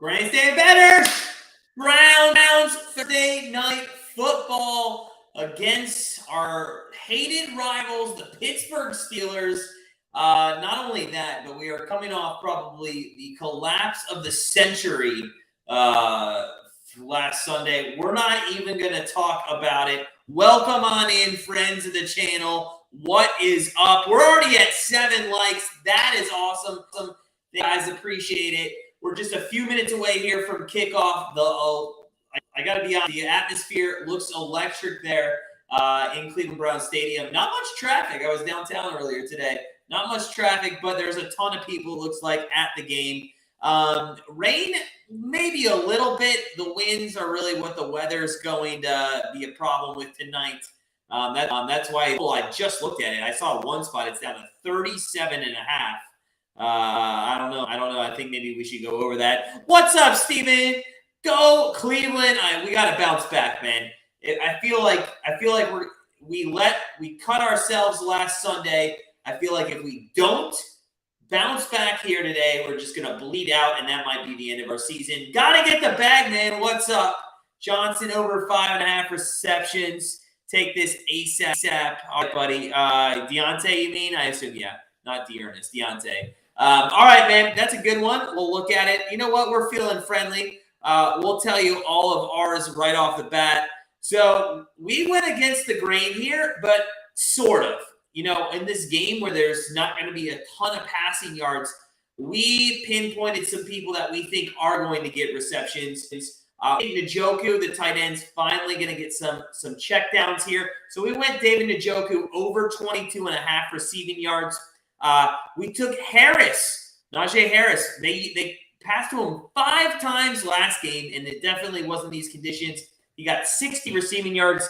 Grandstand Bettors! Browns Thursday night football against our hated rivals, the Pittsburgh Steelers. Not only that, but we are coming off probably the collapse of the century last Sunday. We're not even going to talk about it. Welcome on in, friends of the channel. What is up? We're already at 7 likes. That is awesome. You guys appreciate it. We're just a few minutes away here from kickoff. I got to be honest, the atmosphere looks electric there in Cleveland Brown Stadium. Not much traffic. I was downtown earlier today. Not much traffic, but there's a ton of people, looks like, at the game. Rain, maybe a little bit. The winds are really what the weather's going to be a problem with tonight. That's why I just looked at it. I saw one spot. It's down to 37.5. I don't know. I think maybe we should go over that. What's up, Steven? Go Cleveland. We got to bounce back, man. I feel like we cut ourselves last Sunday. I feel like if we don't bounce back here today, we're just going to bleed out, and that might be the end of our season. Got to get the bag, man. What's up? Johnson over 5.5 receptions. Take this ASAP. All right, buddy. Deontay, you mean? I assume, yeah. Not Dearness. Deontay. All right, man. That's a good one. We'll look at it. You know what? We're feeling friendly. We'll tell you all of ours right off the bat. So we went against the grain here, but sort of. You know, in this game where there's not going to be a ton of passing yards, we pinpointed some people that we think are going to get receptions. David Njoku, the tight end's finally going to get some checkdowns here. So we went David Njoku over 22.5 receiving yards. We took Najee Harris. They passed to him 5 times last game, and it definitely wasn't these conditions. He got 60 receiving yards.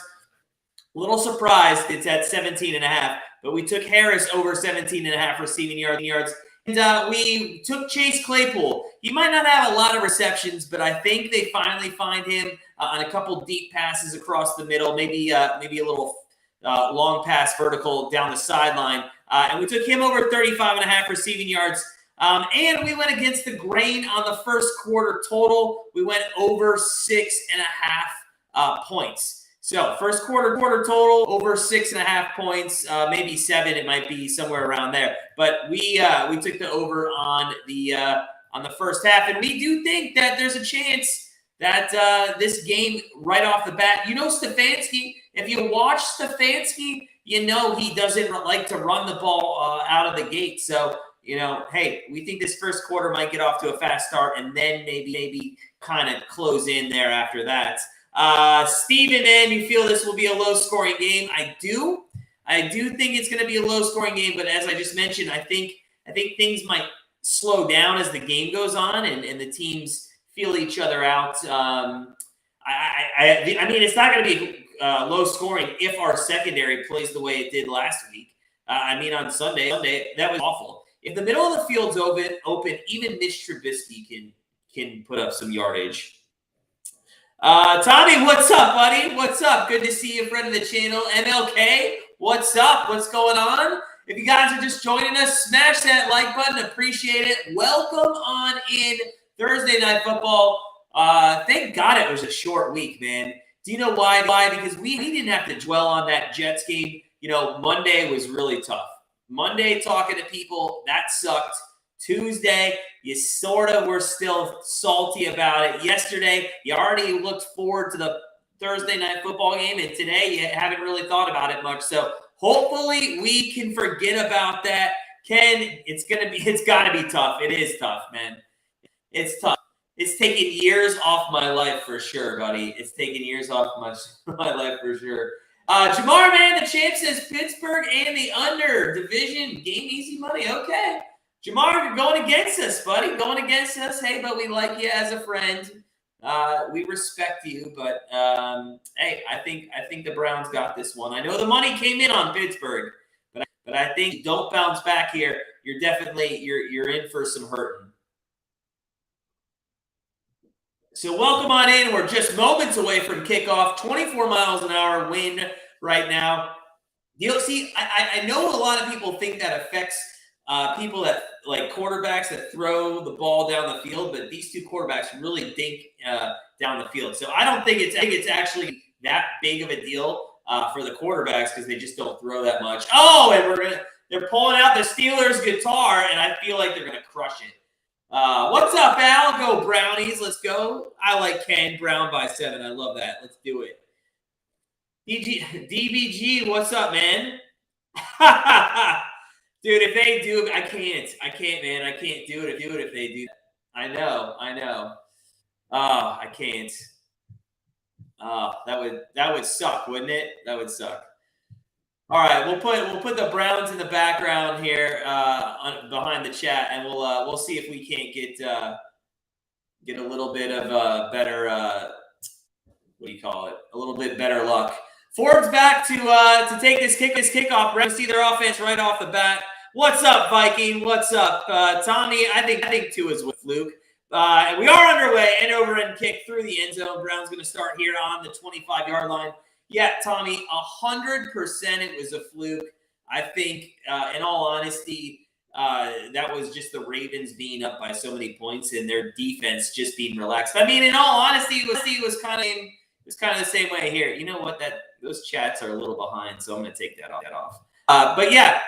A little surprised it's at 17.5, but we took Harris over 17.5 receiving yards. And we took Chase Claypool. He might not have a lot of receptions, but I think they finally find him on a couple deep passes across the middle, maybe a little long pass vertical down the sideline. And we took him over 35.5 receiving yards. And we went against the grain on the first quarter total. We went over 6.5 points. So first quarter total over 6.5 points, maybe 7. It might be somewhere around there. But we took the over on the first half, and we do think that there's a chance that this game right off the bat. You know, Stefanski. If you watch Stefanski, you know he doesn't like to run the ball out of the gate. So you know, hey, we think this first quarter might get off to a fast start, and then maybe kind of close in there after that. Steven, man, you feel this will be a low-scoring game? I do think it's going to be a low-scoring game, but as I just mentioned, I think things might slow down as the game goes on, and the teams feel each other out. I mean, it's not going to be low-scoring if our secondary plays the way it did last week. I mean, on Sunday, that was awful. If the middle of the field's open, even Mitch Trubisky can put up some yardage. Tommy, what's up, buddy? What's up? Good to see you, friend of the channel. MLK, what's up? What's going on? If you guys are just joining us, smash that like button. Appreciate it. Welcome on in Thursday Night Football. Thank God it was a short week, man. Do you know why? Because we didn't have to dwell on that Jets game. You know, Monday was really tough. Monday, talking to people, that sucked. Tuesday, you sort of were still salty about it. Yesterday, you already looked forward to the Thursday Night Football game, and today you haven't really thought about it much. So hopefully we can forget about that. Ken, it's got to be tough. It is tough, man. It's tough. It's taken years off my life for sure, buddy. It's taken years off my life for sure. Jamar, man, the champ says Pittsburgh and the under division game easy money. Okay. Jamar, you're going against us, buddy. Going against us. Hey, but we like you as a friend. We respect you, but hey, I think the Browns got this one. I know the money came in on Pittsburgh, but I think don't bounce back here. You're definitely you're in for some hurting. So welcome on in. We're just moments away from kickoff. 24 miles an hour wind right now. See, I know a lot of people think that affects people that like quarterbacks that throw the ball down the field, but these two quarterbacks really dink down the field. So I don't think it's actually that big of a deal for the quarterbacks because they just don't throw that much. Oh, and they're pulling out the Steelers guitar, and I feel like they're gonna crush it. What's up, Al? Go Brownies. Let's go. I like Ken Brown by 7. I love that. Let's do it. DBG, what's up, man? Dude, if they do, I can't, man. I can't do it if they do that. I know. Oh, I can't. Oh, that would suck, wouldn't it? That would suck. All right, we'll put the Browns in the background here behind the chat, and we'll see if we can't get a little bit of better what do you call it? A little bit better luck. Ford's back to take this kickoff. We're gonna see their offense right off the bat. What's up, Viking? What's up, Tommy? I think 2 is with Luke. And we are underway. End over end kick through the end zone. Brown's going to start here on the 25-yard line. Yeah, Tommy, 100% it was a fluke. I think, in all honesty, that was just the Ravens being up by so many points and their defense just being relaxed. I mean, in all honesty, it was kind of the same way here. You know what? Those chats are a little behind, so I'm going to take that off. But yeah.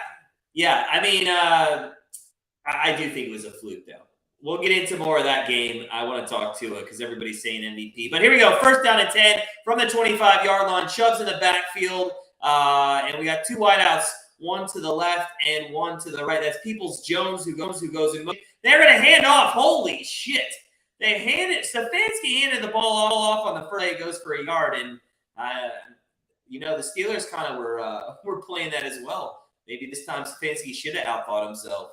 I mean, I do think it was a fluke, though. We'll get into more of that game. I want to talk to it because everybody's saying MVP. But here we go. First down and 10 from the 25-yard line. Chubb's in the backfield. And we got 2 wideouts, one to the left and one to the right. That's Peoples-Jones who goes in. They're going to hand off. Holy shit. They Stefanski handed the ball all off on the first play. It goes for a yard. And, the Steelers kind of were playing that as well. Maybe this time Stefanski should have outthought himself.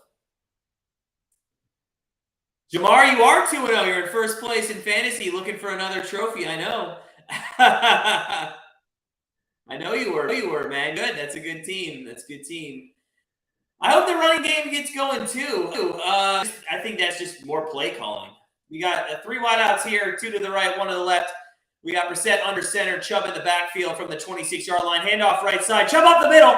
Jamar, you are 2-0. You're in first place in fantasy looking for another trophy. I know. I know you were, man. Good. That's a good team. I hope the running game gets going, too. I think that's just more play calling. We got 3 wideouts here, 2 to the right, 1 to the left. We got Brissett under center, Chubb in the backfield from the 26-yard line. Handoff right side. Chubb up the middle.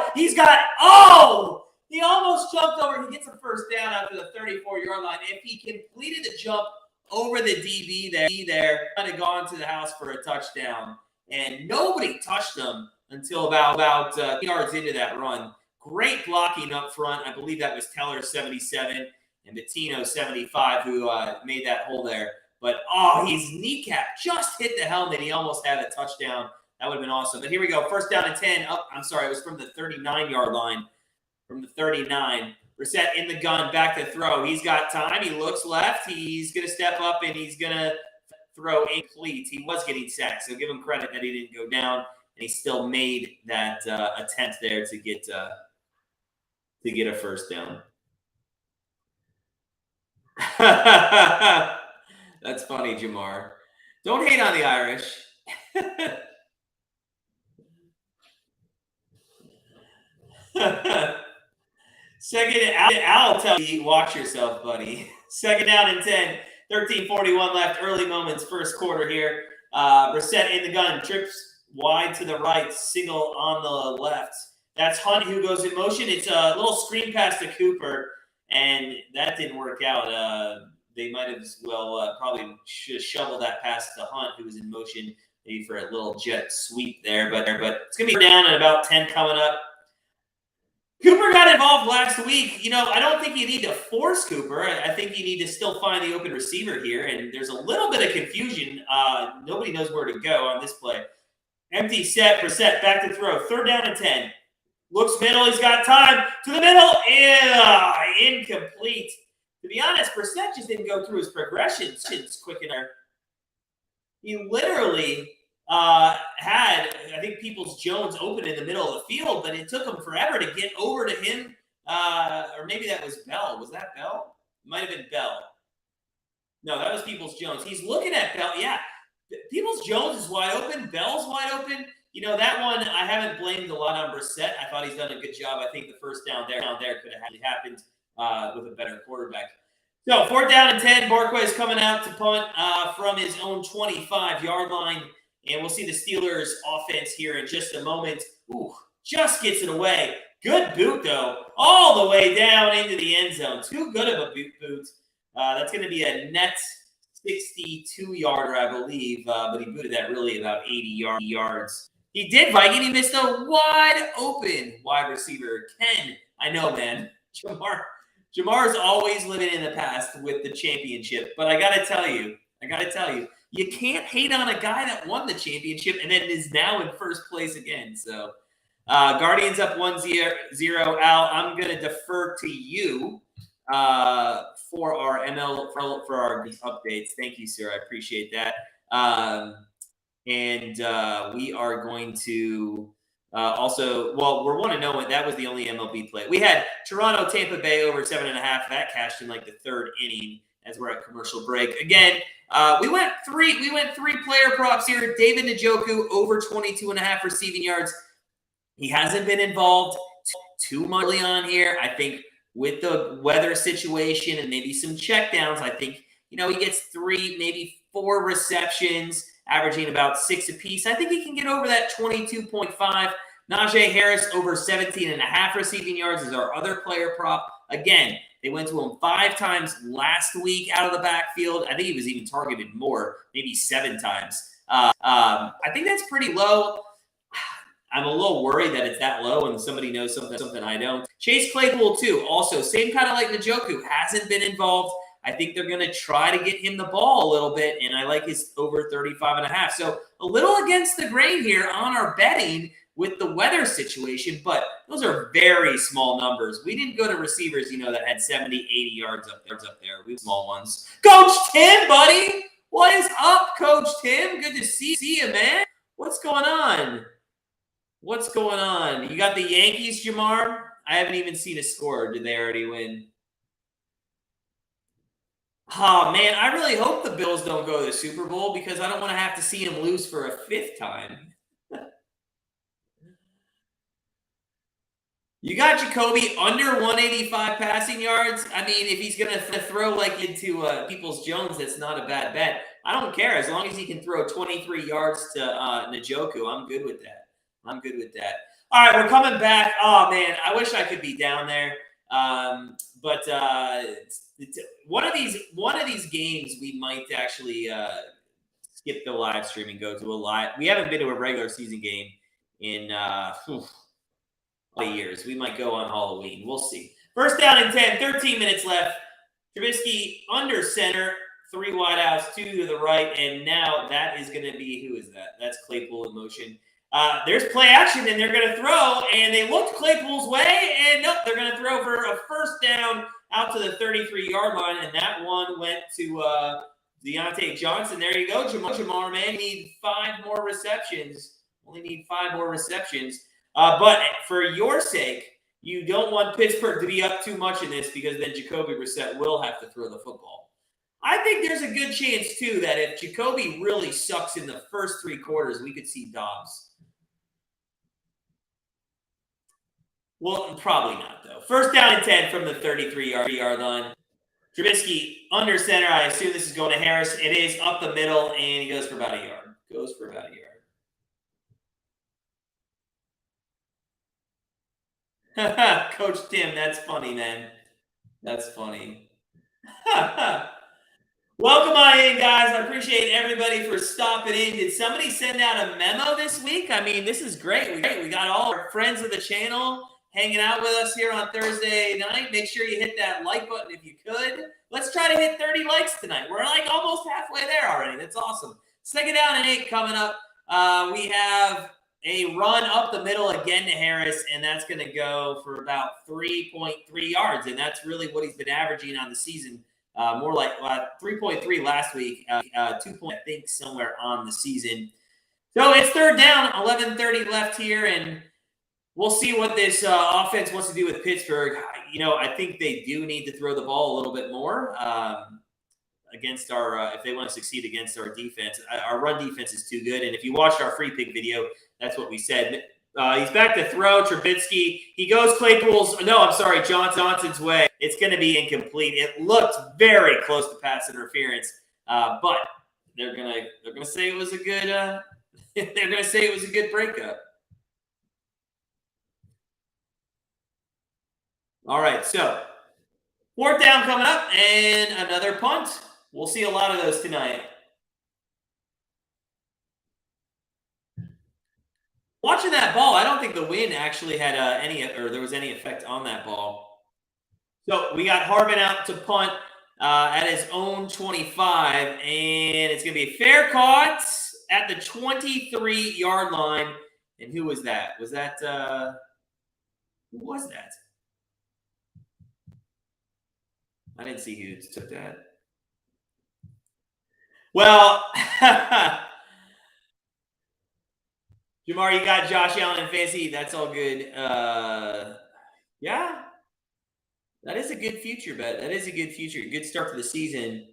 He almost jumped over. He gets a first down after the 34-yard line. If he completed the jump over the DB there, kind of gone to the house for a touchdown. And nobody touched him until about 2 yards into that run. Great blocking up front. I believe that was Teller, 77, and Bettino, 75, who made that hole there. But, his kneecap just hit the helmet. He almost had a touchdown. That would have been awesome. But here we go. First down and 10. It was from the 39-yard line. From the 39. Brissett in the gun, back to throw. He's got time. He looks left. He's going to step up, and he's going to throw incomplete. He was getting sacked, so give him credit that he didn't go down, and he still made that attempt there to get a first down. That's funny, Jamar. Don't hate on the Irish. Second, I'll tell you, watch yourself, buddy. Second down and 10, 13:41 left. Early moments, first quarter here. Brissett in the gun, trips wide to the right, single on the left. That's Hunt who goes in motion. It's a little screen pass to Cooper, and that didn't work out. They might have probably shoveled that pass to Hunt, who was in motion, maybe for a little jet sweep there. But it's going to be down at about 10 coming up. Cooper got involved last week. I don't think you need to force Cooper. I think you need to still find the open receiver here. And there's a little bit of confusion. Nobody knows where to go on this play. Empty set, Brissett back to throw. Third down and 10. Looks middle. He's got time. To the middle. Incomplete. To be honest, Brissett just didn't go through his progressions quick enough. He literally had, I think, Peoples-Jones open in the middle of the field, but it took him forever to get over to him Or maybe that was Bell. Was that Bell? It might have been Bell. No, that was Peoples-Jones. He's looking at Bell. Yeah, Peoples-Jones is wide open. Bell's wide open. You know, that one, I haven't blamed a lot on Brissett. I thought he's done a good job. I think the first down there could have happened with a better quarterback. So, 4th down and 10. Barquez is coming out to punt from his own 25-yard line. And we'll see the Steelers offense here in just a moment. Ooh, just gets it away. Good boot, though. All the way down into the end zone. Too good of a boot. That's going to be a net 62-yarder, I believe. But he booted that really about 80 yards. He did, Viking. He missed a wide open wide receiver. Ken, I know, man. Jamar's always living in the past with the championship. But I got to tell you, you can't hate on a guy that won the championship and then is now in first place again. So, Guardians up 1-0. Al, I'm going to defer to you for our ML for our updates. Thank you, sir. I appreciate that. We are going to also, well, we're 1-0, and that was the only MLB play. We had Toronto, Tampa Bay over 7.5. That cashed in like the 3rd inning as we're at commercial break. Again, we went three player props here. David Njoku over 22.5 receiving yards. He hasn't been involved too much early on here. I think with the weather situation and maybe some checkdowns, I think, you know, he gets 3, maybe 4 receptions, averaging about 6 apiece. I think he can get over that 22.5. Najee Harris over 17.5 receiving yards is our other player prop. Again, they went to him 5 times last week out of the backfield. I think he was even targeted more, maybe 7 times. I think that's pretty low. I'm a little worried that it's that low and somebody knows something I don't. Chase Claypool, too. Also, same kind of like Njoku, hasn't been involved. I think they're going to try to get him the ball a little bit, and I like his over 35.5. So a little against the grain here on our betting with the weather situation, but those are very small numbers. We didn't go to receivers, you know, that had 70, 80 yards up there. We have small ones. Coach Tim, buddy! What is up, Coach Tim? Good to see you, man. What's going on? You got the Yankees, Jamar? I haven't even seen a score. Did they already win? Oh, man, I really hope the Bills don't go to the Super Bowl because I don't want to have to see them lose for a 5th time. You got Jacoby under 185 passing yards. I mean, if he's going to throw like into Peoples-Jones, that's not a bad bet. I don't care. As long as he can throw 23 yards to Njoku, I'm good with that. All right, we're coming back. Oh, man, I wish I could be down there. But one of these games we might actually skip the live stream and go to a live. We haven't been to a regular season game in a lot of years. We might go on Halloween. We'll see. 1st down and 10, 13 minutes left. Trubisky under center, 3 wideouts, 2 to the right, and now that is going to be, who is that? That's Claypool in motion. There's play action, and they're going to throw, and they looked Claypool's way, and nope, they're going to throw for a 1st down out to the 33-yard line, and that one went to Deontay Johnson. There you go, Jamar, man. You need 5 more receptions. Only need 5 more receptions. But for your sake, you don't want Pittsburgh to be up too much in this because then Jacoby Brissett will have to throw the football. I think there's a good chance, too, that if Jacoby really sucks in the first 3 quarters, we could see Dobbs. Well, probably not, though. 1st down and 10 from the 33-yard line. Trubisky under center. I assume this is going to Harris. It is up the middle, and he goes for about a yard. Coach Tim, that's funny, man. That's funny. Welcome on in, guys. I appreciate everybody for stopping in. Did somebody send out a memo this week? I mean, this is great. We got all our friends of the channel hanging out with us here on Thursday night. Make sure you hit that like button if you could. Let's try to hit 30 likes tonight. We're like almost halfway there already. That's awesome. 2nd down and 8 coming up. We have a run up the middle again to Harris, and that's going to go for about 3.3 yards, and that's really what he's been averaging on the season. More like 3.3 last week, 2 point, I think, somewhere on the season. So it's 3rd down, 11:30 left here, and we'll see what this offense wants to do with Pittsburgh. I think they do need to throw the ball a little bit more against our if they want to succeed against our defense. Our run defense is too good. And if you watched our free pick video, that's what we said. He's back to throw. Trubisky. He goes Claypool's. No, I'm sorry, Johnson's way. It's going to be incomplete. It looked very close to pass interference, but they're gonna say it was a good. They're gonna say it was a good breakup. All right, so 4th down coming up and another punt. We'll see a lot of those tonight. Watching that ball, I don't think the wind actually had there was any effect on that ball. So we got Harbin out to punt at his own 25, and it's going to be a fair caught at the 23-yard line. And who was that? Who was that? I didn't see who took that. Well, Jamar, you got Josh Allen in fantasy. That's all good. Yeah. That is a good future bet. That is a good future. Good start to the season.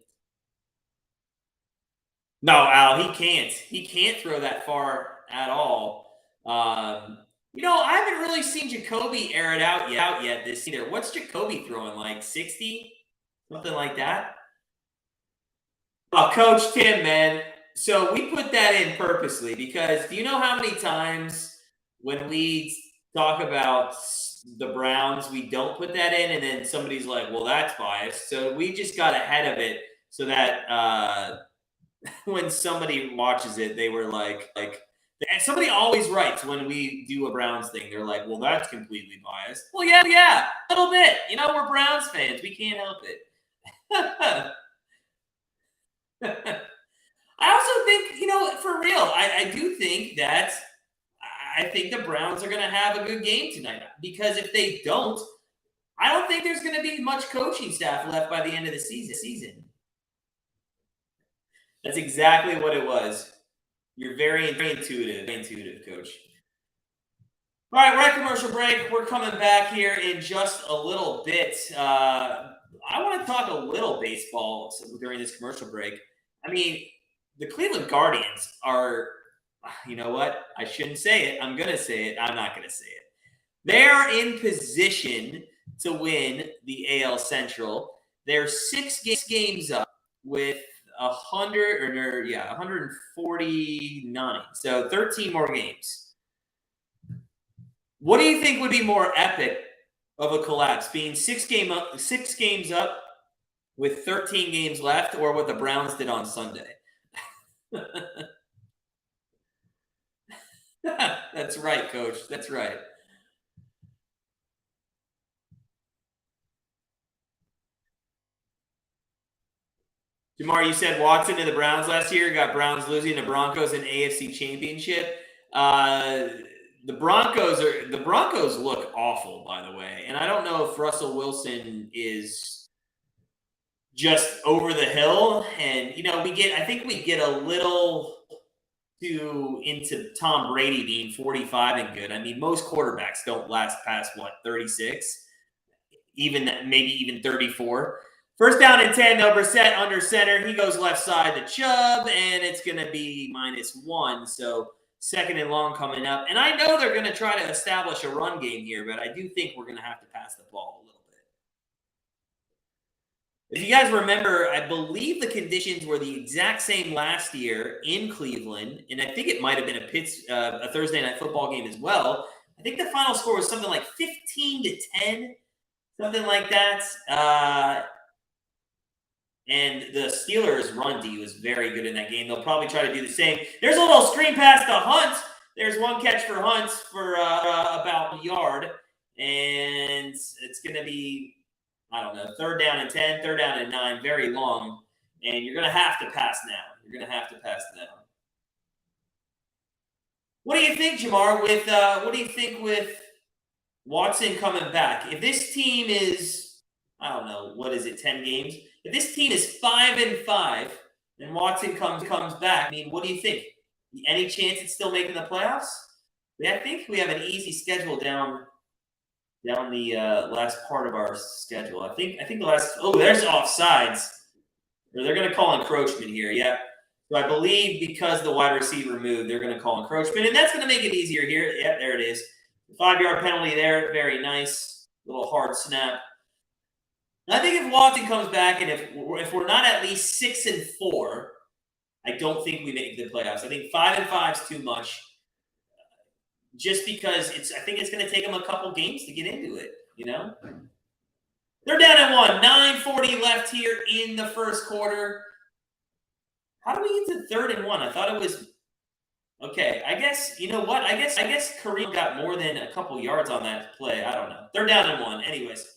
No, Al, he can't. He can't throw that far at all. I haven't really seen Jacoby air it out yet this year. What's Jacoby throwing, like 60? Something like that? Oh, Coach Tim, man. So we put that in purposely because do you know how many times when we talk about the Browns, we don't put that in, and then somebody's like, well, that's biased. So we just got ahead of it so that when somebody watches it, they were like, and somebody always writes when we do a Browns thing, they're like, well, that's completely biased. Well, yeah, a little bit. We're Browns fans. We can't help it. I also think, for real, I do think that I think the Browns are going to have a good game tonight because if they don't, I don't think there's going to be much coaching staff left by the end of the season. That's exactly what it was. You're very intuitive, Coach. All right, we're at commercial break. We're coming back here in just a little bit. I want to talk a little baseball during this commercial break. The Cleveland Guardians are, you know what? I shouldn't say it. I'm going to say it. I'm not going to say it. They're in position to win the AL Central. They're 6 games up with 149. So 13 more games. What do you think would be more epic of a collapse? Being 6 games up with 13 games left, or what the Browns did on Sunday? That's right, Coach. That's right. Jamar, you said Watson to the Browns last year. Got Browns losing to Broncos in AFC Championship. The Broncos look awful, by the way. And I don't know if Russell Wilson is just over the hill. And, I think we get a little too into Tom Brady being 45 and good. Most quarterbacks don't last past, 36? Maybe even 34. 1st down and 10, though, Brissett under center. He goes left side to Chubb, and it's going to be -1. So 2nd and long coming up. And I know they're going to try to establish a run game here, but I do think we're going to have to pass the ball a little bit. If you guys remember, I believe the conditions were the exact same last year in Cleveland, and I think it might have been a Thursday night football game as well. I think the final score was something like 15-10, something like that. And the Steelers' run D was very good in that game. They'll probably try to do the same. There's a little screen pass to Hunt. There's one catch for Hunt for about a yard. And it's going to be, 3rd down and 10, 3rd down and 9, very long. And you're going to have to pass now. What do you think, Jamar, with Watson coming back? If this team is, 10 games? If this team is 5-5 and Watson comes back, what do you think? Any chance it's still making the playoffs? Yeah, I think we have an easy schedule down the last part of our schedule. I think the last. Oh, there's offsides. Or they're going to call encroachment here. Yeah. So I believe because the wide receiver moved, they're going to call encroachment, and that's going to make it easier here. Yeah, there it is. 5-yard penalty there. Very nice. Little hard snap. I think if Watson comes back and if we're not at least 6-4, I don't think we make the playoffs. I think 5-5 is too much, just because I think it's going to take them a couple games to get into it. You know, they're down at 1. 9:40 left here in the first quarter. How do we get to 3rd and 1? I thought it was okay. I guess you know what? I guess Kareem got more than a couple yards on that play. I don't know. They're down at 1. Anyways.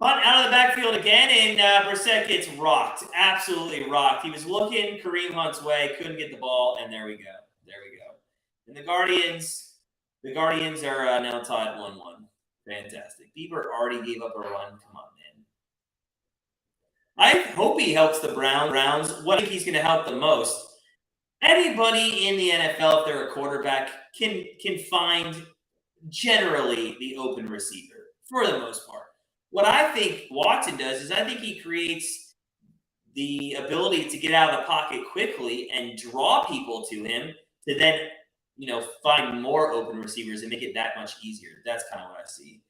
Punt out of the backfield again, and Brissett gets rocked. Absolutely rocked. He was looking Kareem Hunt's way, couldn't get the ball, and there we go. And the Guardians are now tied 1-1. Fantastic. Bieber already gave up a run. Come on, man. I hope he helps the Browns. What I think he's going to help the most? Anybody in the NFL, if they're a quarterback, can find generally the open receiver for the most part. What I think Watson does is I think he creates the ability to get out of the pocket quickly and draw people to him to then, find more open receivers and make it that much easier. That's kind of what I see.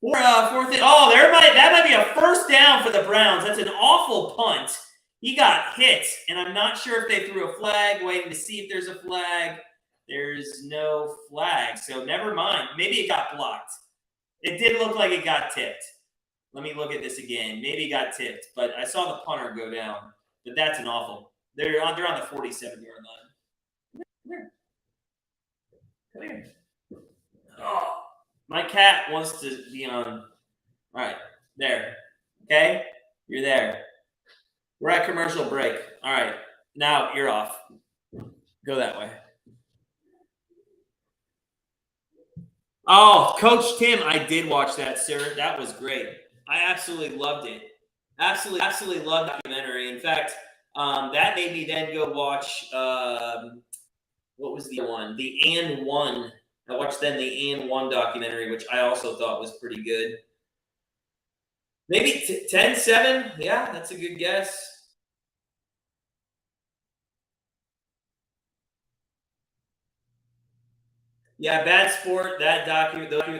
Fourth. That might be a first down for the Browns. That's an awful punt. He got hit, and I'm not sure if they threw a flag, waiting to see if there's a flag. There's no flag, so never mind. Maybe it got blocked. It did look like it got tipped. Let me look at this again. Maybe it got tipped, but I saw the punter go down. But that's an awful. They're on the 47-yard line. Come here. Oh, my cat wants to be on. All right, there. Okay, you're there. We're at commercial break. All right, now you're off. Go that way. Oh, Coach Tim, I did watch that, sir. That was great. I absolutely loved it. Absolutely loved the documentary. In fact, that made me then go watch, what was the one? The And One. I watched then the And One documentary, which I also thought was pretty good. Maybe 10-7? Yeah, that's a good guess. Yeah, Bad Sport, that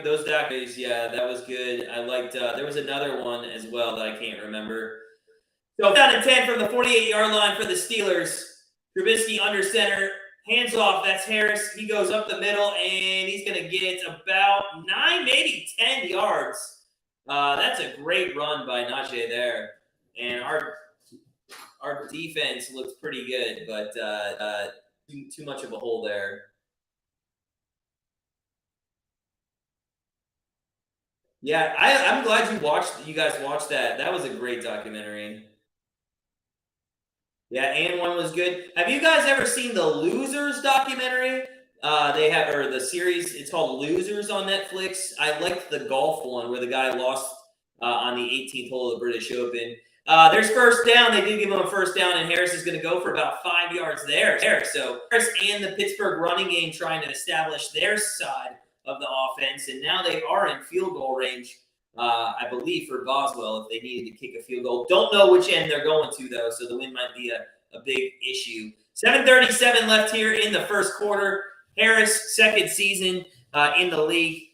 those documentaries, yeah, that was good. I liked, there was another one as well that I can't remember. So 10 from the 48-yard line for the Steelers. Trubisky under center, hands off, that's Harris. He goes up the middle, and he's going to get about 9, maybe 10 yards. That's a great run by Najee there. And our defense looked pretty good, but too much of a hole there. Yeah, I'm glad you guys watched that. That was a great documentary. Yeah, and one was good. Have you guys ever seen the Losers documentary? They have, or the series. It's called Losers on Netflix. I liked the golf one where the guy lost on the 18th hole of the British Open. There's first down. They did give him a first down, and Harris is going to go for about 5 yards there. So Harris and the Pittsburgh running game trying to establish their side of the offense, and now they are in field goal range, I believe, for Boswell if they needed to kick a field goal. Don't know which end they're going to, though, so the win might be a big issue. 7:37 left here in the first quarter. Harris, second season in the league.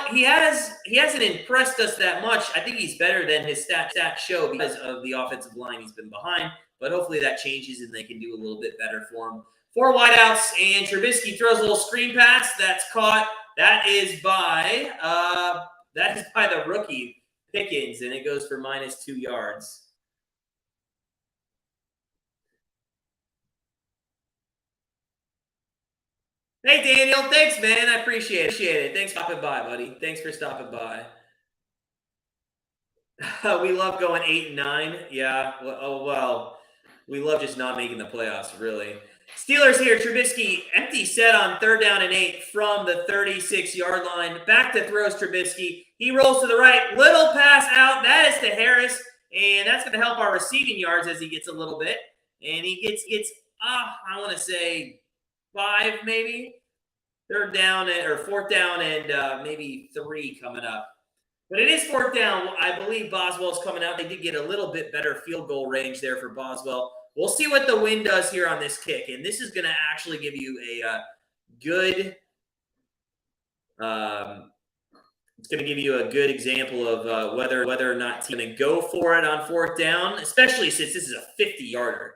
He hasn't impressed us that much. I think he's better than his stats show because of the offensive line he's been behind, but hopefully that changes and they can do a little bit better for him. 4 wideouts, and Trubisky throws a little screen pass. That's caught. That is by the rookie Pickens, and it goes for -2 yards. Hey, Daniel. Thanks, man. I appreciate it. Thanks for stopping by, buddy. Thanks for stopping by. We love going 8-9. Yeah. Well, we love just not making the playoffs, really. Steelers here. Trubisky, empty set on 3rd down and 8 from the 36-yard line. Back to throws Trubisky. He rolls to the right. Little pass out. That is to Harris. And that's going to help our receiving yards as he gets a little bit. And he gets I want to say 5 maybe. Third down or fourth down and maybe 3 coming up. But it is fourth down. I believe Boswell's coming out. They did get a little bit better field goal range there for Boswell. We'll see what the wind does here on this kick. And this is going to actually give you a good it's going to give you a good example of whether or not team going to go for it on fourth down, especially since this is a 50-yarder.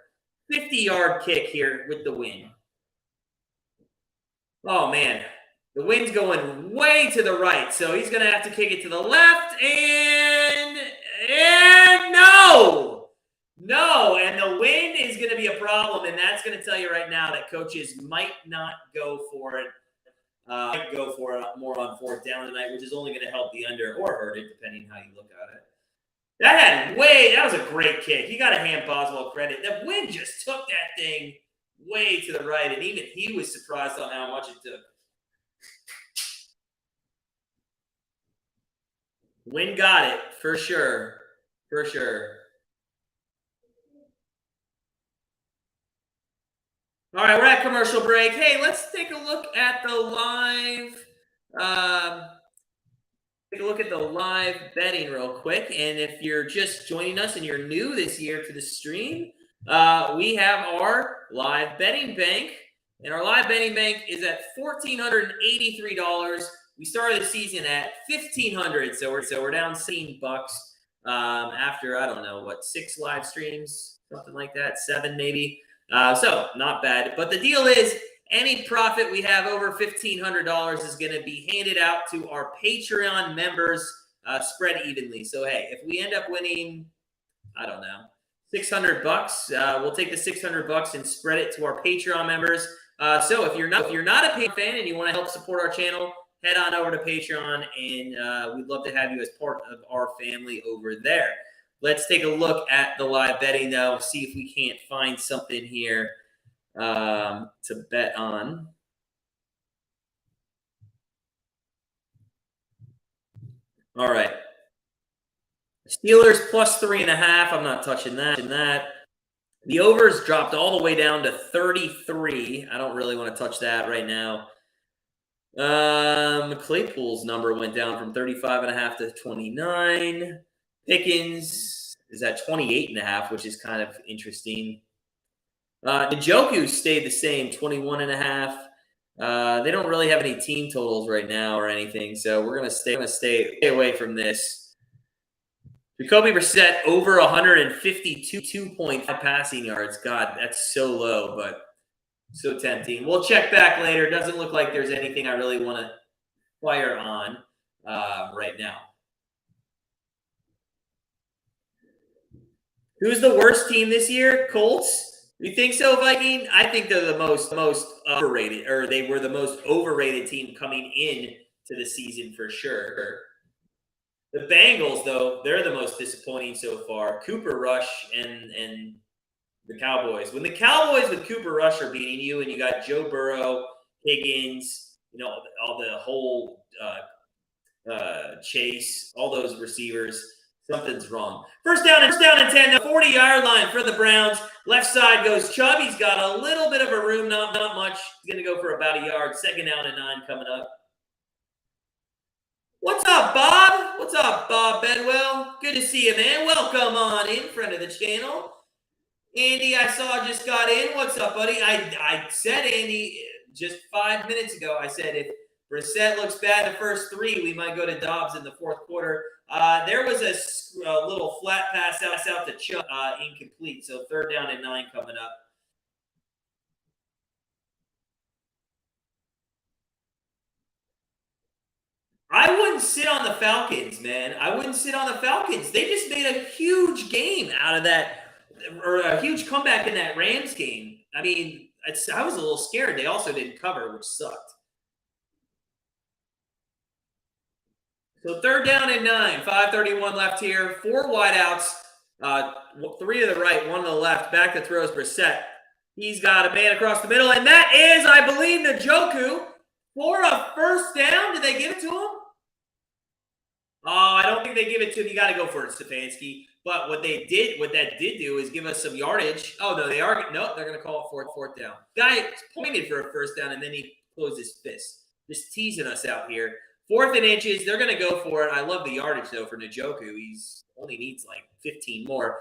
50-yard kick here with the wind. Oh, man. The wind's going way to the right, so he's going to have to kick it to the left, and no! No, and the wind is going to be a problem, and that's going to tell you right now that coaches might not go for it. Might go for it more on fourth down tonight, which is only going to help the under or hurt it, depending how you look at it. That was a great kick. You got to hand Boswell credit. The wind just took that thing way to the right, and even he was surprised on how much it took. Wind got it, for sure. For sure. All right, we're at commercial break. Hey, let's take a look at the live. Take a look at the live betting real quick. And if you're just joining us and you're new this year to the stream, we have our live betting bank. And our live betting bank is at $1,483. We started the season at $1,500, so we're down $16 after, I don't know, 6 live streams, something like that, 7 maybe. So not bad. But the deal is, any profit we have over $1,500 is going to be handed out to our Patreon members, spread evenly. So hey, if we end up winning, I don't know, $600, we'll take the $600 and spread it to our Patreon members. So if you're not a Patreon fan and you want to help support our channel, head on over to Patreon, and we'd love to have you as part of our family over there. Let's take a look at the live betting, though, see if we can't find something here to bet on. All right. Steelers plus 3.5. I'm not touching that. The overs dropped all the way down to 33. I don't really want to touch that right now. Claypool's number went down from 35.5 to 29. Pickens is at 28.5, which is kind of interesting. Njoku stayed the same, 21.5. They don't really have any team totals right now or anything, so we're gonna stay away from this. Jacoby Brissett over 152.5 passing yards. God, that's so low, but so tempting. We'll check back later. Doesn't look like there's anything I really want to fire on right now. Who's the worst team this year? Colts? You think so, Viking? I think they're the most overrated, or they were the most overrated team coming in to the season for sure. The Bengals, though, they're the most disappointing so far. Cooper Rush and the Cowboys. When the Cowboys with Cooper Rush are beating you, and you got Joe Burrow, Higgins, all the whole Chase, all those receivers, something's wrong. First down and 10, the 40-yard line for the Browns. Left side goes Chubb. He's got a little bit of a room, not much. He's going to go for about a yard. Second down and 9 coming up. What's up, Bob? What's up, Bob Bedwell? Good to see you, man. Welcome on in, friend of the channel. Andy, I saw just got in. What's up, buddy? I said, Andy, just 5 minutes ago, I said if Brissett looks bad the first 3, we might go to Dobbs in the fourth quarter. There was a little flat pass out to Chubb, incomplete. So third down and 9 coming up. I wouldn't sit on the Falcons, man. I wouldn't sit on the Falcons. They just made a huge game out of that, or a huge comeback in that Rams game. I mean, I was a little scared. They also didn't cover, which sucked. So third down and 9, 5:31 left here. 4 wideouts, 3 to the right, 1 to the left. Back to throws Brissett. He's got a man across the middle, and that is, I believe, Njoku for a first down. Did they give it to him? Oh, I don't think they give it to him. You got to go for it, Stefanski. But what that did do is give us some yardage. Oh, no, they're going to call it fourth down. Guy pointed for a first down, and then he close his fist. Just teasing us out here. 4th and inches. They're going to go for it. I love the yardage, though, for Njoku. He's only needs like 15 more.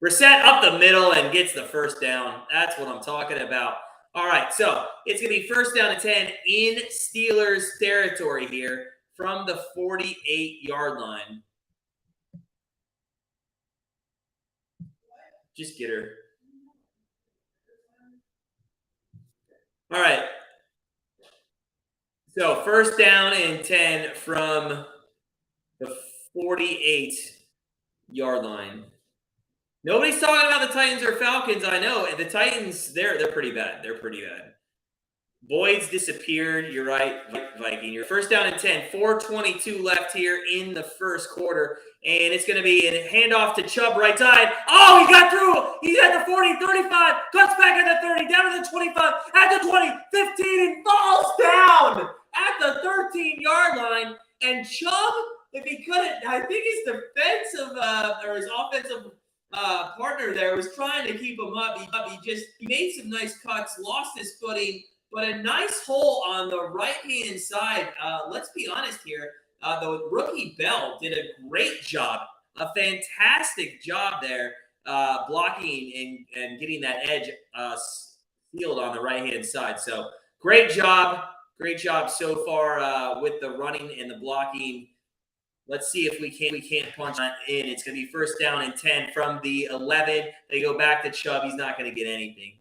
Brissett up the middle and gets the first down. That's what I'm talking about. All right, so it's going to be 1st down and 10 in Steelers territory here from the 48-yard line. Just get her. All right. So 1st down and 10 from the 48-yard line. Nobody's talking about the Titans or Falcons. I know the Titans. They're pretty bad. They're pretty bad. Boyd's disappeared. You're right, Viking. You're 1st down and 10. 4:22 left here in the first quarter, and it's going to be a handoff to Chubb right side. Oh, he got through. He's at the 40, 35. Cuts back at the 30, down to the 25, at the 20, 15, and falls down at the 13-yard line. And Chubb, if he couldn't, I think his defensive or his offensive partner there was trying to keep him up. He made some nice cuts, lost his footing, but a nice hole on the right-hand side. Let's be honest here. The rookie Bell did a great job, a fantastic job there, blocking and getting that edge sealed on the right-hand side. So great job so far with the running and the blocking. Let's see if we can't punch that in. It's going to be 1st down and 10 from the 11. They go back to Chubb. He's not going to get anything.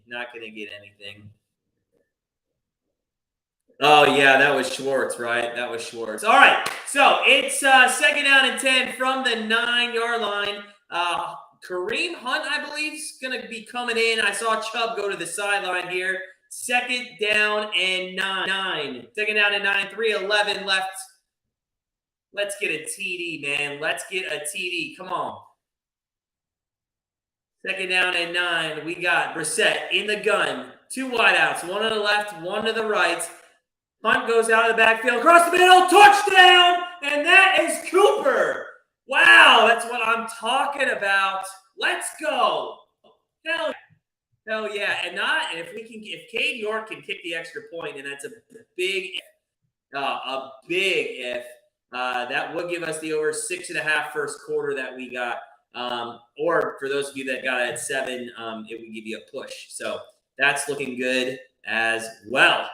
Oh, yeah, that was Schwartz, right? That was Schwartz. All right, so it's 2nd down and 10 from the 9-yard line. Kareem Hunt, I believe, is going to be coming in. I saw Chubb go to the sideline here. 2nd down and 9. 2nd down and 9, 3:11 left. Let's get a TD, man. Let's get a TD. Come on. 2nd down and 9. We got Brissett in the gun. 2 wideouts. 1 to the left, 1 to the right. Hunt goes out of the backfield. Across the middle. Touchdown! And that is Cooper. Wow, that's what I'm talking about. Let's go. Hell yeah. And if Cade York can kick the extra point, and that's a big if. That would give us the over 6.5 first quarter that we got. Or for those of you that got it at 7, it would give you a push. So that's looking good as well.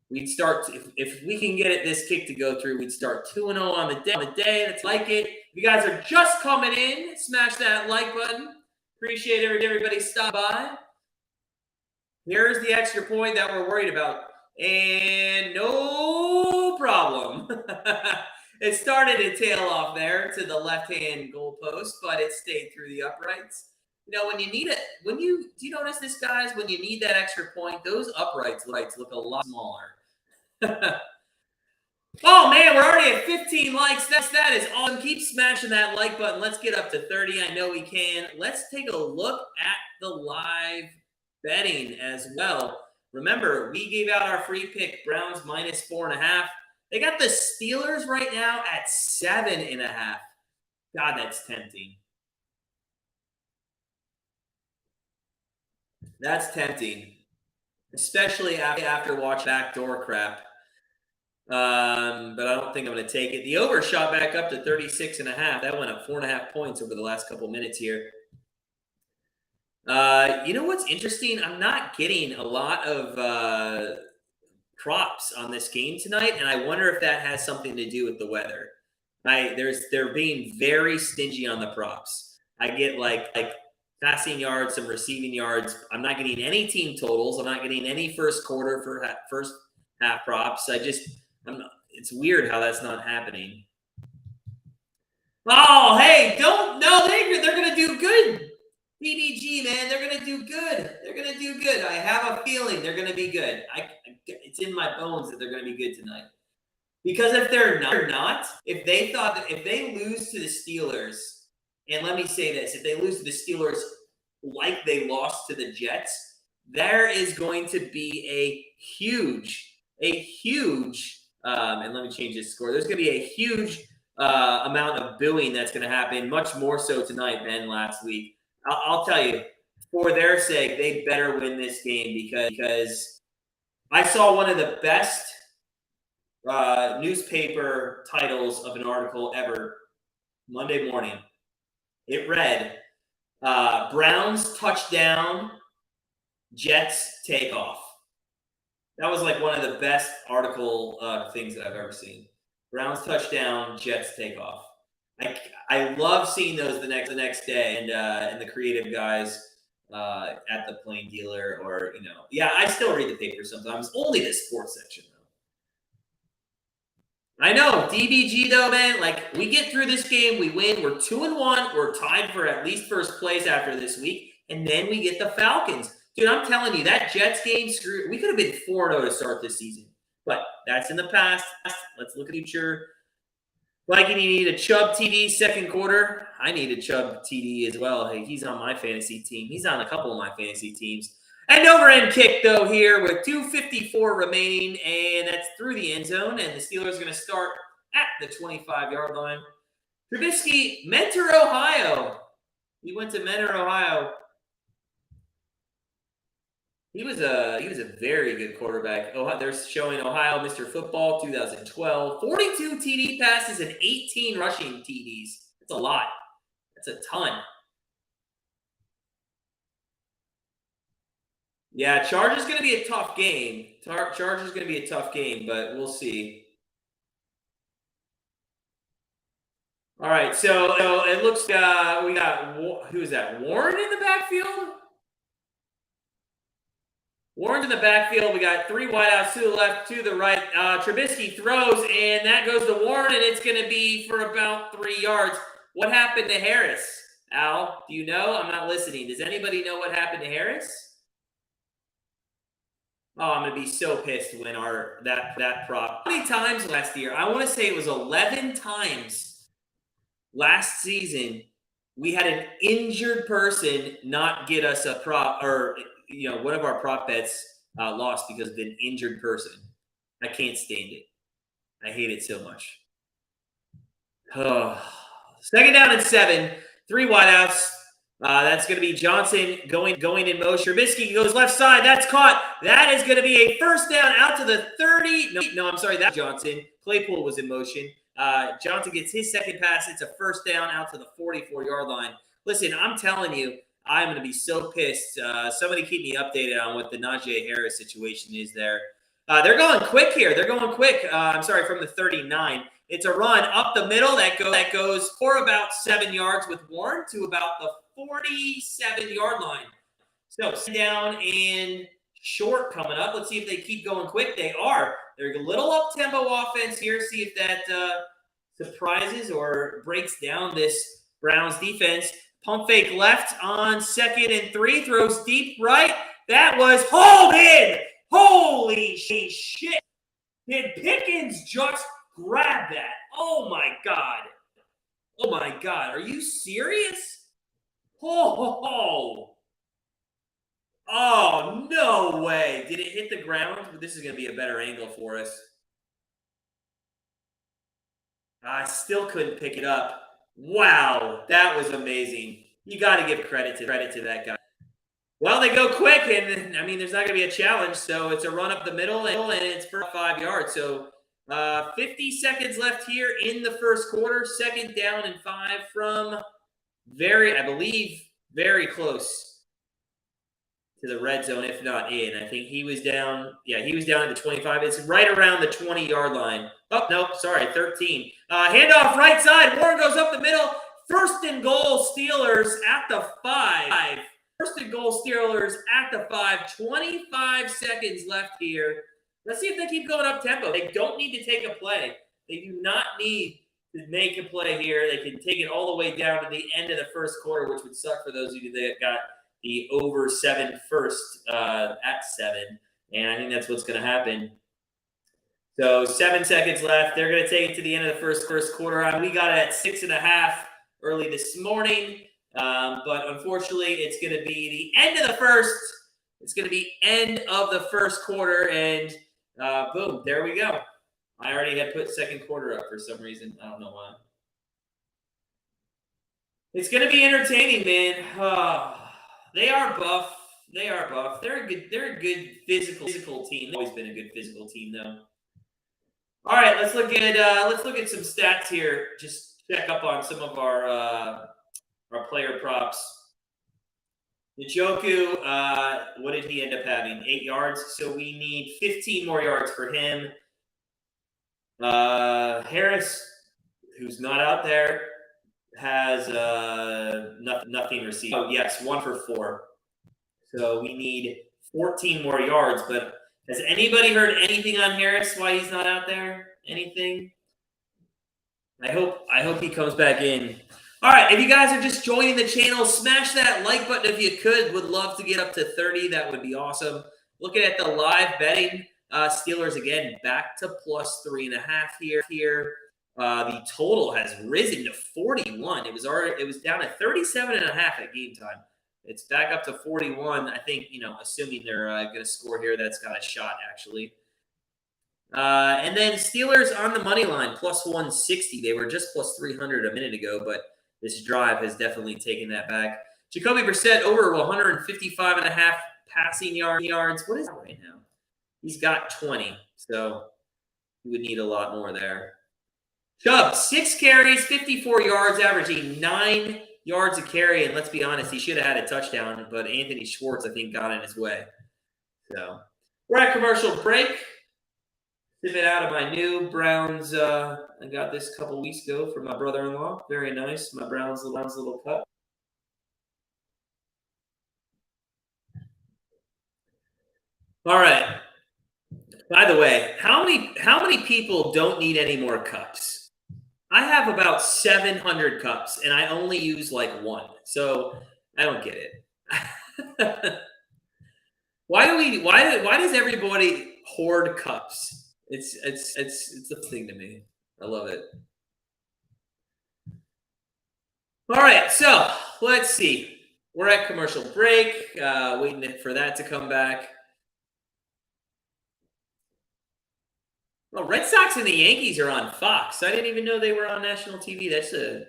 We'd start, if we can get this kick to go through, we'd start 2-0 on the day. That's like it. If you guys are just coming in, smash that like button. Appreciate everybody stop by. Here's the extra point that we're worried about. And no problem. It started to tail off there to the left-hand goalpost, but it stayed through the uprights. You know, when you need it, do you notice this, guys? When you need that extra point, those uprights look a lot smaller. Oh, man, we're already at 15 likes. That is awesome. Keep smashing that like button. Let's get up to 30. I know we can. Let's take a look at the live betting as well. Remember, we gave out our free pick, Browns -4.5. They got the Steelers right now at 7.5. God, that's tempting. That's tempting, especially after watch backdoor crap. But I don't think I'm going to take it. The over shot back up to 36.5. That went up 4.5 points over the last couple minutes here. You know what's interesting? I'm not getting a lot of props on this game tonight, and I wonder if that has something to do with the weather. They're being very stingy on the props. I get like passing yards, some receiving yards. I'm not getting any team totals. I'm not getting any first quarter for first half props. It's weird how that's not happening. Oh, hey, they're going to do good. BBG, man, they're going to do good. They're going to do good. I have a feeling they're going to be good. It's in my bones that they're going to be good tonight. Because if they're not, if they lose to the Steelers, and let me say this, if they lose to the Steelers like they lost to the Jets, there is going to be a huge, and let me change this score. There's going to be a huge amount of booing that's going to happen, much more so tonight than last week. I'll tell you, for their sake, they better win this game because I saw one of the best newspaper titles of an article ever Monday morning. It read, Browns touchdown, Jets takeoff. That was like one of the best article things that I've ever seen. Browns touchdown, Jets takeoff. I love seeing those the next day, and the creative guys at the Plain Dealer, or yeah, I still read the paper sometimes. Only the sports section though. I know DBG though, man. Like, we get through this game, we win. We're 2-1. We're tied for at least first place after this week, and then we get the Falcons. Dude, I'm telling you, that Jets game, we could have been 4-0 to start this season. But that's in the past. Let's look at the future. Like, you need a Chubb TD second quarter. I need a Chubb TD as well. Hey, he's on my fantasy team. He's on a couple of my fantasy teams. An over-end kick, though, here with 2:54 remaining, and that's through the end zone, and the Steelers are going to start at the 25-yard line. Trubisky, Mentor, Ohio. He went to Mentor, Ohio. He was a very good quarterback. They're showing Ohio Mr. Football 2012. 42 TD passes and 18 rushing TDs. That's a lot. That's a ton. Yeah, Chargers going to be a tough game. Chargers going to be a tough game, but we'll see. All right, so it looks we got, who is that? Warren in the backfield? Warren's in the backfield. We got 3 wideouts, to the left, to the right. Trubisky throws, and that goes to Warren, and it's going to be for about 3 yards. What happened to Harris? Al, do you know? I'm not listening. Does anybody know what happened to Harris? Oh, I'm going to be so pissed when that prop. How many times last year? I want to say it was 11 times last season we had an injured person not get us a prop, or one of our prop bets lost because of an injured person. I can't stand it. I hate it so much. Second down and 7, 3 wideouts. That's going to be Johnson going in motion. Trubisky goes left side. That's caught. That is going to be a first down out to the 30. No, I'm sorry. That's Johnson. Claypool was in motion. Johnson gets his second pass. It's a first down out to the 44-yard line. Listen, I'm telling you, I'm going to be so pissed. Somebody keep me updated on what the Najee Harris situation is there. They're going quick here. They're going quick. I'm sorry, from the 39. It's a run up the middle that goes for about 7 yards with Warren to about the 47-yard line. So down and short coming up. Let's see if they keep going quick. They are. They're a little up-tempo offense here. See if that surprises or breaks down this Browns defense. Pump fake left on 2nd and 3. Throws deep right. That was hauled in. Holy shit. Did Pickens just grab that? Oh, my God. Oh, my God. Are you serious? Oh, no way. Did it hit the ground? This is going to be a better angle for us. I still couldn't pick it up. Wow, that was amazing. You got to give credit to that guy. Well, they go quick, and I mean, there's not going to be a challenge, so it's a run up the middle, and it's for 5 yards. So 50 seconds left here in the first quarter. 2nd down and 5 from I believe, very close to the red zone, if not in. I think he was down. Yeah, he was down at the 25. It's right around the 20-yard line. Oh, no, sorry, 13. Handoff right side. Warren goes up the middle. 1st and goal, Steelers at the 5. 1st and goal, Steelers at the 5. 25 seconds left here. Let's see if they keep going up tempo. They don't need to take a play. They do not need to make a play here. They can take it all the way down to the end of the first quarter, which would suck for those of you that got the over 7 first at 7. And I think that's what's going to happen. So 7 seconds left. They're going to take it to the end of the first quarter. We got it at 6.5 early this morning. But unfortunately, it's going to be the end of the first. It's going to be end of the first quarter. And boom, there we go. I already had put second quarter up for some reason. I don't know why. It's going to be entertaining, man. They are buff. They are buff. They're a good physical team. They've always been a good physical team, though. All right, let's look at some stats here. Just check up on some of our player props. Njoku, what did he end up having? 8 yards. So we need 15 more yards for him. Harris, who's not out there, has nothing received. Oh, yes, 1 for 4. So we need 14 more yards. But has anybody heard anything on Harris? Why he's not out there? Anything? I hope he comes back in. All right, if you guys are just joining the channel, smash that like button if you could. Would love to get up to 30. That would be awesome. Looking at the live betting, Steelers again back to plus 3.5 here. The total has risen to 41. It was down at 37.5 at game time. It's back up to 41. I think, assuming they're going to score here, that's got a shot actually. And then Steelers on the money line, plus 160. They were just plus 300 a minute ago, but this drive has definitely taken that back. Jacoby Brissett over 155.5 passing yards. What is that right now? He's got 20, so he would need a lot more there. Chubb, 6 carries, 54 yards, averaging 9 yards a carry. And let's be honest, he should have had a touchdown, but Anthony Schwartz, I think, got in his way. So we're at commercial break. Sip it out of my new Browns. I got this a couple weeks ago from my brother-in-law. Very nice. My Browns little cup. All right. By the way, how many people don't need any more cups? I have about 700 cups, and I only use like 1. So I don't get it. Why does everybody hoard cups? It's a thing to me. I love it. All right, so let's see. We're at commercial break, waiting for that to come back. Well, Red Sox and the Yankees are on Fox. I didn't even know they were on national TV. That's a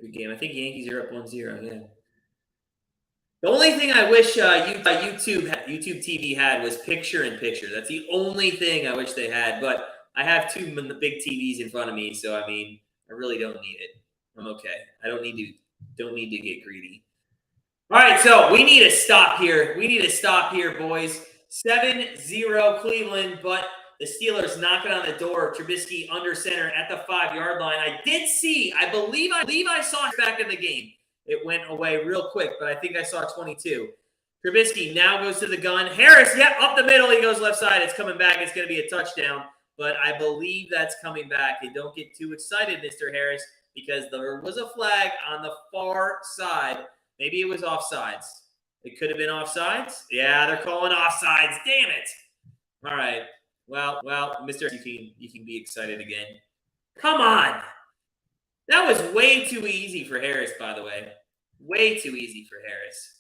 good game. I think Yankees are up 1-0. Yeah. The only thing I wish YouTube TV had was picture-in-picture. That's the only thing I wish they had. But I have 2 big TVs in front of me, so I mean, I really don't need it. I'm okay. I don't need to get greedy. All right, so we need a stop here. Boys. 7-0 Cleveland, but the Steelers knocking on the door. Trubisky under center at the 5-yard line. I believe I saw it back in the game. It went away real quick, but I think I saw 22. Trubisky now goes to the gun. Harris, up the middle. He goes left side. It's coming back. It's going to be a touchdown, but I believe that's coming back. And don't get too excited, Mr. Harris, because there was a flag on the far side. Maybe it was offsides. It could have been offsides. Yeah, they're calling offsides. Damn it. All right. Well, Mr. You can be excited again. Come on. That was way too easy for Harris, by the way. Way too easy for Harris.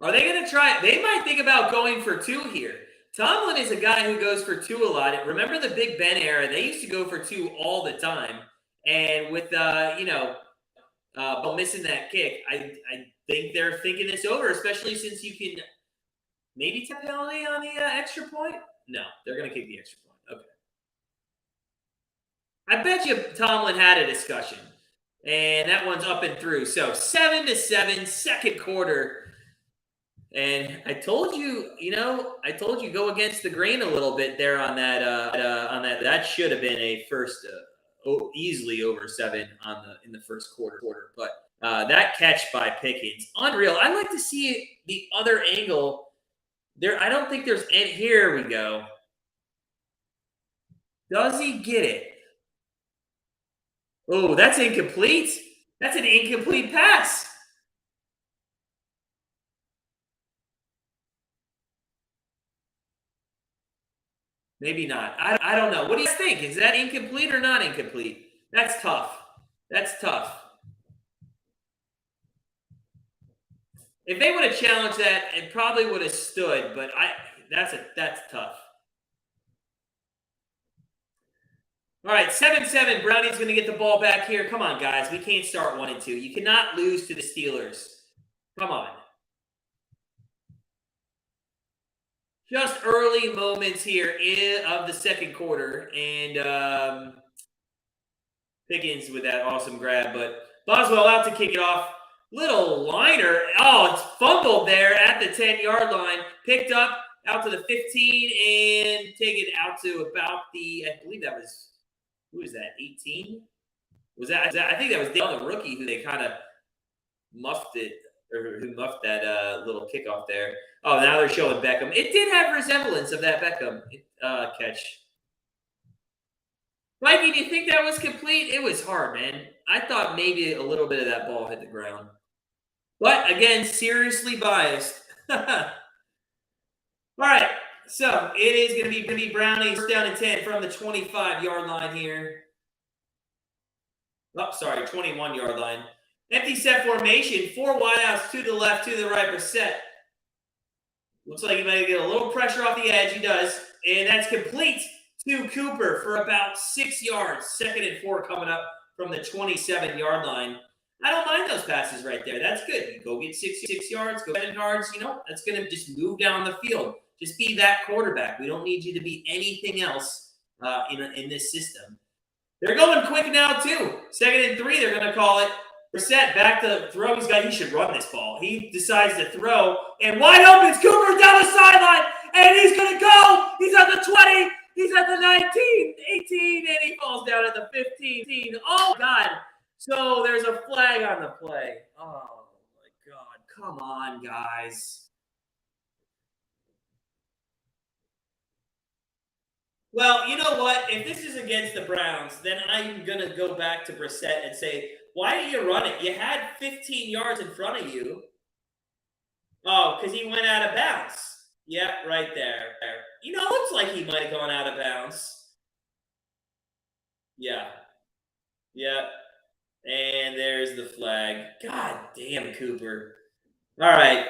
Are they going to try? They might think about going for 2 here. Tomlin is a guy who goes for 2 a lot. Remember the Big Ben era? They used to go for 2 all the time. And with, missing that kick, I think they're thinking this over, especially since you can maybe take a penalty on the extra point. No, they're going to kick the extra point. Okay. I bet you Tomlin had a discussion, and that one's up and through. So 7-7, second quarter. And I told you, go against the grain a little bit there on that. That should have been a first, easily over 7 in the first quarter. But that catch by Pickens, unreal. I'd like to see the other angle. There, I don't think there's any. Here we go. Does he get it? Oh, that's incomplete. That's an incomplete pass. Maybe not. I don't know. What do you think? Is that incomplete or not incomplete? That's tough. If they would have challenged that, it probably would have stood, but that's tough. All right, 7-7. Brownie's going to get the ball back here. Come on, guys. We can't start 1-2. You cannot lose to the Steelers. Come on. Just early moments here of the second quarter. And Pickens with that awesome grab. But Boswell out to kick it off. Little liner. Oh, it's fumbled there at the 10-yard line. Picked up out to the 15 and taken out to about the, I believe that was, who was that, 18? Was that I think that was Dale, the rookie, who they kind of muffed it, or who muffed that little kickoff there. Oh, now they're showing Beckham. It did have resemblance of that Beckham catch. Mikey, do you think that was complete? It was hard, man. I thought maybe a little bit of that ball hit the ground. But, again, seriously biased. All right, so it is going to be Brownie first down and 10 from the 25-yard line here. Oh, sorry, 21-yard line. Empty set formation, 4 wideouts, 2 to the left, 2 to the right per set. Looks like he might get a little pressure off the edge. He does. And that's complete to Cooper for about 6 yards. 2nd and 4 coming up from the 27-yard line. I don't mind those passes right there. That's good. You go get 6 yards, go 7 yards. You know, that's going to just move down the field. Just be that quarterback. We don't need you to be anything else in this system. They're going quick now, too. 2nd and 3, they're going to call it. Brissett back to throw. He should run this ball. He decides to throw, and wide open. It's Cooper down the sideline, and he's going to go. He's at the 20. He's at the 19, 18, and he falls down at the 15. Oh, God. So there's a flag on the play. Oh, my God. Come on, guys. Well, you know what? If this is against the Browns, then I'm going to go back to Brissett and say, why did you run it? You had 15 yards in front of you. Oh, because he went out of bounds. Yeah, right there. You know, it looks like he might have gone out of bounds. Yeah. Yeah. And there's the flag. God damn, Cooper. All right.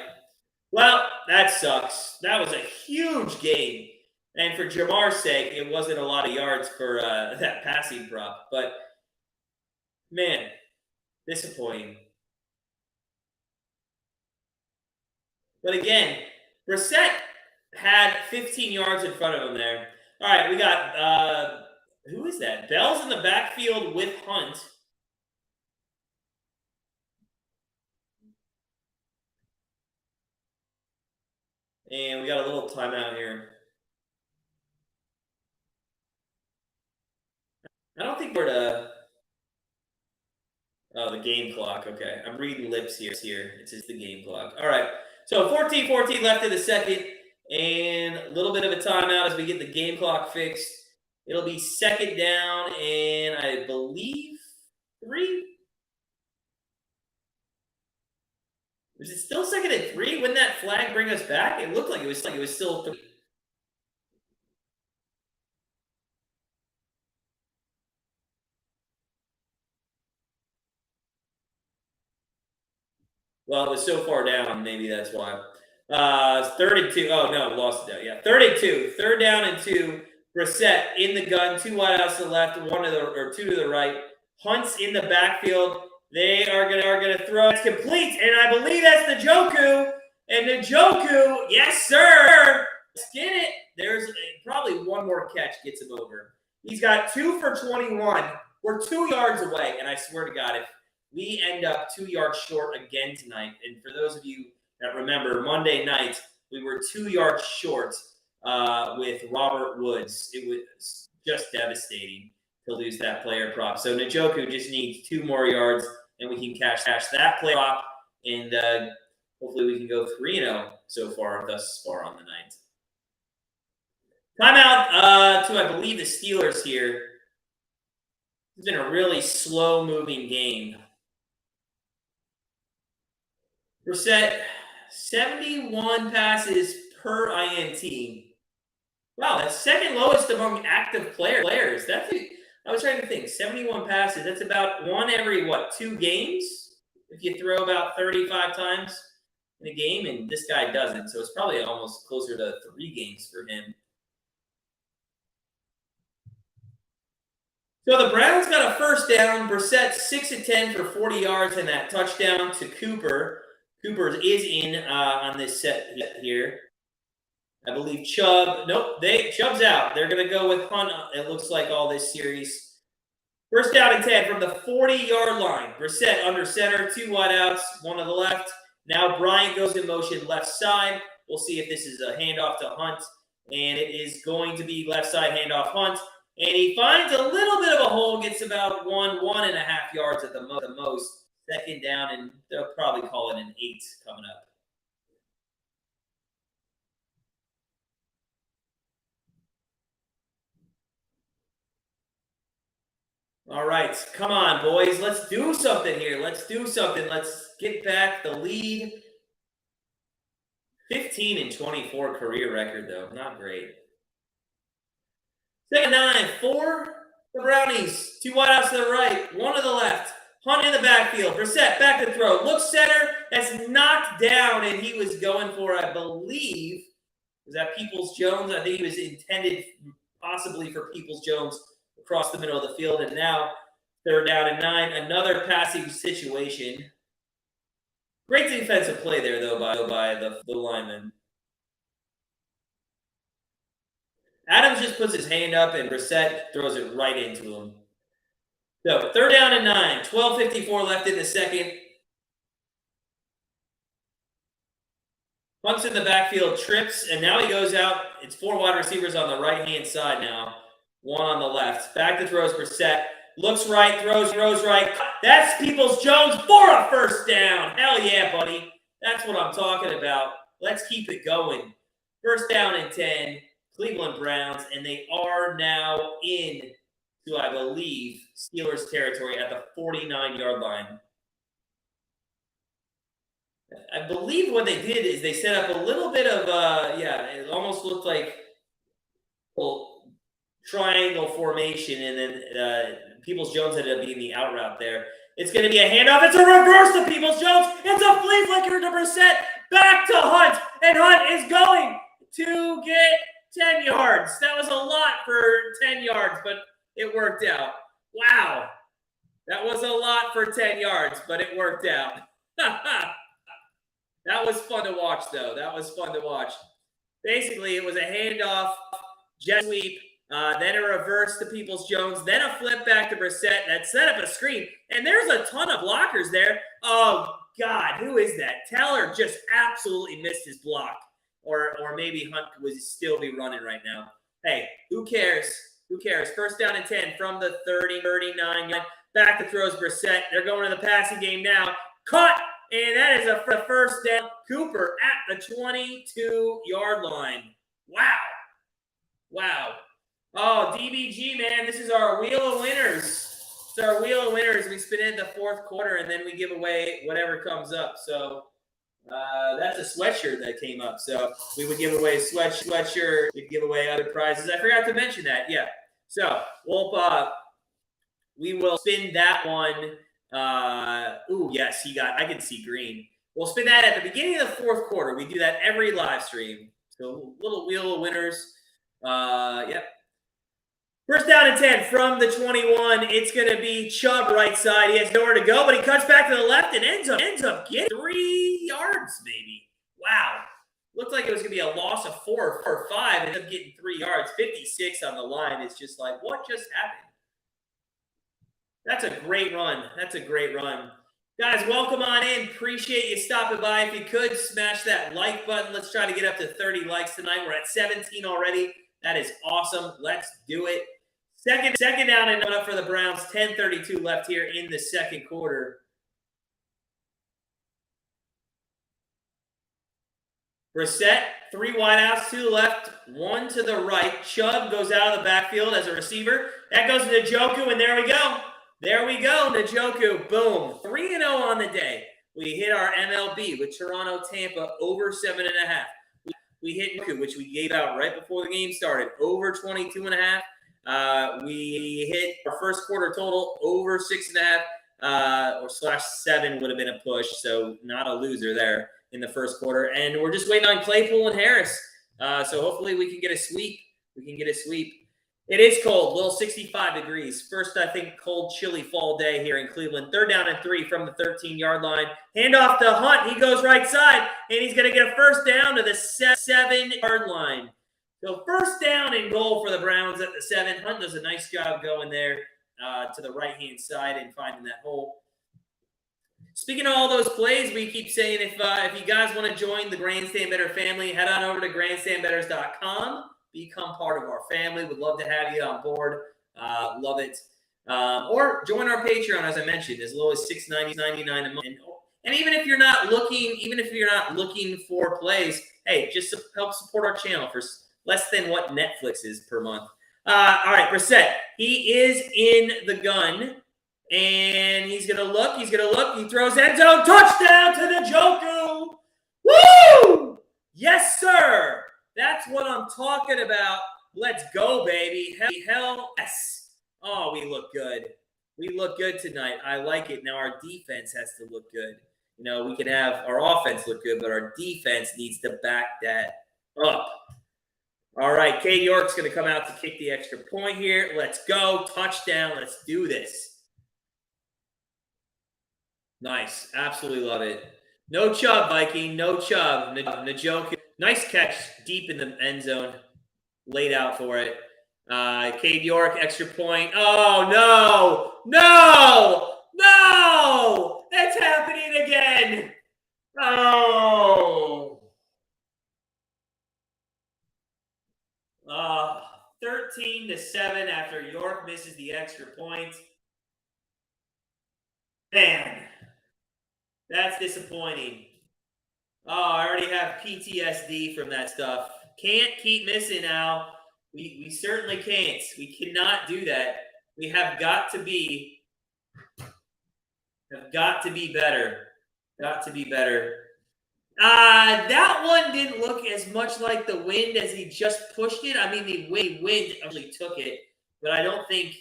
Well, that sucks. That was a huge game. And for Jamar's sake, it wasn't a lot of yards for that passing prop. But, man, disappointing. But again, Brissett had 15 yards in front of him there. All right, we got, who is that? Bell's in the backfield with Hunt. And we got a little timeout here. I don't think we're to... Oh, the game clock. Okay. I'm reading lips here. It's just the game clock. All right. So 14-14 left in the second. And a little bit of a timeout as we get the game clock fixed. It'll be 2nd down and I believe 3. Was it still 2nd and 3? Wouldn't that flag bring us back? It looked like it was still 3. Well, it was so far down, maybe that's why. 3rd and 2. Oh, no, lost it down. Yeah, 3rd and 2. 3rd down and 2. Brissett in the gun, 2 wideouts to the left, 2 to the right. Hunt's in the backfield. They are gonna throw. It's complete, and I believe that's Njoku. And Njoku, yes, sir. Let's get it. There's probably one more catch gets him over. He's got 2 for 21. We're 2 yards away, and I swear to God, if we end up 2 yards short again tonight, and for those of you that remember, Monday night, we were 2 yards short with Robert Woods. It was just devastating to lose that player prop. So Njoku just needs 2 more yards, and we can cash that player prop, and hopefully we can go 3-0 so far, thus far on the night. Timeout to, I believe, the Steelers here. It's been a really slow-moving game. Brissett, 71 passes per INT. Wow, that's 2nd lowest among active players. I was trying to think. 71 passes. That's about 1 every, 2 games? If you throw about 35 times in a game, and this guy doesn't. So it's probably almost closer to 3 games for him. So the Browns got a first down. Brissett 6 of 10 for 40 yards and that touchdown to Cooper. Cooper is in on this set here. I believe Chubb. Nope, Chubb's out. They're going to go with Hunt, it looks like, all this series. First down and 10 from the 40-yard line. Brissett under center, 2 wideouts, 1 to the left. Now Bryant goes in motion left side. We'll see if this is a handoff to Hunt. And it is going to be left side handoff Hunt. And he finds a little bit of a hole, gets about 1.5 yards at the most. Second down, and they'll probably call it an 8 coming up. All right, come on, boys. Let's do something here. Let's do something. Let's get back the lead. 15-24 career record, though. Not great. Second down and 4 for Brownies. 2 wideouts to the right, 1 to the left. Hunt in the backfield. Brissett back to throw. Looks center. That's knocked down, and he was going for, I believe, was that Peoples-Jones? I think he was intended possibly for Peoples-Jones across the middle of the field, and now third down and 9. Another passing situation. Great defensive play there, though, by the lineman. Adams just puts his hand up, and Brissett throws it right into him. So, third down and 9. 12:54 left in the second. Punts in the backfield, trips, and now he goes out. It's 4 wide receivers on the right-hand side now. 1 on the left. Back to throws Brissett. Looks right, throws right. That's Peoples-Jones for a first down. Hell yeah, buddy. That's what I'm talking about. Let's keep it going. First down and 10. Cleveland Browns, and they are now in to, I believe, Steelers territory at the 49-yard line. I believe what they did is they set up a little bit of, it almost looked like triangle formation, and then Peoples-Jones ended up being the out route there. It's going to be a handoff. It's a reverse to Peoples-Jones. It's a flea flicker to Brissett. Back to Hunt, and Hunt is going to get 10 yards. That was a lot for 10 yards, but it worked out. Wow. That was a lot for 10 yards, but it worked out. That was fun to watch, though. That was fun to watch. Basically, it was a handoff, jet sweep, then a reverse to Peoples-Jones, then a flip back to Brissett that set up a screen. And there's a ton of blockers there. Oh, God, who is that? Teller just absolutely missed his block. Or maybe Hunt would still be running right now. Hey, who cares? Who cares? First down and 10 from the 39 line. Back to throws Brissett. They're going to the passing game now. Cut! And that is a first down. Cooper at the 22-yard line. Wow. Oh, DBG, man, this is our wheel of winners. It's our wheel of winners. We spin in the fourth quarter, and then we give away whatever comes up. So that's a sweatshirt that came up. So we would give away a sweatshirt. We'd give away other prizes. I forgot to mention that. Yeah. So we will spin that one. Yes, I can see green. We'll spin that at the beginning of the fourth quarter. We do that every live stream. So little wheel of winners. Yep. First down and 10 from the 21. It's going to be Chubb right side. He has nowhere to go, but he cuts back to the left and ends up getting 3 yards, maybe. Wow. Looked like it was going to be a loss of 4 or 5. Ended up getting 3 yards. 56 on the line. It's just like, what just happened? That's a great run. Guys, welcome on in. Appreciate you stopping by. If you could, smash that like button. Let's try to get up to 30 likes tonight. We're at 17 already. That is awesome. Let's do it. Second down and up for the Browns. 10:32 left here in the second quarter. Brissett, 3 wideouts, 2 to the left, 1 to the right. Chubb goes out of the backfield as a receiver. That goes to Njoku, and there we go. Njoku, boom. 3-0 on the day. We hit our MLB with Toronto, Tampa, over 7.5. We hit Njoku, which we gave out right before the game started, over 22.5. We hit our first quarter total over 6.5, or /7 would have been a push, so not a loser there in the first quarter. And we're just waiting on Claypool and Harris. So hopefully we can get a sweep. It is cold, little 65 degrees. First, I think, cold, chilly fall day here in Cleveland. 3rd down and 3 from the 13-yard line. Handoff to Hunt. He goes right side, and he's going to get a first down to the 7-yard line. So first down and goal for the Browns at the 7. Hunt does a nice job going there to the right-hand side and finding that hole. Speaking of all those plays, we keep saying if you guys want to join the Grandstand Better family, head on over to grandstandbettors.com. Become part of our family. Would love to have you on board. Love it. Or join our Patreon, as I mentioned, as low as $6.99 a month. And even if you're not looking for plays, hey, just help support our channel for less than what Netflix is per month. All right, Brissett. He is in the gun. And he's going to look. He throws end zone. Touchdown to the Njoku. Woo! Yes, sir. That's what I'm talking about. Let's go, baby. Hell yes. Oh, we look good. We look good tonight. I like it. Now our defense has to look good. You know, we can have our offense look good, but our defense needs to back that up. All right, Cade York's going to come out to kick the extra point here. Let's go. Touchdown. Let's do this. Nice. Absolutely love it. No Chubb, Viking. No Chubb. Njoku. Nice catch deep in the end zone. Laid out for it. Cade York, extra point. Oh, no. No. No. It's happening again. Oh. 13-7 after York misses the extra point. Man. That's disappointing. Oh, I already have PTSD from that stuff. Can't keep missing, Al. We certainly can't. We cannot do that. We have got to be better. Got to be better. That one didn't look as much like the wind as he just pushed it. I mean, the wind actually took it, but I don't think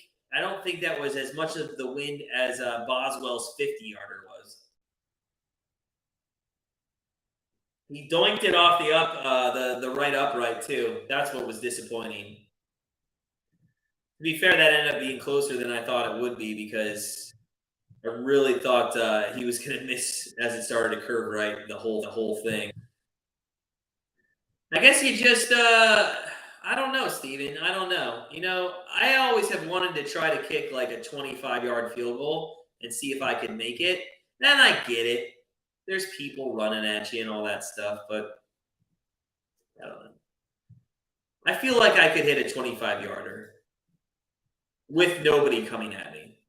that was as much of the wind as Boswell's 50-yarder was. He doinked it off the right upright too. That's what was disappointing. To be fair, that ended up being closer than I thought it would be because I really thought he was going to miss as it started to curve right the whole thing. I guess you just I don't know, Steven. I don't know. You know, I always have wanted to try to kick like a 25-yard field goal and see if I could make it. Then I get it. There's people running at you and all that stuff, but I don't know. I feel like I could hit a 25-yarder with nobody coming at me.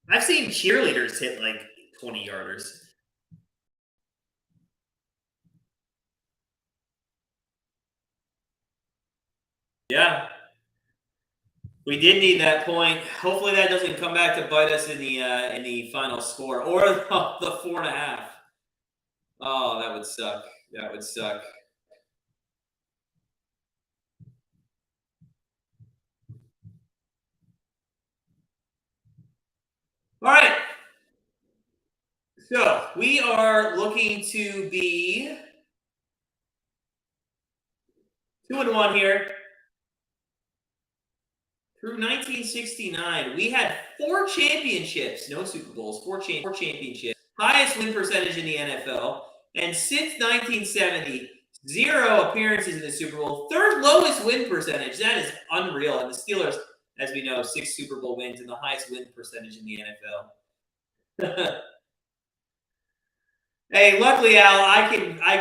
I've seen cheerleaders hit like 20-yarders. Yeah. We did need that point. Hopefully that doesn't come back to bite us in the final score or the 4.5. Oh, that would suck. That would suck. All right. So we are looking to be 2-1 here. Through 1969, we had 4 championships, no Super Bowls, 4 championships, highest win percentage in the NFL. And since 1970, 0 appearances in the Super Bowl, 3rd lowest win percentage. That is unreal. And the Steelers, as we know, 6 Super Bowl wins and the highest win percentage in the NFL. Hey, luckily, Al, I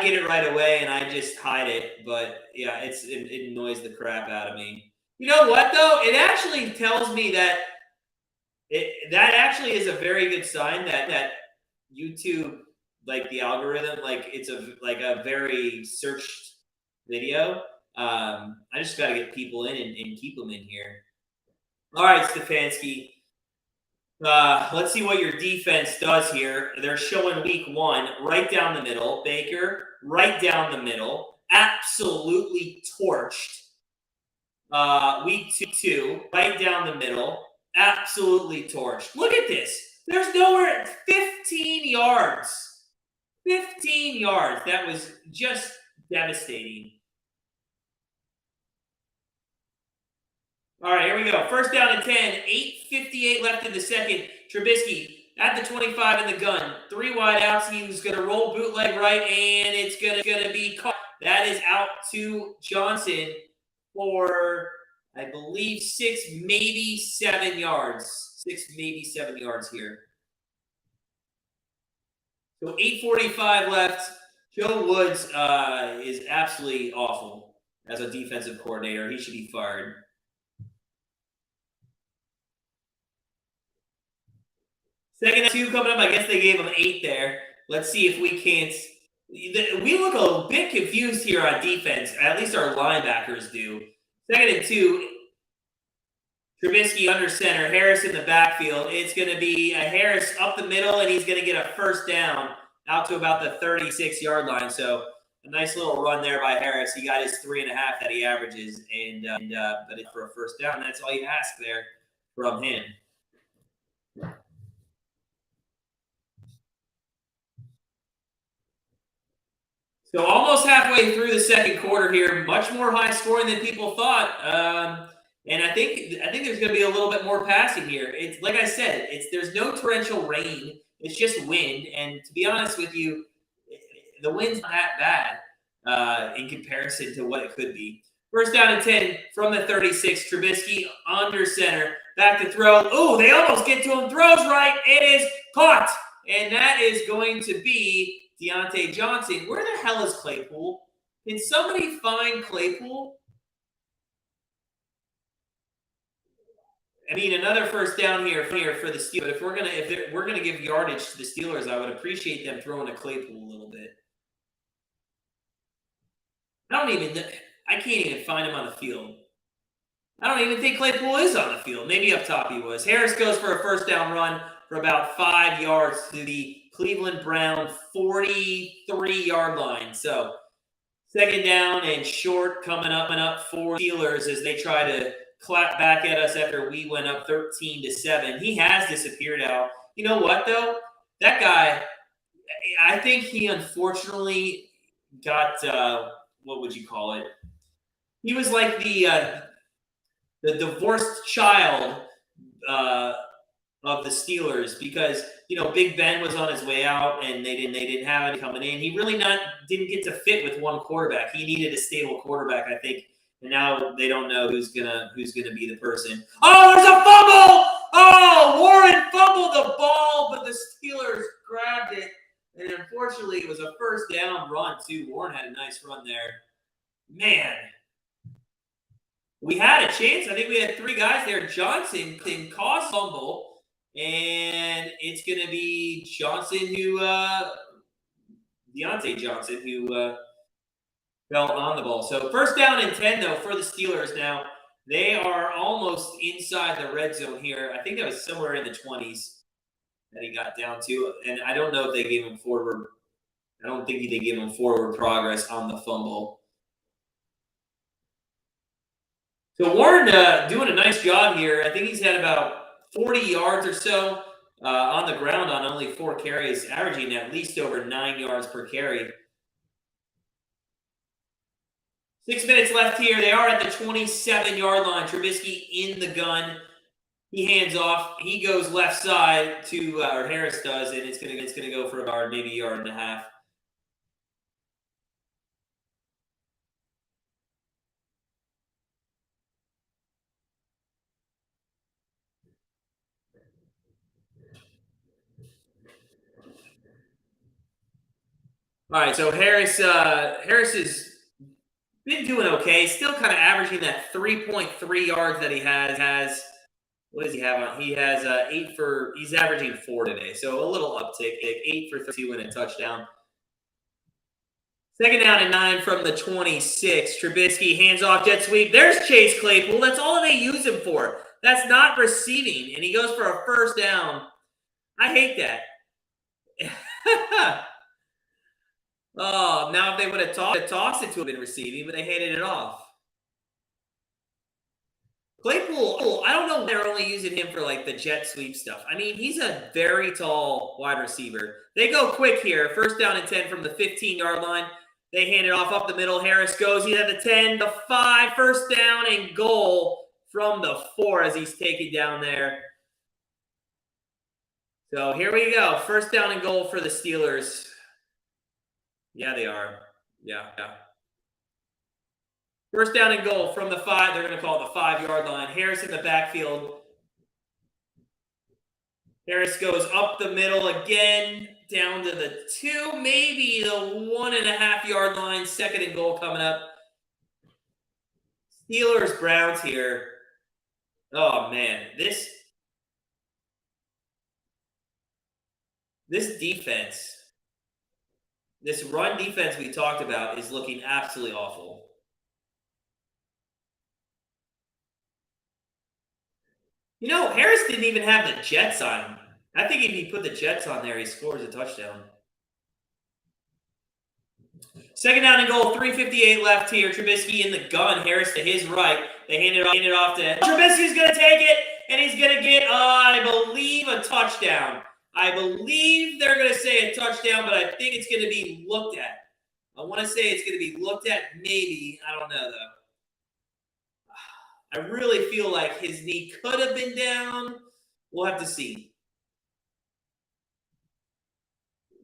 get it right away and I just hide it. But yeah, it annoys the crap out of me. You know what though? It actually tells me that that actually is a very good sign that YouTube, like the algorithm, like it's a very searched video. I just got to get people in and keep them in here. All right, Stefanski. Let's see what your defense does here. They're showing week 1 right down the middle. Baker right down the middle. Absolutely torched. Week 2 right down the middle. Absolutely torched. Look at this. There's nowhere. 15 yards. 15 yards. That was just devastating. All right, here we go. First down and 10. 8:58 left in the second. Trubisky at the 25 in the gun. 3 wide outs. He was going to roll bootleg right, and it's going to be caught. That is out to Johnson for, I believe, 6, maybe 7 yards. 6, maybe 7 yards here. So 8:45 left. Joe Woods is absolutely awful as a defensive coordinator. He should be fired. Second and 2 coming up. I guess they gave him 8 there. Let's see if we can't. We look a bit confused here on defense. At least our linebackers do. Second and 2. Trubisky under center. Harris in the backfield. It's going to be a Harris up the middle, and he's going to get a first down out to about the 36-yard line. So a nice little run there by Harris. He got his 3.5 that he averages, but it's for a first down. That's all you ask there from him. So almost halfway through the second quarter here, much more high scoring than people thought. And I think there's going to be a little bit more passing here. It's like I said, there's no torrential rain. It's just wind. And to be honest with you, the wind's not that bad in comparison to what it could be. First down and 10 from the 36. Trubisky under center. Back to throw. Oh, they almost get to him. Throws right. It is caught. And that is going to be Deontay Johnson. Where the hell is Claypool? Can somebody find Claypool? I mean, another first down here for the Steelers. But if we're gonna give yardage to the Steelers, I would appreciate them throwing to Claypool a little bit. I can't even find him on the field. I don't even think Claypool is on the field. Maybe up top he was. Harris goes for a first down run for about 5 yards to the Cleveland Brown 43-yard line. So second down and short coming up for Steelers as they try to clap back at us after we went up 13-7. He has disappeared out. You know what, though? That guy, I think he unfortunately got, what would you call it? He was like the divorced child of the Steelers because, you know, Big Ben was on his way out and they didn't have it coming in. He really didn't get to fit with one quarterback. He needed a stable quarterback, I think. And now they don't know who's gonna be the person. Oh, there's a fumble! Oh, Warren fumbled the ball, but the Steelers grabbed it. And unfortunately, it was a first down run, too. Warren had a nice run there. Man. We had a chance. I think we had 3 guys there. Johnson can cause fumble. And it's going to be Deontay Johnson, who fell on the ball. So first down and 10, though, for the Steelers now. They are almost inside the red zone here. I think that was somewhere in the 20s that he got down to. And I don't know if they gave him forward. I don't think they gave him forward progress on the fumble. So Warren doing a nice job here. I think he's had about 40 yards or so on the ground on only 4 carries, averaging at least over 9 yards per carry. 6 minutes left here. They are at the 27-yard line. Trubisky in the gun. He hands off. He goes left side to, or Harris does, and it's gonna go for about maybe a yard and a half. All right, so Harris has been doing okay. Still kind of averaging that 3.3 yards that he has. What does he have on? He has he's averaging 4 today. So a little uptick, 8 for 32 and a touchdown. Second down and 9 from the 26. Trubisky hands off, jet sweep. There's Chase Claypool. That's all they use him for. That's not receiving. And he goes for a first down. I hate that. Oh, now if they would have tossed it to him in receiving, but they handed it off. Claypool, I don't know if they're only using him for like the jet sweep stuff. I mean, he's a very tall wide receiver. They go quick here. First down and 10 from the 15-yard line. They hand it off up the middle. Harris goes. He's at the 10, the 5, first down and goal from the 4 as he's taken down there. So here we go. First down and goal for the Steelers. Yeah, they are. Yeah. First down and goal from the 5. They're going to call it the 5-yard line. Harris in the backfield. Harris goes up the middle again, down to the 2, maybe the 1.5-yard line. Second and goal coming up. Steelers, Browns here. Oh, man. This defense, this run defense we talked about is looking absolutely awful. You know, Harris didn't even have the Jets on. I think if he put the Jets on there, he scores a touchdown. Second down and goal, 3:58 left here. Trubisky in the gun. Harris to his right. They hand it off to Trubisky's going to take it, and he's going to get, I believe, a touchdown. I believe they're going to say a touchdown, but I think it's going to be looked at. I want to say it's going to be looked at, maybe. I don't know, though. I really feel like his knee could have been down. We'll have to see.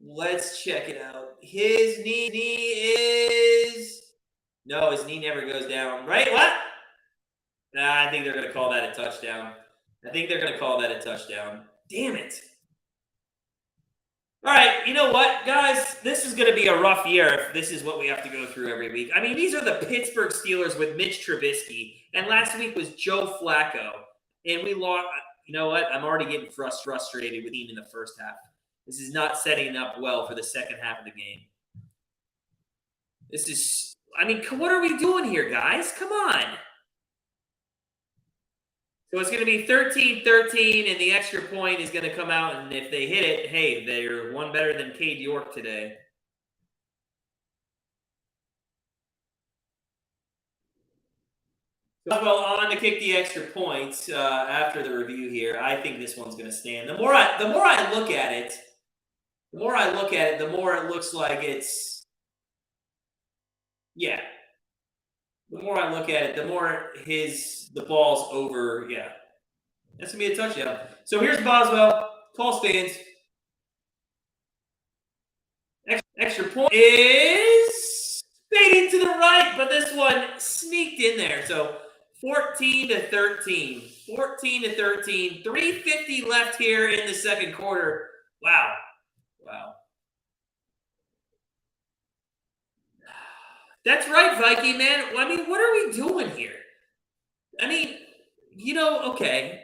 Let's check it out. His knee is... No, his knee never goes down. Right? What? Nah, I think they're going to call that a touchdown. Damn it. All right, you know what, guys? This is going to be a rough year if this is what we have to go through every week. I mean, these are the Pittsburgh Steelers with Mitch Trubisky, and last week was Joe Flacco, and we lost. You know what? I'm already getting frustrated with him in the first half. This is not setting up well for the second half of the game. This is, I mean, what are we doing here, guys? Come on. So it's going to be 13-13, and the extra point is going to come out, and if they hit it, hey, they're one better than Cade York today. Well, on to kick the extra points after the review here. I think this one's going to stand. The more I look at it, the more it looks like it's, yeah. The more I look at it, the more the ball's over. Yeah. That's going to be a touchdown. So here's Boswell. Call stands. Extra point is fading to the right, but this one sneaked in there. So 14-13. 14-13. 3:50 left here in the second quarter. Wow. That's right, Viking, man. I mean, what are we doing here? I mean, you know, okay.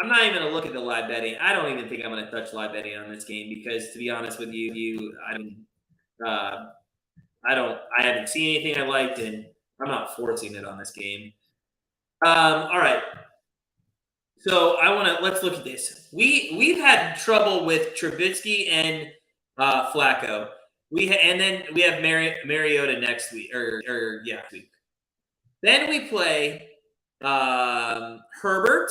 I'm not even going to look at the live betting. I don't even think I'm going to touch live betting on this game because, to be honest with you, I haven't seen anything I liked, and I'm not forcing it on this game. All right. So let's look at this. We've had trouble with Trubisky and Flacco. And then we have Mariota next week, next week. Then we play Herbert,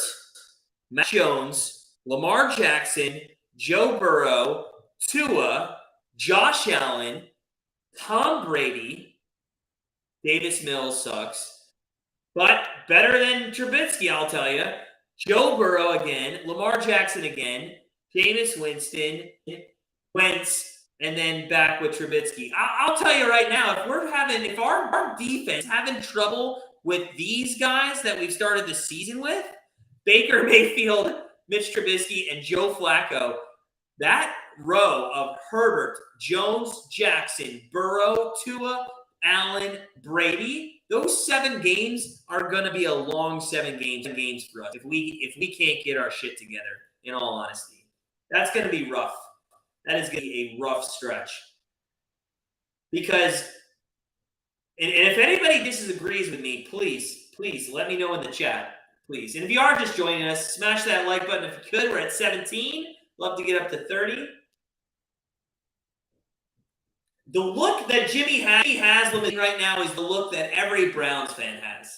Matt Jones, Lamar Jackson, Joe Burrow, Tua, Josh Allen, Tom Brady. Davis Mills sucks, but better than Trubisky, I'll tell you. Joe Burrow again, Lamar Jackson again, Jameis Winston, Wentz. And then back with Trubisky. I'll tell you right now, if our defense having trouble with these guys that we've started the season with, Baker Mayfield, Mitch Trubisky, and Joe Flacco, that row of Herbert, Jones, Jackson, Burrow, Tua, Allen, Brady, those 7 games are going to be a long 7 games for us if we can't get our shit together, in all honesty. That's going to be rough. That is going to be a rough stretch. Because, and if anybody disagrees with me, please let me know in the chat. Please. And if you are just joining us, smash that like button if you could. We're at 17. Love to get up to 30. The look that Jimmy Haslam right now is the look that every Browns fan has.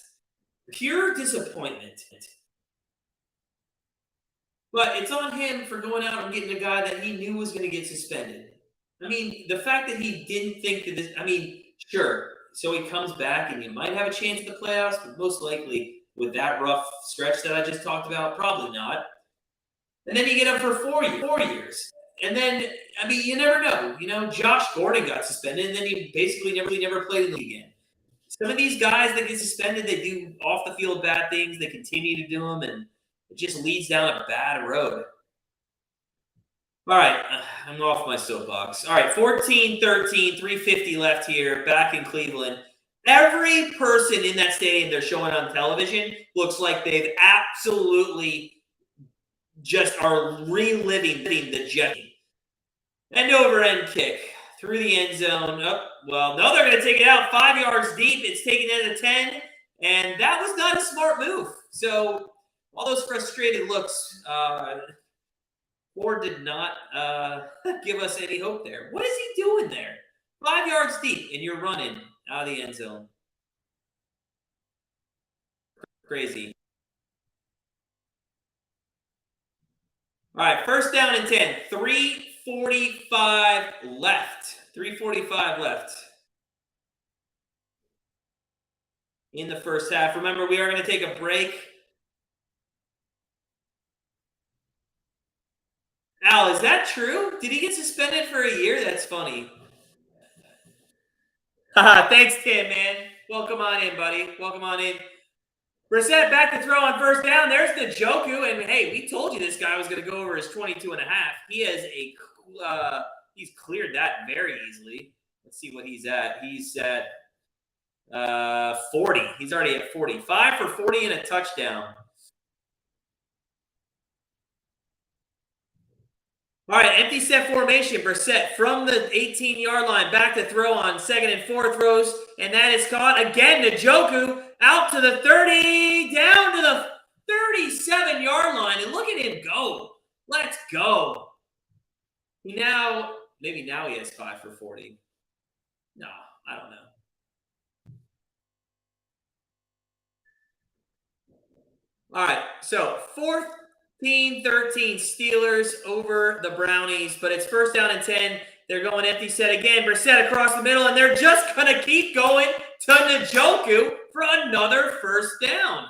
Pure disappointment. But it's on him for going out and getting a guy that he knew was going to get suspended. I mean, the fact that he didn't think that this – I mean, sure. So he comes back and you might have a chance at the playoffs, but most likely with that rough stretch that I just talked about? Probably not. And then you get him for 4 years. And then, I mean, you never know. You know, Josh Gordon got suspended, and then he basically never played in the league again. Some of these guys that get suspended, they do off-the-field bad things. They continue to do them, and it just leads down a bad road. All right, I'm off my soapbox. All right, 14-13, 3:50 left here, back in Cleveland. Every person in that stadium they're showing on television looks like they've absolutely just are reliving the Jet. End over end kick through the end zone. Oh, well, no, they're going to take it out 5 yards deep. It's taken it to 10, and that was not a smart move. So all those frustrated looks, Ford did not give us any hope there. What is he doing there? 5 yards deep, and you're running out of the end zone. Crazy. All right, first down and 10. 3:45 left. 3:45 left in the first half. Remember, we are going to take a break. Al, is that true? Did he get suspended for a year? That's funny. Thanks, Tim, man. Welcome on in, buddy. Welcome on in. Brissett back to throw on first down. There's the Njoku, and hey, we told you this guy was going to go over his 22 and a half. He has he's cleared that very easily. Let's see what he's at. He's at 40. He's already at 40. 5 for 40 and a touchdown. All right, empty set formation. Brissett from the 18-yard line back to throw on second and 4 throws, and that is caught again. Njoku out to the 30, down to the 37-yard line, and look at him go. Let's go. Maybe now he has 5 for 40. No, I don't know. All right, so 14-13 Steelers over the Brownies, but it's first down and 10. They're going empty set again. Brissett across the middle, and they're just going to keep going to Njoku for another first down.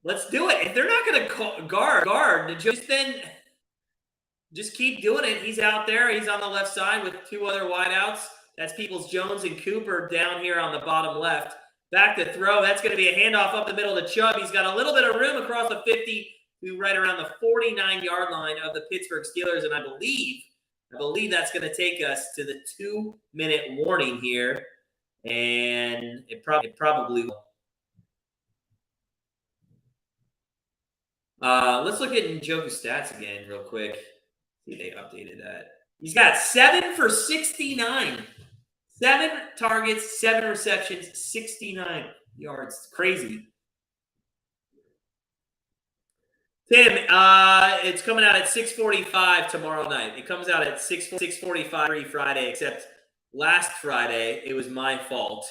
Let's do it. If they're not going to guard Njoku, then just keep doing it. He's out there. He's on the left side with 2 other wideouts. That's Peoples-Jones and Cooper down here on the bottom left. Back to throw. That's going to be a handoff up the middle to Chubb. He's got a little bit of room across the 50 to right around the 49-yard line of the Pittsburgh Steelers, and I believe that's going to take us to the 2-minute warning here, and it probably will. Let's look at Njoku's stats again real quick. See, they updated that. He's got 7 for 69. 7 targets, 7 receptions, 69 yards. Crazy. Tim, it's coming out at 6:45 tomorrow night. It comes out at 6:45 Friday, except last Friday, it was my fault.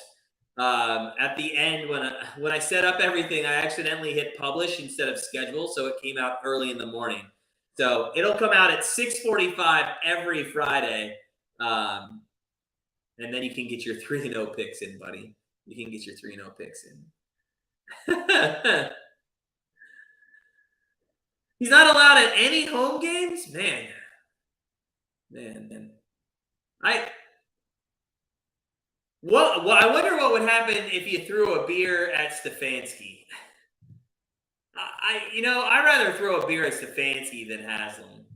At the end, when I set up everything, I accidentally hit publish instead of schedule, so it came out early in the morning. So it'll come out at 6:45 every Friday. And then you can get your 3-0 picks in, buddy. You can get your 3-0 picks in. He's not allowed at any home games? Man. I wonder what would happen if you threw a beer at Stefanski. I'd rather throw a beer at Stefanski than Haslam.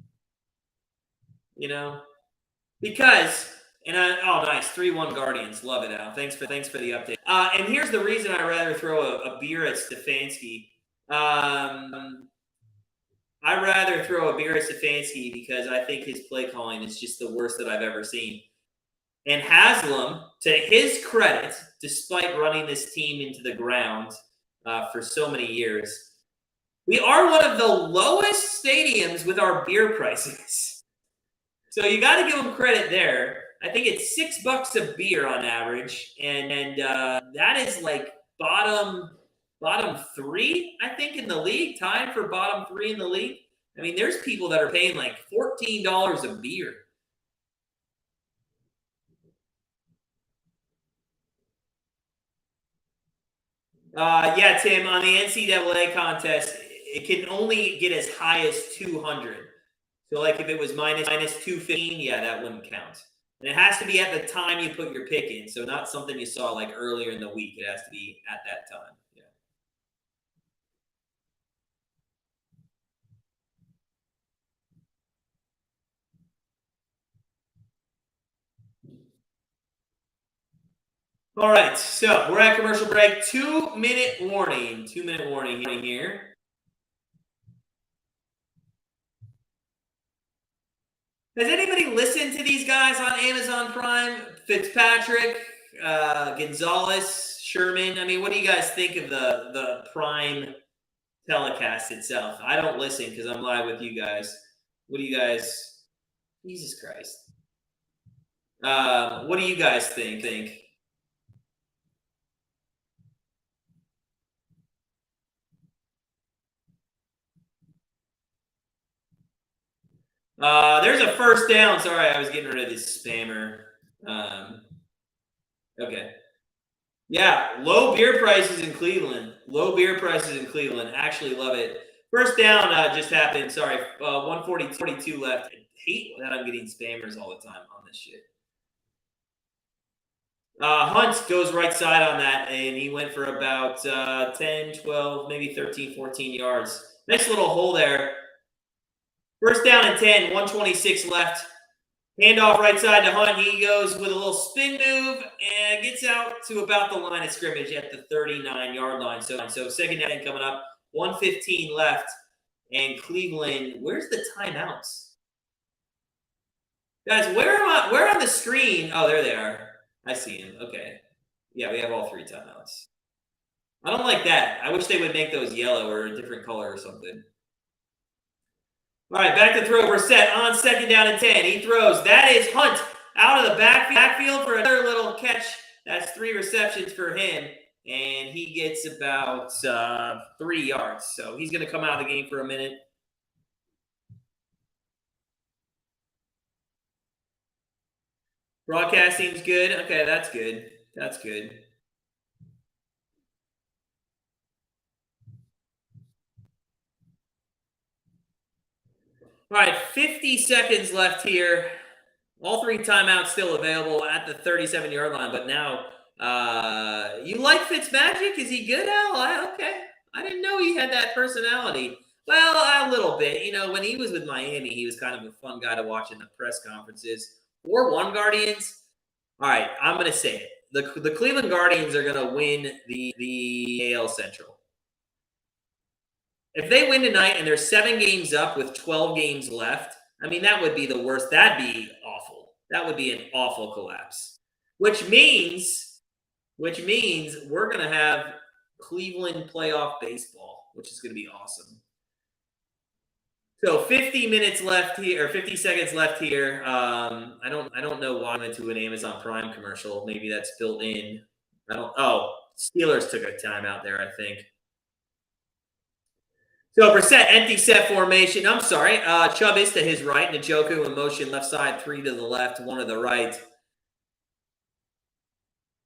Because... nice. 3-1 Guardians. Love it, Al. Thanks for the update. And here's the reason I'd rather throw a beer at Stefanski. I'd rather throw a beer at Stefanski because I think his play calling is just the worst that I've ever seen. And Haslam, to his credit, despite running this team into the ground for so many years, we are one of the lowest stadiums with our beer prices. So you got to give him credit there. I think it's $6 a beer on average, and that is like bottom 3, I think, in the league, tied for bottom 3 in the league. I mean, there's people that are paying like $14 a beer. Yeah, Tim, on the NCAA contest, it can only get as high as 200. So, like, if it was minus 215, yeah, that wouldn't count. And it has to be at the time you put your pick in. So, not something you saw like earlier in the week. It has to be at that time. Yeah. All right. So, we're at commercial break. 2-minute warning. 2-minute warning here. Has anybody listened to these guys on Amazon Prime? Fitzpatrick, Gonzalez, Sherman. I mean, what do you guys think of the Prime telecast itself? I don't listen because I'm live with you guys. What do you guys? Jesus Christ. What do you guys think? There's a first down. Sorry, I was getting rid of this spammer. Okay. Yeah, low beer prices in Cleveland. Low beer prices in Cleveland. Actually love it. First down just happened. Sorry, 142 left. I hate that I'm getting spammers all the time on this shit. Hunt goes right side on that, and he went for about 10, 12, maybe 13, 14 yards. Nice little hole there. First down and 10, 126 left. Handoff right side to Hunt. He goes with a little spin move and gets out to about the line of scrimmage at the 39-yard line. So second down coming up, 1:15 left. And Cleveland, where's the timeouts? Guys, where on the screen? Oh, there they are. I see them. Okay. Yeah, we have all 3 timeouts. I don't like that. I wish they would make those yellow or a different color or something. All right, back to throw. We're set on second down and 10. He throws. That is Hunt out of the backfield for another little catch. That's 3 receptions for him, and he gets about 3 yards. So he's going to come out of the game for a minute. Broadcast seems good. Okay, that's good. That's good. All right, 50 seconds left here. All 3 timeouts still available at the 37-yard line, but now you like Fitzmagic? Is he good, Al? Okay. I didn't know he had that personality. Well, a little bit. You know, when he was with Miami, he was kind of a fun guy to watch in the press conferences. Or One Guardians. All right, I'm going to say it. The Cleveland Guardians are going to win the AL Central. If they win tonight and they're 7 games up with 12 games left, I mean, that would be the worst. That'd be awful. That would be an awful collapse. Which means we're going to have Cleveland playoff baseball, which is going to be awesome. So 50 minutes left here, or 50 seconds left here. I don't know why I went to an Amazon Prime commercial. Maybe that's built in. Steelers took a timeout there, I think. So Brissett, empty set formation. I'm sorry. Chubb is to his right. Njoku in motion, left side, 3 to the left, 1 to the right.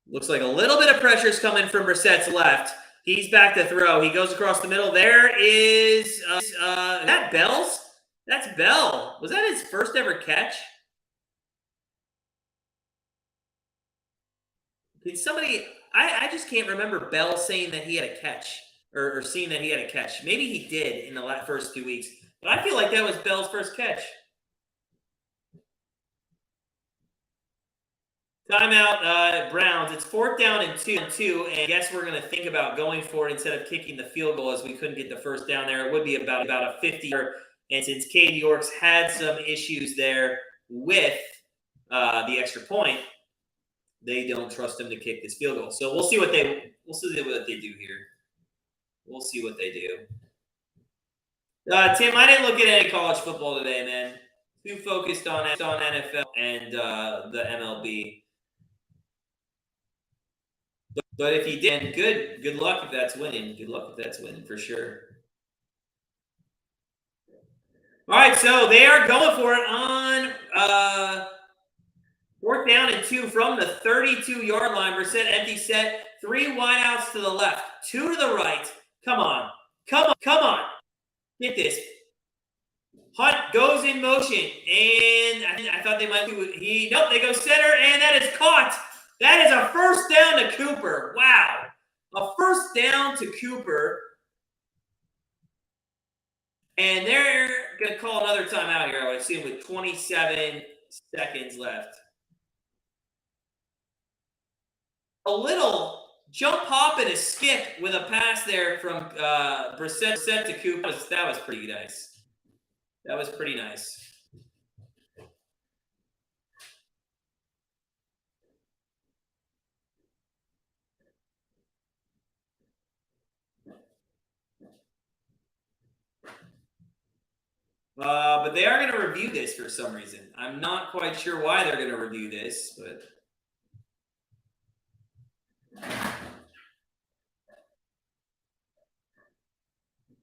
Looks like a little bit of pressure is coming from Brissett's left. He's back to throw. He goes across the middle. There is that Bell's? That's Bell. Was that his first ever catch? Did somebody? I just can't remember Bell saying that he had a catch or seeing that he had a catch. Maybe he did in the first 2 weeks, but I feel like that was Bell's first catch. Timeout, Browns. It's 4th down and 2, and I guess we're going to think about going for it instead of kicking the field goal as we couldn't get the first down there. It would be about a 50. And since Cade York's had some issues there with the extra point, they don't trust him to kick this field goal. So we'll see what they do here. We'll see what they do. Tim, I didn't look at any college football today, man. Too focused on NFL and the MLB. But if you did, good luck if that's winning. Good luck if that's winning for sure. All right, so they are going for it on 4th down and 2 from the 32-yard line. Brissett empty set. 3 wideouts to the left. 2 to the right. Come on. Come on. Get this. Hunt goes in motion. And I thought they might do nope, they go center, and that is caught. That is a 1st down to Cooper. Wow. A 1st down to Cooper. And they're going to call another timeout here, I would assume, with 27 seconds left. A little jump, hop, and a skip with a pass there from Brissett to Cooper. That was pretty nice. That was pretty nice. But they are going to review this for some reason. I'm not quite sure why they're going to review this, but...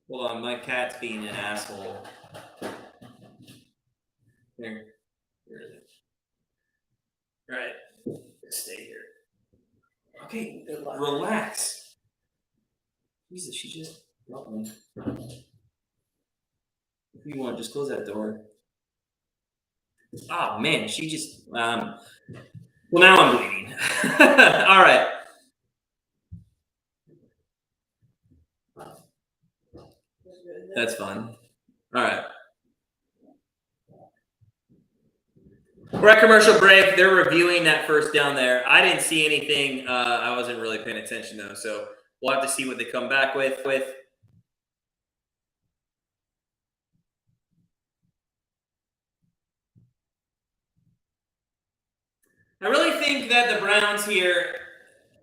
Hold on, my cat's being an asshole. Here. Where is it? All right. Stay here. Okay, relax. Jesus, she just got me. If you want, just close that door. Oh, man, she just... well, now I'm bleeding. All right. That's fun. All right. We're at commercial break. They're reviewing that 1st down there. I didn't see anything. I wasn't really paying attention, though. So we'll have to see what they come back with. I really think that the Browns here,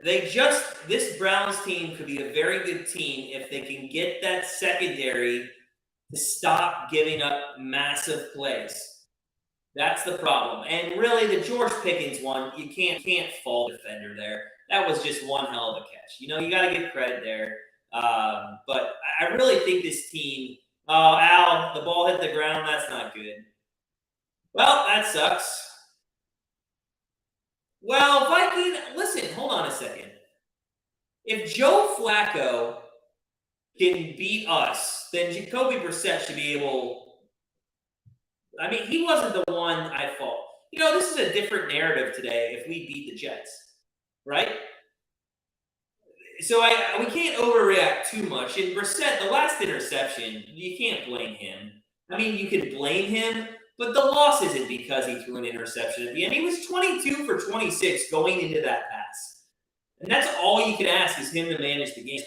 this Browns team could be a very good team if they can get that secondary to stop giving up massive plays. That's the problem. And really, the George Pickens one, you can't fault the defender there. That was just one hell of a catch. You got to give credit there. But I really think this team, Al, the ball hit the ground. That's not good. Well, that sucks. Well, Viking, listen, hold on a second. If Joe Flacco can beat us, then Jacoby Brissett should be able. I mean, he wasn't the one I fault. This is a different narrative today if we beat the Jets, right? So we can't overreact too much. And Brissett, the last interception, you can't blame him. I mean, you can blame him, but the loss isn't because he threw an interception at the end. He was 22 for 26 going into that pass. And that's all you can ask is him to manage the game.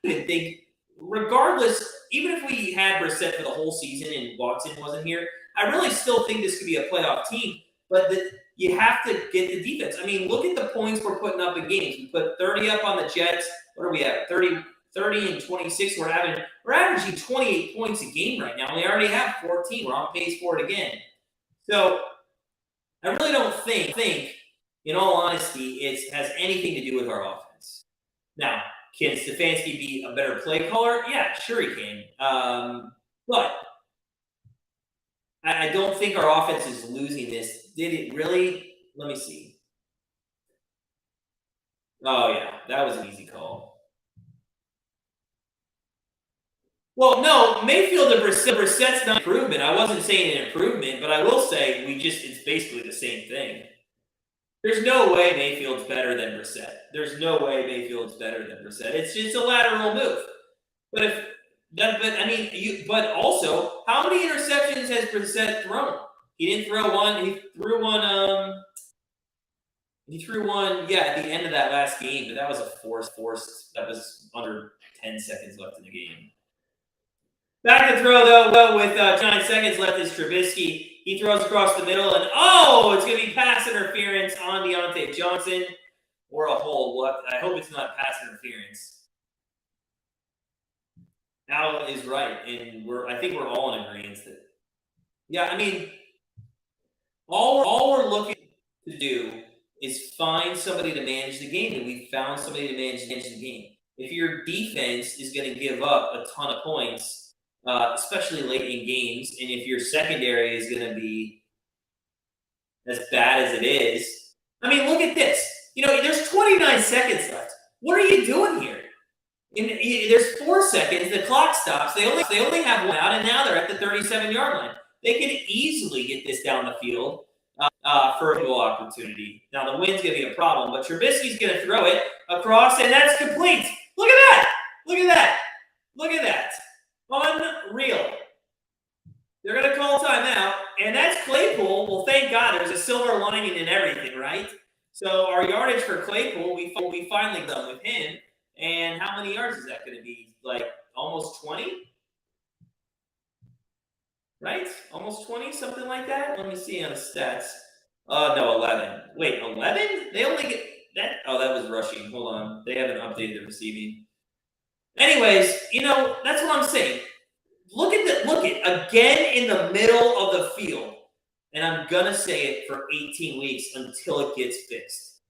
I think, regardless, even if we had Brissett for the whole season and Watson wasn't here, I really still think this could be a playoff team. But you have to get the defense. I mean, look at the points we're putting up in games. We put 30 up on the Jets. What are we at? 30 and 26. We're averaging 28 points a game right now. We already have 14. We're on pace for it again. So I really don't think, in all honesty, it has anything to do with our offense. Now, can Stefanski be a better play caller? Yeah, sure he can. But I don't think our offense is losing this. Did it really? Let me see. Oh, yeah, that was an easy call. Well, no, Mayfield and Brissett's not improvement. I wasn't saying an improvement, but I will say it's basically the same thing. There's no way Mayfield's better than Brissett. There's no way Mayfield's better than Brissett. It's just a lateral move. But also, how many interceptions has Brissett thrown? He didn't throw one. He threw one. Yeah, at the end of that last game, but that was a forced. That was under 10 seconds left in the game. Back to throw, though, with 9 seconds left is Trubisky. He throws across the middle, and it's going to be pass interference on Deontay Johnson or a hold. I hope it's not pass interference. Al is right, and I think we're all in agreement that. Yeah, I mean, all we're looking to do is find somebody to manage the game, and we found somebody to manage the game. If your defense is going to give up a ton of points, especially late in games, and if your secondary is going to be as bad as it is. I mean, look at this. You know, there's 29 seconds left. What are you doing here? There's 4 seconds. The clock stops. They only have one out, and now they're at the 37-yard line. They can easily get this down the field for a goal opportunity. Now, the wind's going to be a problem, but Trubisky's going to throw it across, and that's complete. Look at that. Look at that. Look at that. Unreal. They're going to call timeout, and that's Claypool. Well, thank God there's a silver lining in everything, right? So our yardage for Claypool, we finally done with him. And how many yards is that going to be? Like almost 20? Right? Almost 20, something like that? Let me see on the stats. No, 11. Wait, 11? They only get that. Oh, that was rushing. Hold on. They haven't updated the receiving. Anyways, you know, that's what I'm saying. Look at again in the middle of the field. And I'm going to say it for 18 weeks until it gets fixed.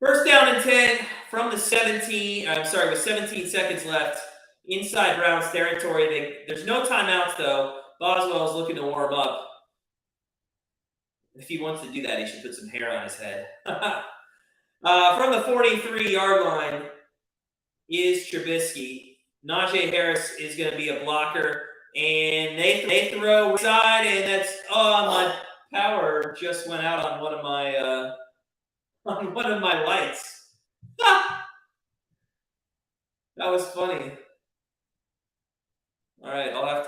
First down and 10 from the 17. I'm sorry, with 17 seconds left inside Browns territory. There's no timeouts, though. Boswell's looking to warm up. If he wants to do that, he should put some hair on his head. From the 43-yard line is Trubisky. Najee Harris is going to be a blocker. And they throw inside, and that's my power just went out on one of my lights. That was funny. All right, I'll have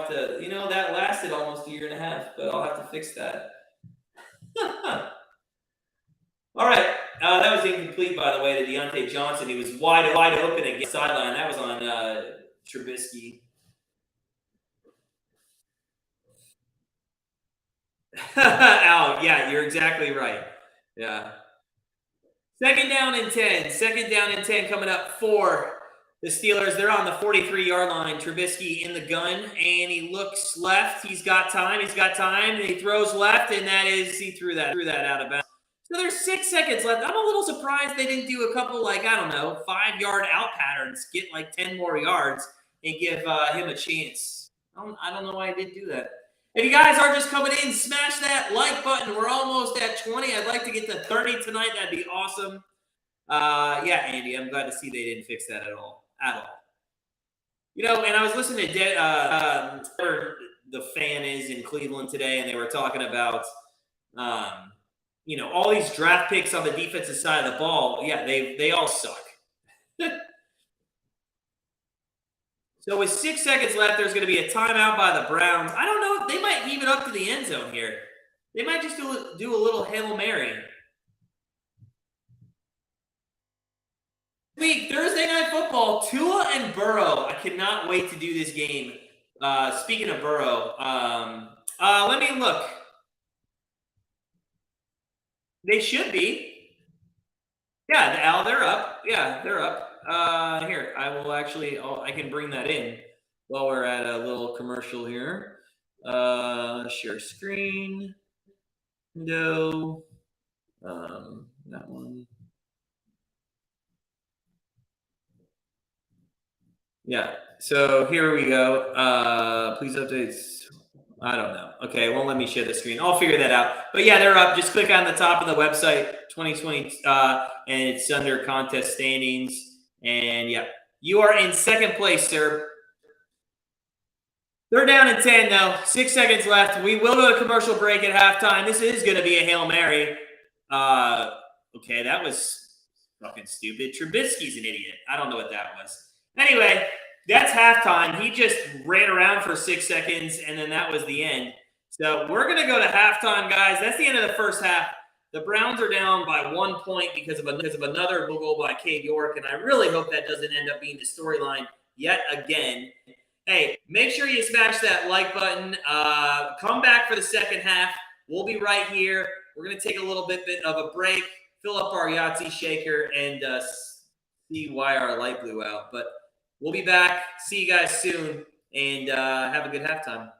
to. You know, that lasted almost a year and a half, but I'll have to fix that. All right, that was incomplete, by the way, to Deontay Johnson. He was wide open against the sideline. That was on Trubisky. Al, yeah, you're exactly right. Yeah. Second down and 10. Second down and 10 coming up for the Steelers. They're on the 43-yard line. Trubisky in the gun, and he looks left. He's got time. And he throws left, and he threw that out of bounds. So there's 6 seconds left. I'm a little surprised they didn't do a couple, 5-yard out patterns, get 10 more yards, and give him a chance. I don't know why I didn't do that. If you guys are just coming in, smash that like button. We're almost at 20. I'd like to get to 30 tonight. That'd be awesome. Yeah, Andy, I'm glad to see they didn't fix that at all. You know, and I was listening to where the fan is in Cleveland today, and they were talking about, all these draft picks on the defensive side of the ball. Yeah, they all suck. So with 6 seconds left, there's going to be a timeout by the Browns. I don't know. They might leave it up to the end zone here. They might just do a little Hail Mary. Thursday Night Football, Tua and Burrow. I cannot wait to do this game. Speaking of Burrow, let me look. They should be. Yeah, Al, they're up. Yeah, they're up. Here, I can bring that in while we're at a little commercial here. Share screen. No. That one. Yeah. So here we go. Please update. I don't know. Okay, it won't let me share the screen. I'll figure that out. But yeah, they're up. Just click on the top of the website, 2020, and it's under contest standings. And yeah, you are in second place, sir. They're down in 10 now. 6 seconds left. We will go to commercial break at halftime. This is going to be a Hail Mary. Okay, that was fucking stupid. Trubisky's an idiot. I don't know what that was. Anyway, that's halftime. He just ran around for 6 seconds, and then that was the end. So we're going to go to halftime, guys. That's the end of the first half. The Browns are down by 1 point because of another goal by Cade York, and I really hope that doesn't end up being the storyline yet again. Hey, make sure you smash that like button. Come back for the second half. We'll be right here. We're going to take a little bit of a break, fill up our Yahtzee shaker, and see why our light blew out. But we'll be back. See you guys soon, and have a good halftime.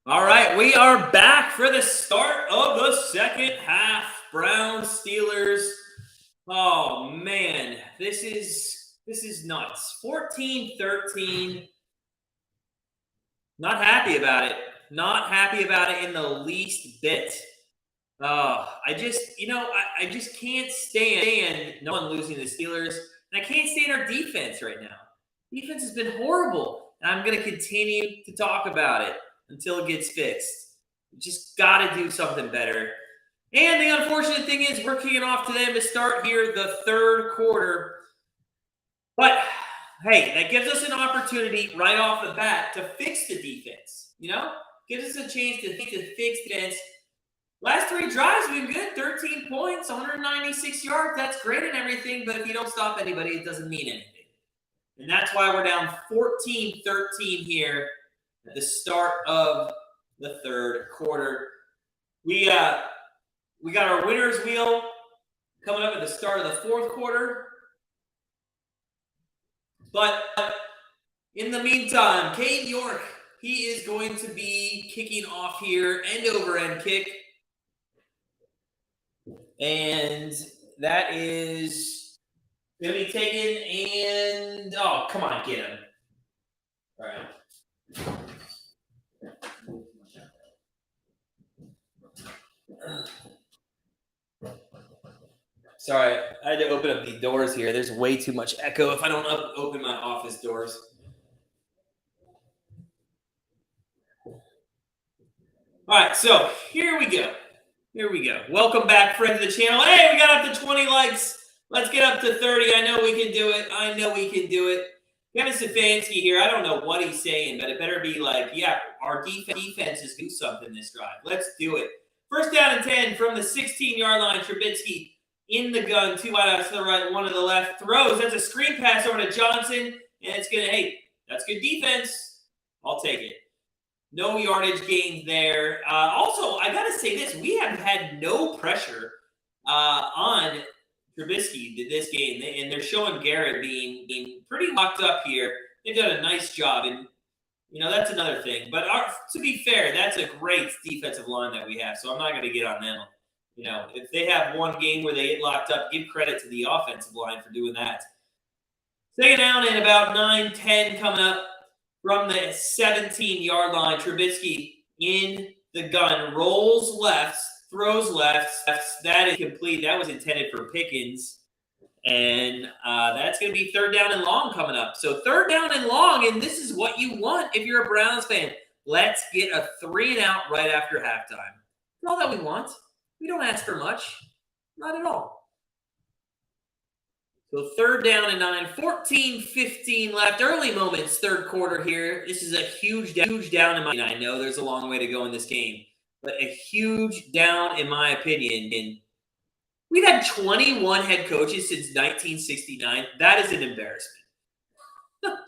All right, we are back for the start of the second half. Browns, Steelers. Oh man, this is nuts. 14-13. Not happy about it. Not happy about it in the least bit. I just, I just can't stand no one losing the Steelers, and I can't stand our defense right now. Defense has been horrible, and I'm going to continue to talk about it until it gets fixed. We just got to do something better. And the unfortunate thing is, we're kicking off to them to start here the third quarter. But hey, that gives us an opportunity right off the bat to fix the defense. Gives us a chance to fix defense. Last three drives have been good. 13 points, 196 yards. That's great and everything, but if you don't stop anybody, it doesn't mean anything. And that's why we're down 14-13 here at the start of the third quarter. We got our winner's wheel coming up at the start of the fourth quarter. But in the meantime, Cade York, he is going to be kicking off here, end-over-end kick. And that is going to be taken and... Oh, come on, get him. All right. Sorry, I had to open up the doors here. There's way too much echo if I don't open my office doors. All right, so here we go. Welcome back, friends of the channel. Hey, we got up to 20 likes. Let's get up to 30. I know we can do it. Kevin Stefanski here. I don't know what he's saying, but it better be like, yeah, our defense is do something this drive. Let's do it. First down and 10 from the 16-yard line. Trubisky in the gun. 2 wideouts to the right, 1 to the left. Throws. That's a screen pass over to Johnson. And it's going to, hey, that's good defense. I'll take it. No yardage gains there. Also, I got to say this. We have had no pressure on Trubisky this game. And they're showing Garrett being pretty locked up here. They've done a nice job. And, that's another thing. But to be fair, that's a great defensive line that we have. So I'm not going to get on them. If they have one game where they get locked up, give credit to the offensive line for doing that. Second down and about 9-10 coming up. From the 17-yard line, Trubisky in the gun, rolls left, throws left. That is complete. That was intended for Pickens. And that's going to be third down and long coming up. So third down and long, and this is what you want if you're a Browns fan. Let's get a 3-and-out right after halftime. That's all that we want. We don't ask for much. Not at all. So third down and 9, 14-15 left. Early moments, third quarter here. This is a huge down in my opinion. I know there's a long way to go in this game, but a huge down in my opinion. And we've had 21 head coaches since 1969. That is an embarrassment.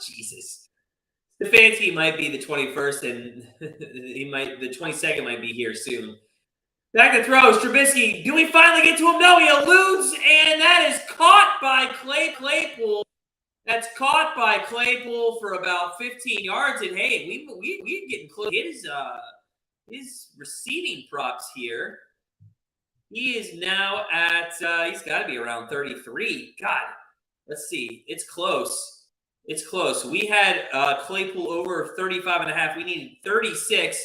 Jesus. Stefanski might be the 21st, and the 22nd might be here soon. Back to throws. Trubisky. Do we finally get to him? No, he eludes, and that is caught by Claypool. That's caught by Claypool for about 15 yards. And hey, we getting close. His receiving props here. He is now at. He's got to be around 33. God, let's see. It's close. We had Claypool over 35.5. We needed 36.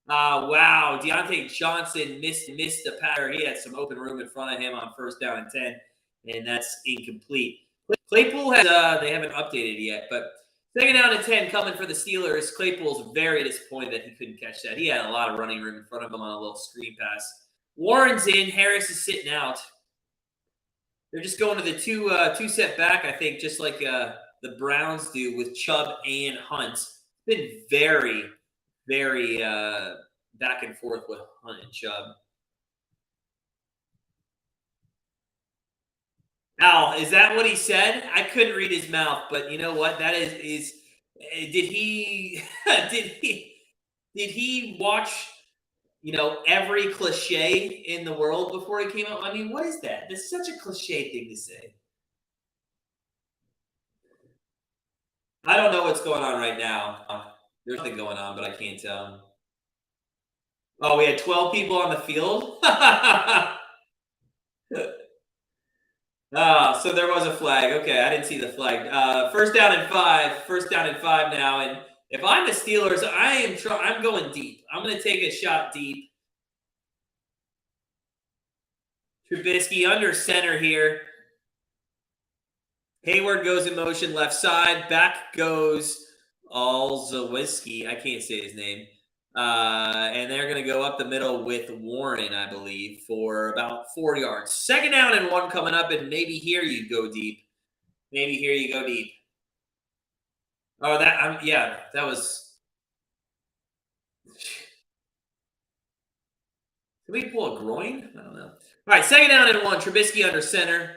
Wow, Deontay Johnson missed the pattern. He had some open room in front of him on first down and 10, and that's incomplete. Claypool has they haven't updated yet, but second down and 10 coming for the Steelers. Claypool's very disappointed that he couldn't catch that. He had a lot of running room in front of him on a little screen pass. Warren's in. Harris is sitting out. They're just going to the two-set back, I think, just like the Browns do with Chubb and Hunt. It's been very back and forth with Hunt and Chubb. Al, is that what he said? I couldn't read his mouth, but you know what? That is did he did he watch every cliche in the world before he came out? I mean, what is that? This is such a cliche thing to say. I don't know what's going on right now. There's nothing going on, but I can't tell. Oh, we had 12 people on the field? So there was a flag. Okay, I didn't see the flag. First down and 5. First down and 5 now. And if I'm the Steelers, I'm going deep. I'm going to take a shot deep. Trubisky under center here. Hayward goes in motion left side. Back goes Alzawiski. I can't say his name. And they're going to go up the middle with Warren, I believe, for about 4 yards. Second down and 1 coming up, and maybe here you go deep. Maybe here you go deep. Oh, that was. Did we pull a groin? I don't know. All right, second down and 1. Trubisky under center.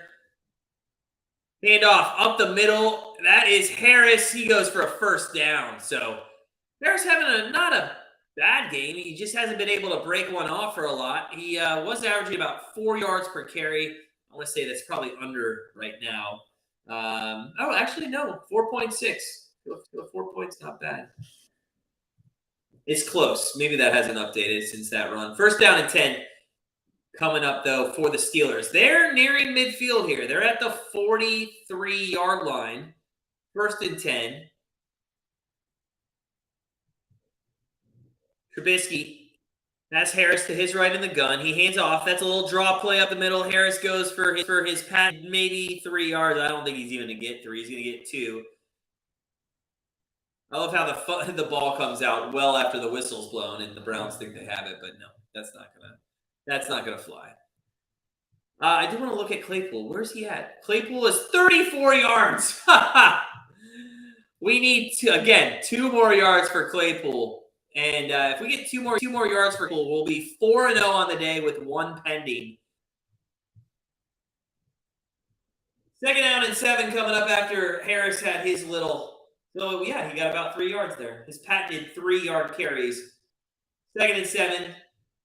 Handoff up the middle. That is Harris. He goes for a first down. So Harris having not a bad game. He just hasn't been able to break one off for a lot. He was averaging about 4 yards per carry. I want to say that's probably under right now. Oh, actually, no. 4.6. 4 points, not bad. It's close. Maybe that hasn't updated since that run. First down and 10 coming up, though, for the Steelers. They're nearing midfield here. They're at the 43-yard line. First and 10. Trubisky. That's Harris to his right in the gun. He hands off. That's a little draw play up the middle. Harris goes for his pat, maybe 3 yards. I don't think he's even going to get 3. He's going to get 2. I love how the ball comes out well after the whistle's blown, and the Browns think they have it, but no, that's not gonna fly. I do want to look at Claypool. Where's he at? Claypool is 34 yards. We need 2 more yards for Claypool, and if we get 2 more yards for Claypool, we'll be 4-0 on the day with 1 pending. Second down and 7 coming up after Harris had his little. So, yeah, he got about 3 yards there. His patented 3-yard carries. Second and 7.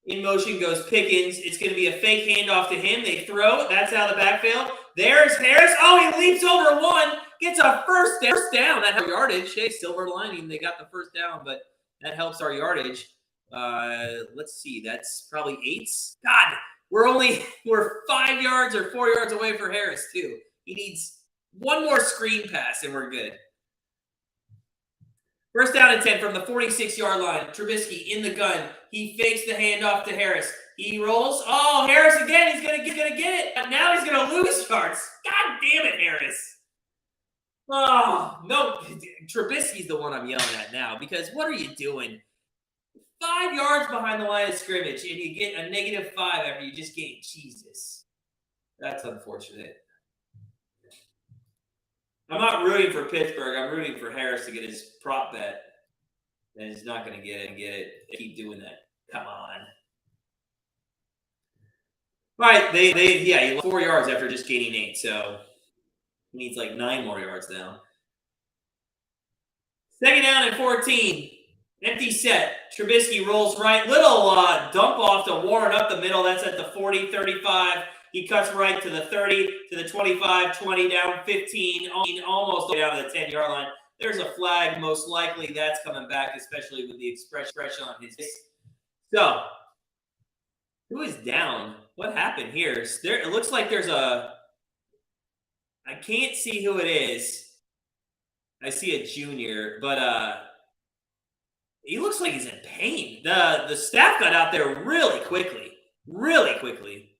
In motion goes Pickens. It's going to be a fake handoff to him. They throw. That's out of the backfield. There's Harris. Oh, he leaps over 1. Gets a first down. That helps yardage. Hey, silver lining. They got the first down, but that helps our yardage. Let's see. That's probably 8. God, we're 5 yards or 4 yards away for Harris, too. He needs 1 more screen pass, and we're good. First down and 10 from the 46-yard line. Trubisky in the gun. He fakes the handoff to Harris. He rolls. Oh, Harris again. He's gonna get it. And now he's gonna lose yards. God damn it, Harris. Oh, no. Trubisky's the one I'm yelling at now because what are you doing? 5 yards behind the line of scrimmage and you get a -5 after you just gained. Jesus. That's unfortunate. I'm not rooting for Pittsburgh. I'm rooting for Harris to get his prop bet. And he's not going to get it. Keep doing that. Come on. All right. He lost 4 yards after just gaining 8. So he needs like 9 more yards now. Second down and 14. Empty set. Trubisky rolls right. Little dump off to Warren up the middle. That's at the 40, 35. He cuts right to the 30, to the 25, 20, down 15, almost down to the 10-yard line. There's a flag. Most likely that's coming back, especially with the expression on his face. So, who is down? What happened here? It looks like there's I can't see who it is. I see a junior, but he looks like he's in pain. The staff got out there really quickly. Really quickly.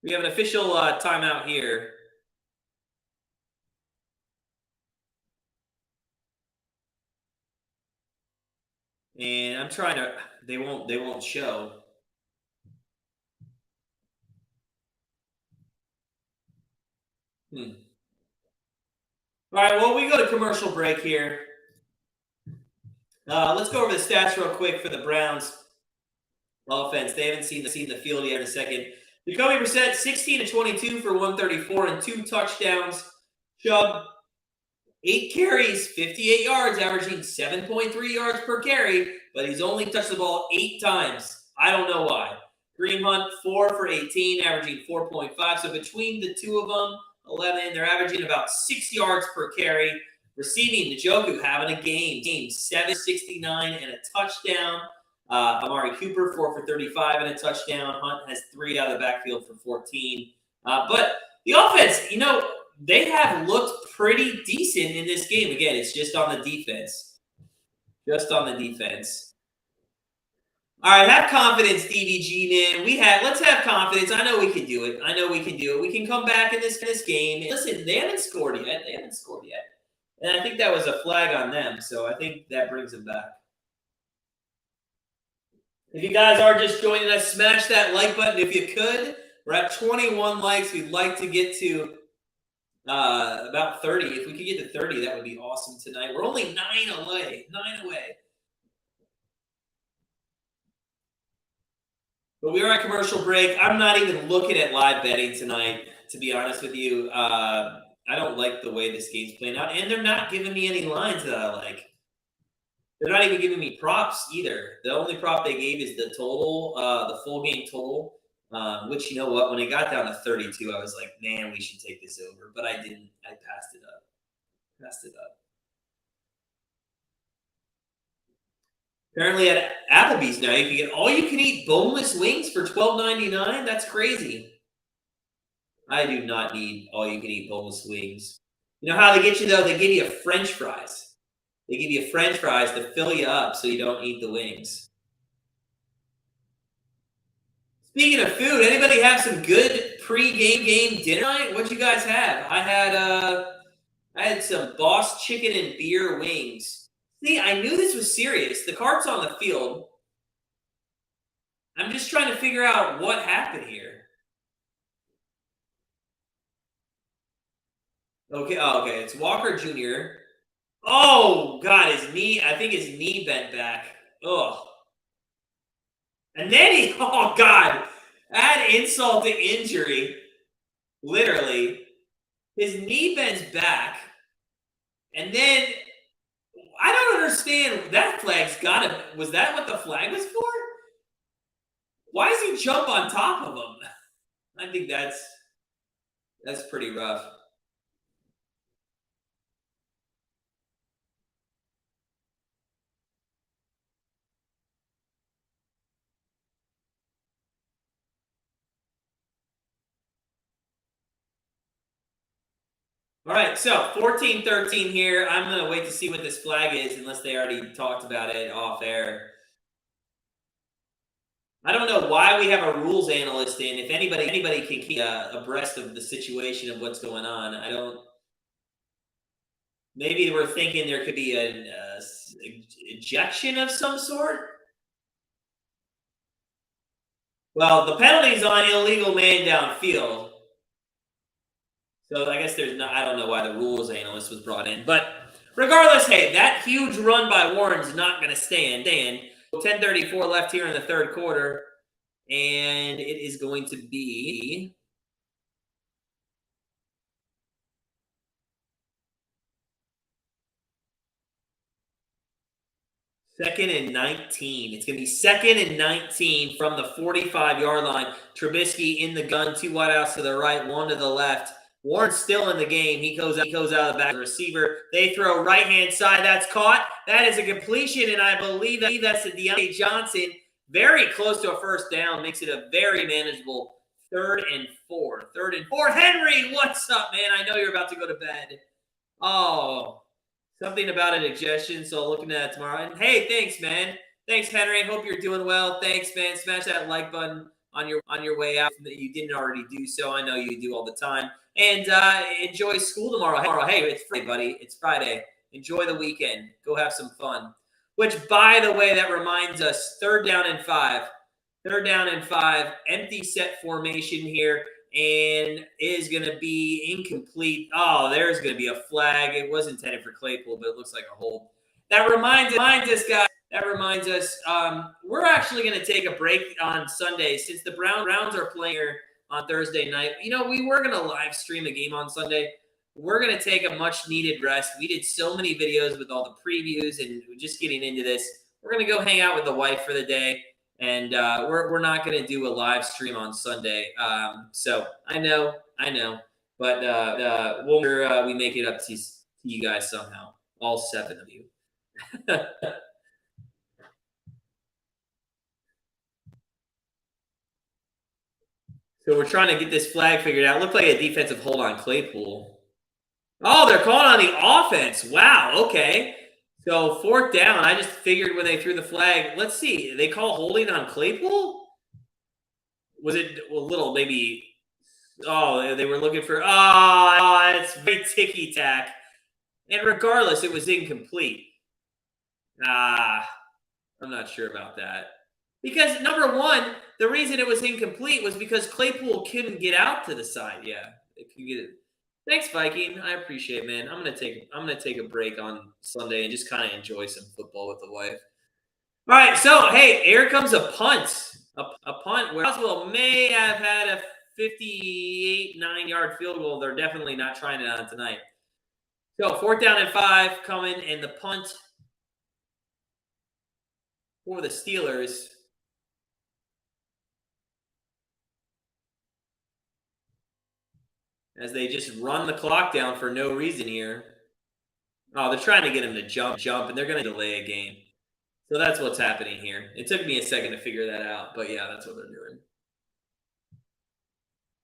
We have an official timeout here. And I'm trying to. They won't show. All right. Well, we go to commercial break here. Let's go over the stats real quick for the Browns offense. They haven't seen the field yet in a second. Jacoby Brissett, 16-22 for 134 and 2 touchdowns. Chubb, 8 carries, 58 yards, averaging 7.3 yards per carry, but he's only touched the ball 8 times. I don't know why. Kareem Hunt, 4 for 18, averaging 4.5. So between the two of them, 11, they're averaging about 6 yards per carry. Receiving, Njoku having a game 769 and a touchdown. Amari Cooper, 4 for 35 and a touchdown. Hunt has 3 out of the backfield for 14. But the offense, they have looked pretty decent in this game. Again, it's just on the defense. Just on the defense. All right, have confidence, DVG, man. Let's have confidence. I know we can do it. We can come back in this game. Listen, they haven't scored yet. And I think that was a flag on them, so I think that brings them back. If you guys are just joining us, smash that like button if you could. We're at 21 likes. We'd like to get to about 30. If we could get to 30, that would be awesome tonight. We're only 9 away. 9 away. But we are at commercial break. I'm not even looking at live betting tonight, to be honest with you. I don't like the way this game's playing out. And they're not giving me any lines that I like. They're not even giving me props either. The only prop they gave is the total, the full game total, which, you know what, when it got down to 32, I was like, man, we should take this over. But I didn't. I passed it up. Apparently at Applebee's now, you can get all-you-can-eat boneless wings for $12.99. That's crazy. I do not need all-you-can-eat boneless wings. You know how they get you, though? They give you French fries. They give you French fries to fill you up so you don't eat the wings. Speaking of food, anybody have some good pre-game dinner night? What'd you guys have? I had some Boss chicken and beer wings. See, I knew this was serious. The cart's on the field. I'm just trying to figure out what happened here. Okay, it's Walker Jr. Oh, God, his knee, I think his knee bent back. Ugh. And then oh, God, add insult to injury. Literally. His knee bends back. And then I don't understand. That flag's was that what the flag was for? Why does he jump on top of him? I think that's pretty rough. All right, so 14-13 here. I'm going to wait to see what this flag is unless they already talked about it off air. I don't know why we have a rules analyst in. If anybody can keep abreast of the situation of what's going on, I don't. Maybe we're thinking there could be an ejection of some sort. Well, the penalty's on illegal man downfield. So I guess I don't know why the rules analyst was brought in. But regardless, hey, that huge run by Warren's not going to stand. 10:34 left here in the third quarter. And it is going to be second and 19. It's going to be second and 19 from the 45-yard line. Trubisky in the gun, 2 wideouts to the right, 1 to the left. Warren's still in the game. He goes out of the back. The receiver, they throw right-hand side. That's caught. That is a completion, and I believe that's to Deontay Johnson. Very close to a first down. Makes it a very manageable 3rd and 4. 3rd and 4. Henry, what's up, man? I know you're about to go to bed. Oh, something about a digestion, so looking at that tomorrow. And hey, thanks, man. Thanks, Henry. Hope you're doing well. Thanks, man. Smash that like button on your way out that you didn't already do so. I know you do all the time. And enjoy school tomorrow. Hey, it's Friday, buddy. It's Friday. Enjoy the weekend. Go have some fun. Which, by the way, that reminds us, 3rd down and 5. 3rd down and 5. Empty set formation here. And is going to be incomplete. Oh, there's going to be a flag. It was intended for Claypool, but it looks like a hold. That reminds us, guys. We're actually going to take a break on Sunday since the Browns are playing here on Thursday night. We were going to live stream a game on Sunday. We're going to take a much-needed rest. We did so many videos with all the previews and just getting into this. We're going to go hang out with the wife for the day, and we're not going to do a live stream on Sunday. So I know, but we make it up to you guys somehow, all 7 of you. So we're trying to get this flag figured out. Looked like a defensive hold on Claypool. Oh, they're calling on the offense. Wow, okay. So 4th down. I just figured when they threw the flag. Let's see. They call holding on Claypool? Was it a little maybe? Oh, they were looking for. Oh, it's very ticky-tack. And regardless, it was incomplete. I'm not sure about that. Because, number one, the reason it was incomplete was because Claypool couldn't get out to the side. Yeah, it could get it. Thanks, Viking. I appreciate it, man. I'm gonna take a break on Sunday and just kind of enjoy some football with the wife. All right, so hey, here comes a punt. A punt where Roswell may have had a 58 9-yard field goal. They're definitely not trying it on tonight. So 4th down and 5 coming, and the punt for the Steelers. As they just run the clock down for no reason here. Oh, they're trying to get him to jump, and they're going to delay a game. So that's what's happening here. It took me a second to figure that out, but yeah, that's what they're doing.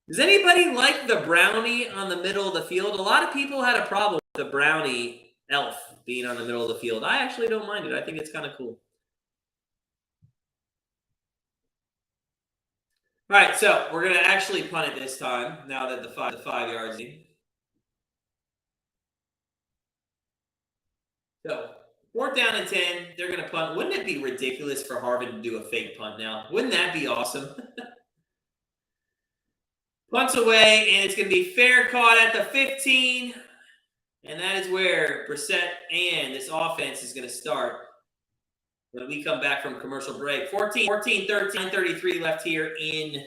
Does anybody like the brownie on the middle of the field? A lot of people had a problem with the brownie elf being on the middle of the field. I actually don't mind it. I think it's kind of cool. All right, so we're going to actually punt it this time now that the 5 yards in. So 4th down and 10, they're going to punt. Wouldn't it be ridiculous for Harvin to do a fake punt now? Wouldn't that be awesome? Punts away, and it's going to be fair caught at the 15. And that is where Brissett and this offense is going to start when we come back from commercial break. 14, 13, 33 left here in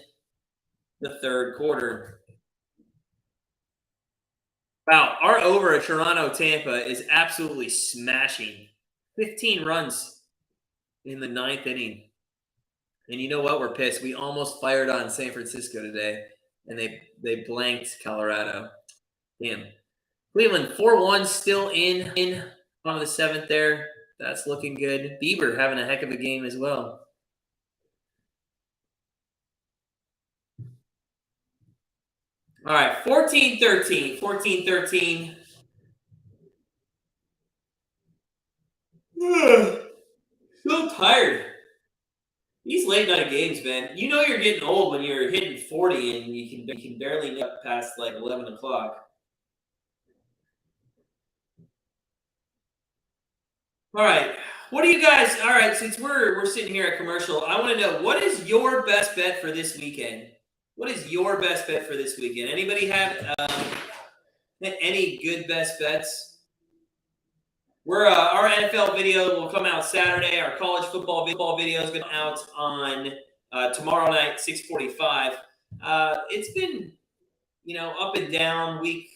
the 3rd quarter. Wow, our over at Toronto-Tampa is absolutely smashing. 15 runs in the 9th inning. And you know what? We're pissed. We almost fired on San Francisco today, and they blanked Colorado. Damn. Cleveland 4-1 still in on the 7th there. That's looking good. Bieber having a heck of a game as well. All right, 14-13. 14-13. So tired. These late night games, man. You know you're getting old when you're hitting 40 and you can barely get past like 11 o'clock. All right. What do you guys? All right, since we're sitting here at commercial, I want to know, what is your best bet for this weekend? What is your best bet for this weekend? Anybody have any good best bets? Our NFL video will come out Saturday. Our college football video is going to come out on tomorrow night, 6:45. It's been, up and down. Week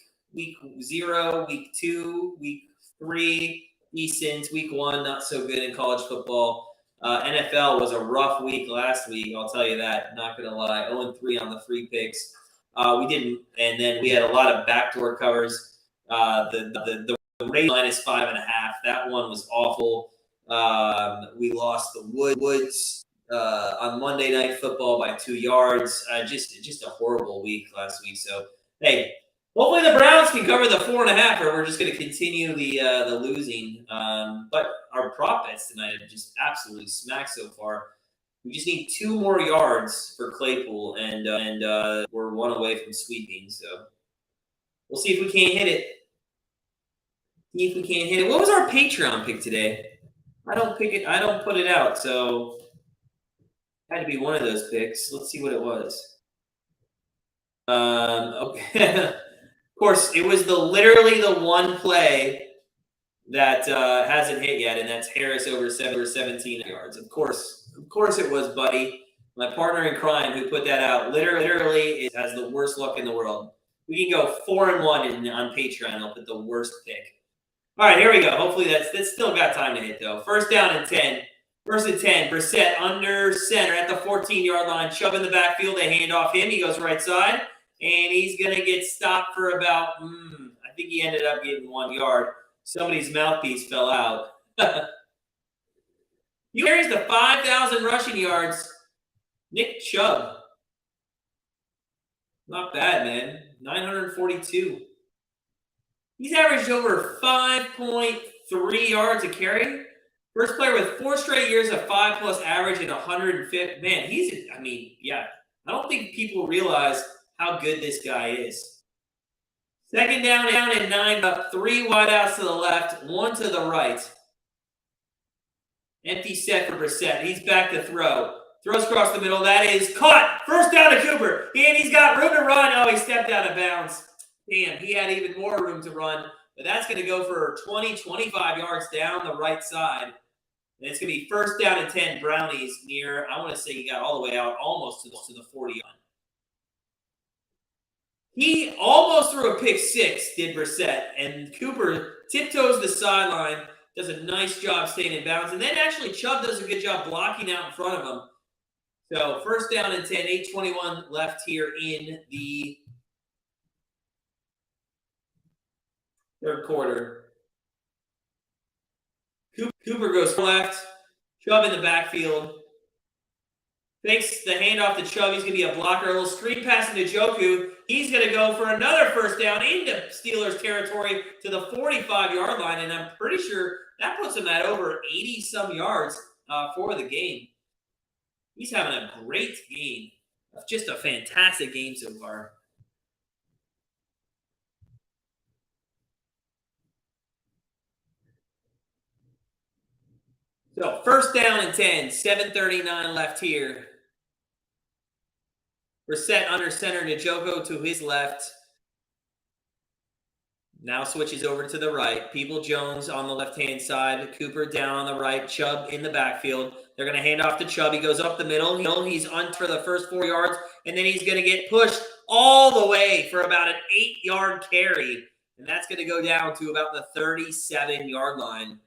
0, week 2, week 3, decent. Week 1, not so good in college football. NFL was a rough week last week. I'll tell you that. Not going to lie. 0-3 on the free picks. We didn't, and then we had a lot of backdoor covers. The Rays -5.5. That one was awful. We lost the Woods on Monday Night Football by 2 yards. Just a horrible week last week. So hey, hopefully the Browns can cover the 4.5, or we're just going to continue the losing. But our prop bets tonight have just absolutely smacked so far. We just need 2 more yards for Claypool, and we're 1 away from sweeping. So we'll see if we can't hit it. What was our Patreon pick today? I don't pick it. I don't put it out. So it had to be one of those picks. Let's see what it was. Okay. Of course, it was literally the one play that hasn't hit yet, and that's Harris over 17 yards. Of course it was, buddy. My partner in crime who put that out literally has the worst luck in the world. We can go 4-1 on Patreon. I'll put the worst pick. All right, here we go. Hopefully that's still got time to hit, though. 1st down and 10. 1st and 10. Brissett under center at the 14-yard line. Chubb in the backfield. They hand off him. He goes right side. And he's going to get stopped for about, I think he ended up getting 1 yard. Somebody's mouthpiece fell out. He carries the 5,000 rushing yards. Nick Chubb. Not bad, man. 942. He's averaged over 5.3 yards a carry. First player with 4 straight years of 5+ average and 150. Man, yeah. I don't think people realize how good this guy is. Second down and 9, up 3 wideouts to the left, 1 to the right. Empty set for Brissett. He's back to throw. Throws across the middle. That is caught. First down to Cooper. And he's got room to run. Oh, he stepped out of bounds. Damn, he had even more room to run. But that's going to go for 20, 25 yards down the right side. And it's going to be first down and 10, Brownies near, I want to say he got all the way out almost to the 40 line. He almost threw a pick 6, did Brissett. And Cooper tiptoes the sideline, does a nice job staying in bounds. And then actually Chubb does a good job blocking out in front of him. So first down and 10, 8:21 left here in the third quarter. Cooper goes left. Chubb in the backfield. Fakes the handoff to Chubb. He's going to be a blocker. A little screen pass into Njoku. He's going to go for another first down into Steelers territory to the 45-yard line. And I'm pretty sure that puts him at over 80-some yards for the game. He's having a great game. Just a fantastic game so far. So first down and 10, 7:39 left here. Brissett under center, Njoku to his left. Now switches over to the right. People-Jones on the left-hand side. Cooper down on the right. Chubb in the backfield. They're going to hand off to Chubb. He goes up the middle. He's on for the first 4 yards, and then he's going to get pushed all the way for about an 8-yard carry. And that's going to go down to about the 37-yard line.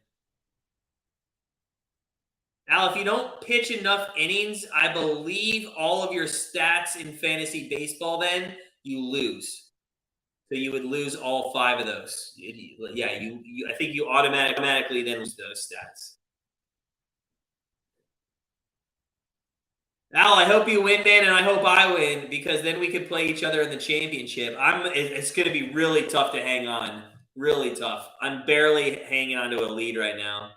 Al, if you don't pitch enough innings, I believe all of your stats in fantasy baseball, then you lose. So you would lose all 5 of those. Yeah, I think you automatically then lose those stats. Al, I hope you win, man, and I hope I win, because then we could play each other in the championship. It's going to be really tough to hang on. Really tough. I'm barely hanging on to a lead right now.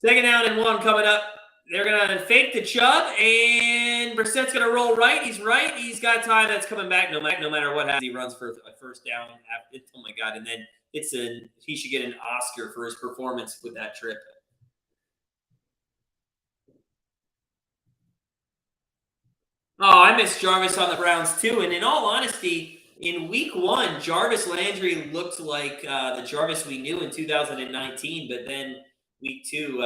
Second down and 1 coming up. They're going to fake to Chubb, and Brissett's going to roll right. He's right. He's got time. That's coming back no matter what happens. He runs for a first down. Oh, my God. And then he should get an Oscar for his performance with that trip. Oh, I miss Jarvis on the Browns, too. And in all honesty, in week 1, Jarvis Landry looked like the Jarvis we knew in 2019, but then week 2,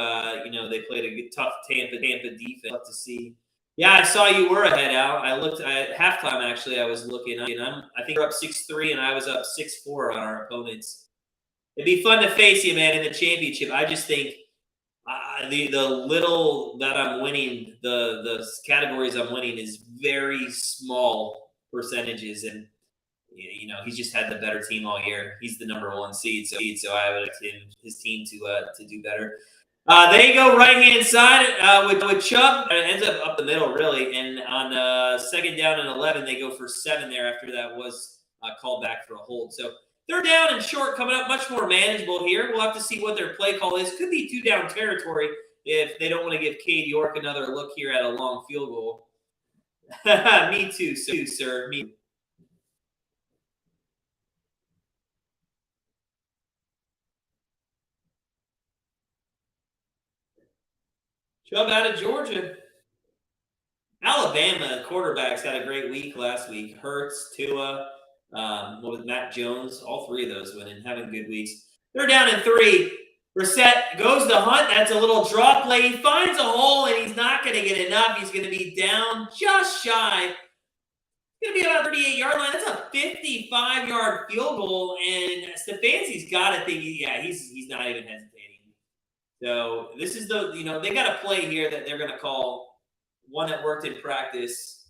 they played a tough Tampa defense. Love to see. Yeah, I saw you were ahead, Al. I looked at halftime. Actually, I was looking. I think we're up 6-3, and I was up 6-4 on our opponents. It'd be fun to face you, man, in the championship. I just think the little that I'm winning, the categories I'm winning is very small percentages, and he's just had the better team all year. He's the number 1 seed, so I would expect his team to do better. They go right-hand side with Chubb. It ends up the middle, really. And on second down and 11, they go for 7 there after that was called back for a hold. So third down and short coming up, much more manageable here. We'll have to see what their play call is. Could be 2-down territory if they don't want to give Cade York another look here at a long field goal. Me too, sir. Me. Chubb out of Georgia. Alabama quarterbacks had a great week last week. Hurts, Tua, with Matt Jones, all 3 of those winning, having good weeks. They're down in 3. Brissett goes to Hunt. That's a little draw play. He finds a hole, and he's not going to get enough. He's going to be down just shy. It's going to be about 38-yard line. That's a 55-yard field goal, and Stefanski's got to think, he's not even hesitating. So this is they got a play here that they're going to call, one that worked in practice.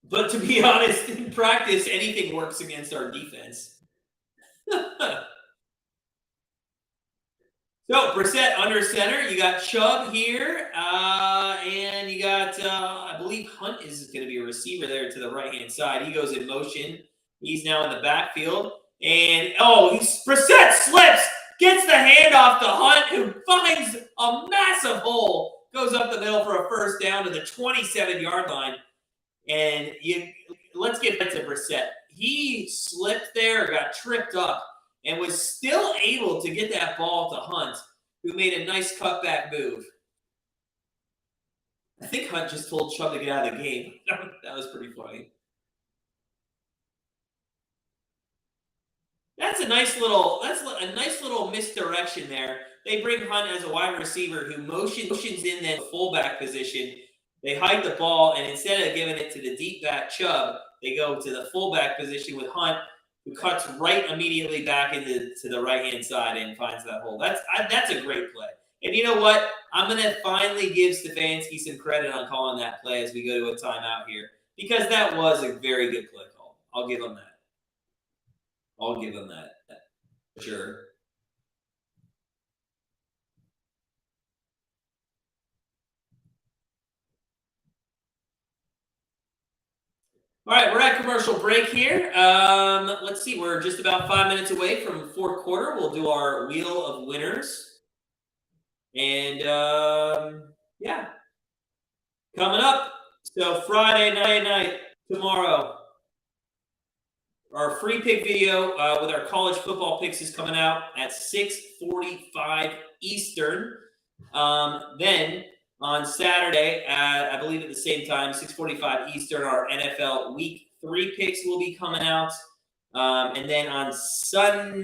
But to be honest, in practice, anything works against our defense. So, Brissett under center. You got Chubb here, and you got, I believe Hunt is going to be a receiver there to the right-hand side. He goes in motion. He's now in the backfield. And, Brissett slips, gets the handoff to Hunt, who finds a massive hole, goes up the middle for a first down to the 27-yard line. And let's get back to Brissett. He slipped there, got tripped up, and was still able to get that ball to Hunt, who made a nice cutback move. I think Hunt just told Chubb to get out of the game. That was pretty funny. That's a nice little misdirection there. They bring Hunt as a wide receiver who motions in that fullback position. They hide the ball, and instead of giving it to the deep back Chubb, they go to the fullback position with Hunt, who cuts right immediately back into the right-hand side and finds that hole. That's a great play. And you know what? I'm going to finally give Stefanski some credit on calling that play as we go to a timeout here, because that was a very good play call. I'll give him that. For sure. All right, we're at commercial break here. Let's see. We're just about 5 minutes away from fourth quarter. We'll do our wheel of winners. And, yeah. Coming up. So Friday night, tomorrow, our free pick video with our college football picks is coming out at 6:45 Eastern. Then on Saturday, I believe at the same time, 6:45 Eastern, our NFL Week 3 picks will be coming out. And then on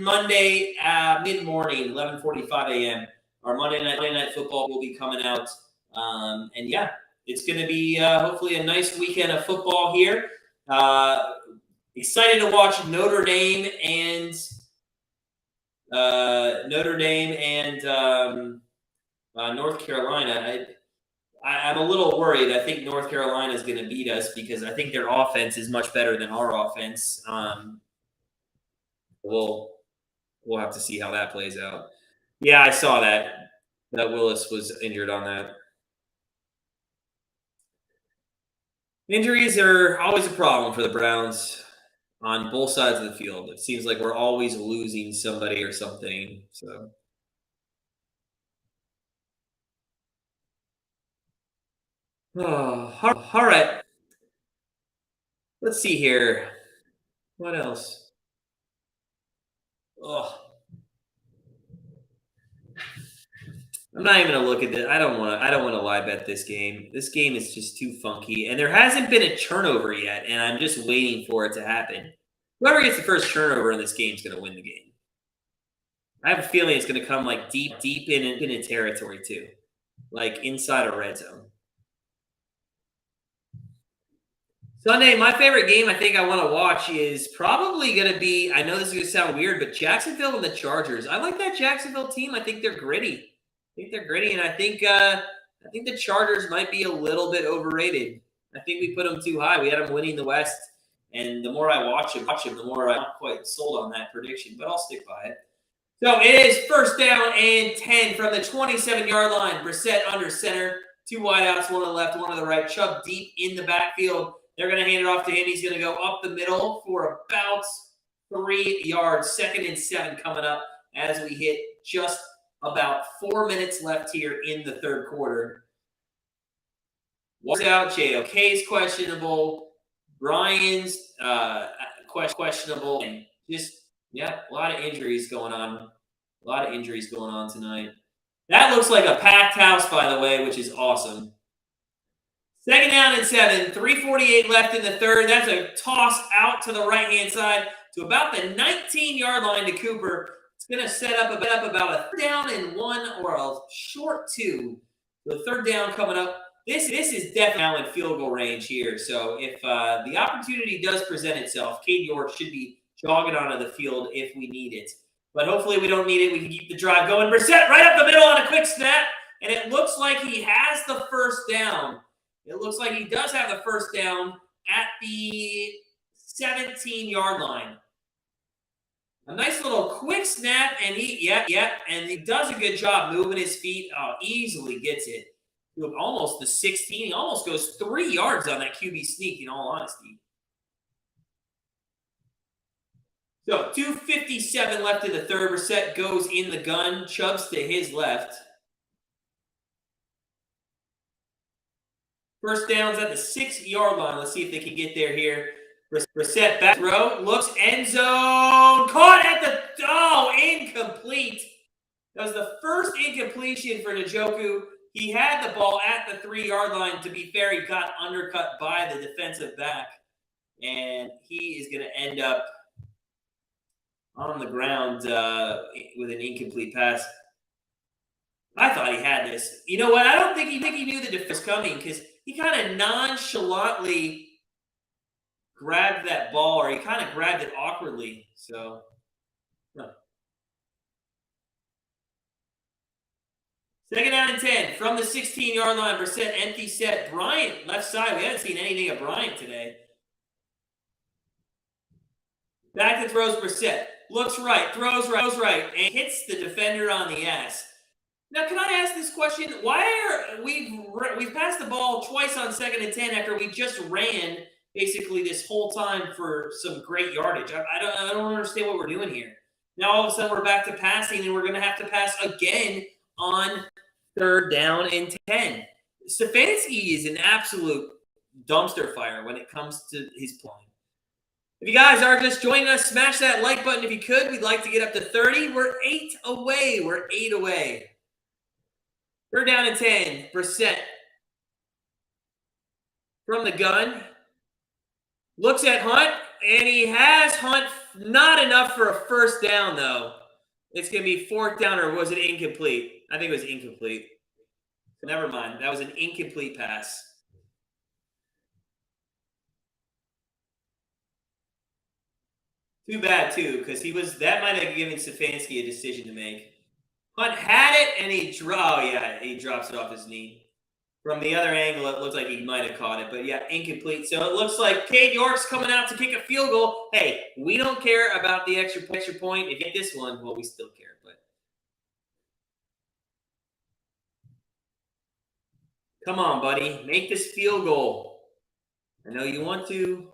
Monday, mid-morning, 11:45 a.m., our Monday night football will be coming out. And yeah, it's going to be hopefully a nice weekend of football here. Excited to watch Notre Dame and North Carolina. I'm a little worried. I think North Carolina is going to beat us because I think their offense is much better than our offense. We'll have to see how that plays out. Yeah, I saw that Willis was injured on that. Injuries are always a problem for the Browns on both sides of the field. It seems like we're always losing somebody or something. So. Oh, all right. Let's see here. What else? Oh. I'm not even gonna look at this. I don't want to live bet this game. This game is just too funky, and there hasn't been a turnover yet, and I'm just waiting for it to happen. Whoever gets the first turnover in this game is gonna win the game. I have a feeling it's gonna come like deep in a territory too, like inside a red zone. Sunday, my favorite game I think I want to watch is probably going to be, I know this is going to sound weird, but Jacksonville and the Chargers. I like that Jacksonville team. I think they're gritty. And I think the Chargers might be a little bit overrated. I think we put them too high. We had them winning the West, and the more I watch them, the more I'm not quite sold on that prediction, but I'll stick by it. So it is first down and 10 from the 27-yard line. Brissett under center, 2 wideouts, 1 on the left, 1 on the right. Chubb deep in the backfield. They're going to hand it off to him. He's going to go up the middle for about 3 yards. 2nd and 7 coming up as we hit just about 4 minutes left here in the third quarter. What's out? JOK's questionable. Brian's questionable. And just, yeah, a lot of injuries going on. Tonight. That looks like a packed house, by the way, which is awesome. 2nd down and 7, 3:48 left in the third. That's a toss out to the right-hand side to about the 19-yard line to Cooper. It's going to set up about a 3rd down and 1 or a short 2. The 3rd down coming up. This is definitely now in field goal range here. So if the opportunity does present itself, Cade York should be jogging onto the field if we need it. But hopefully we don't need it. We can keep the drive going. Brissett right up the middle on a quick snap. And it looks like he has the first down. It looks like he does have the first down at the 17-yard line. A nice little quick snap, and and he does a good job moving his feet. Easily gets it to almost the 16. He almost goes 3 yards on that QB sneak, in all honesty. So 2:57 left in the third. Brissett goes in the gun. Chubbs to his left. First down's at the 6-yard line. Let's see if they can get there here. Brissett back throw, looks, end zone, caught at the, incomplete. That was the first incompletion for Njoku. He had the ball at the 3-yard line. To be fair, he got undercut by the defensive back, and he is going to end up on the ground with an incomplete pass. I thought he had this. You know what? I don't think he knew the defense was coming, because he kind of nonchalantly grabbed that ball, or he kind of grabbed it awkwardly. So, no. Second down and 10 from the 16-yard line. Brissett empty set. Bryant left side. We haven't seen anything of Bryant today. Back to throws Brissett. Looks right, throws right, and hits the defender on the ass. Now, can I ask this question? Why are we've passed the ball twice on 2nd and 10 after we just ran basically this whole time for some great yardage? I don't understand what we're doing here. Now all of a sudden we're back to passing, and we're going to have to pass again on 3rd down and 10. Stefanski is an absolute dumpster fire when it comes to his playing. If you guys are just joining us, smash that like button if you could. We'd like to get up to 30. We're 8 away. 3rd down and 10. Brissett from the gun. Looks at Hunt, and he has Hunt. Not enough for a first down, though. It's going to be 4th down, or was it incomplete? I think it was incomplete. Never mind. That was an incomplete pass. Too bad, too, because that might have given Stefanski a decision to make. Hunt had it, and he drops it off his knee. From the other angle, it looks like he might have caught it, but yeah, incomplete. So it looks like Cade York's coming out to kick a field goal. Hey, we don't care about the extra point. If you get this one, well, we still care. But come on, buddy, make this field goal. I know you want to.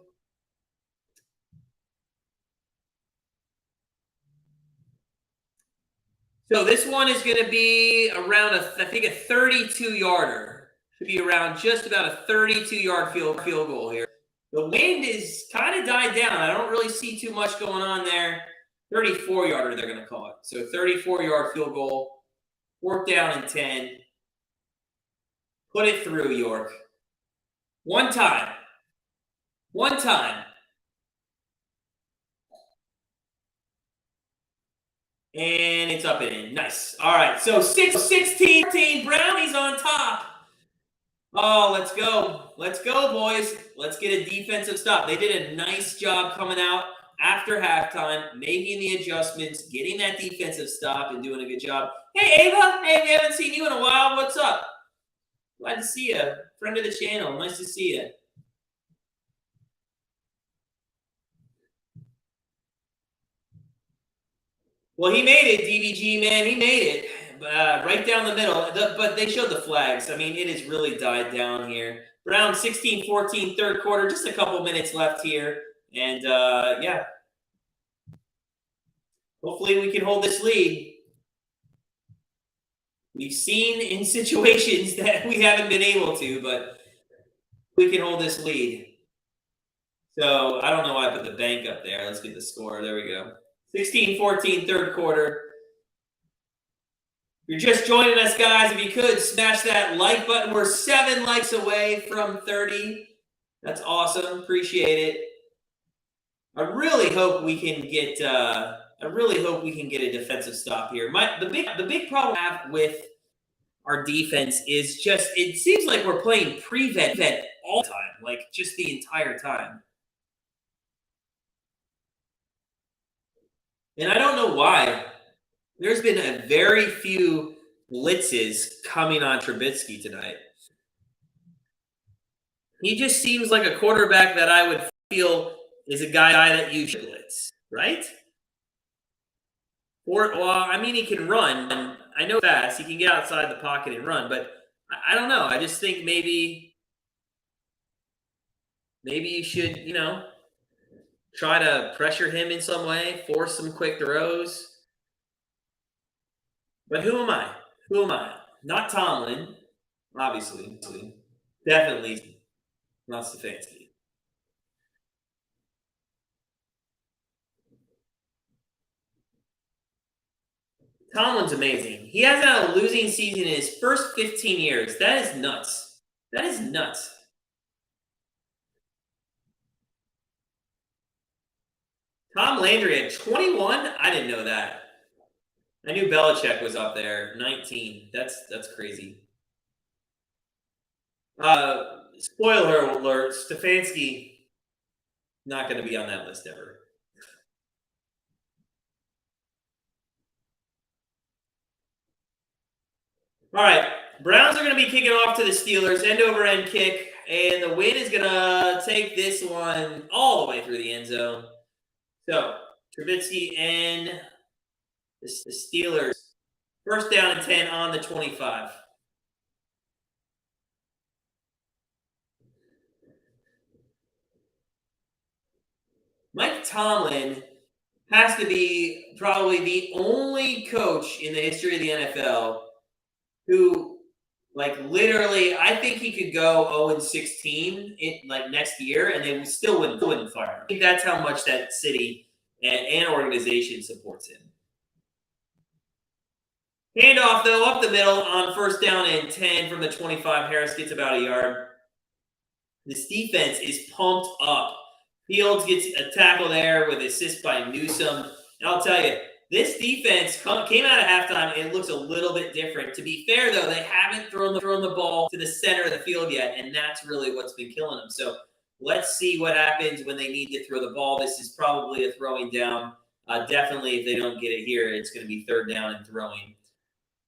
So this one is going to be around a 32-yarder. Should be around just about a 32-yard field goal here. The wind is kind of died down. I don't really see too much going on there. 34-yarder, they're going to call it. So 34-yard field goal, 4th down and 10. Put it through, York. One time. And it's up and in. Nice. All right. So 16-14. Brownies on top. Oh, let's go. Let's go, boys. Let's get a defensive stop. They did a nice job coming out after halftime, making the adjustments, getting that defensive stop, and doing a good job. Hey, Ava. Hey, we haven't seen you in a while. What's up? Glad to see you. Friend of the channel. Nice to see you. Well, he made it, DVG, man. He made it. Right down the middle. But they showed the flags. I mean, it has really died down here. Brown 16-14, 3rd quarter. Just a couple minutes left here. And, yeah. Hopefully we can hold this lead. We've seen in situations that we haven't been able to, but we can hold this lead. So, I don't know why I put the bank up there. Let's get the score. There we go. 16-14, 3rd quarter. You're just joining us, guys. If you could, smash that like button. We're 7 likes away from 30. That's awesome. Appreciate it. I really hope we can get a defensive stop here. The big problem I have with our defense is just it seems like we're playing prevent all the time, like just the entire time. And I don't know why. There's been a very few blitzes coming on Trubisky tonight. He just seems like a quarterback that I would feel is a guy that you should blitz, right? Well, I mean, he can run. And I know fast. He can get outside the pocket and run, but I don't know. I just think maybe you should, try to pressure him in some way, force some quick throws. But who am I? Who am I? Not Tomlin, obviously. Definitely not Stefanski. Tomlin's amazing. He hasn't had a losing season in his first 15 years. That is nuts. That is nuts. Tom Landry at 21? I didn't know that. I knew Belichick was up there. 19. That's crazy. Spoiler alert, Stefanski not going to be on that list ever. All right, Browns are going to be kicking off to the Steelers, end-over-end kick, and the win is going to take this one all the way through the end zone. So, Trubisky and the Steelers, first down and 10 on the 25. Mike Tomlin has to be probably the only coach in the history of the NFL who, literally, I think he could go 0-16 next year, and they still wouldn't fire him. I think that's how much that city and organization supports him. Handoff, though, up the middle on first down and 10 from the 25. Harris gets about a yard. This defense is pumped up. Fields gets a tackle there with assist by Newsome. And I'll tell you, this defense came out of halftime and it looks a little bit different. To be fair, though, they haven't thrown the ball to the center of the field yet, and that's really what's been killing them. So let's see what happens when they need to throw the ball. This is probably a throwing down. Definitely, if they don't get it here, it's going to be third down and throwing.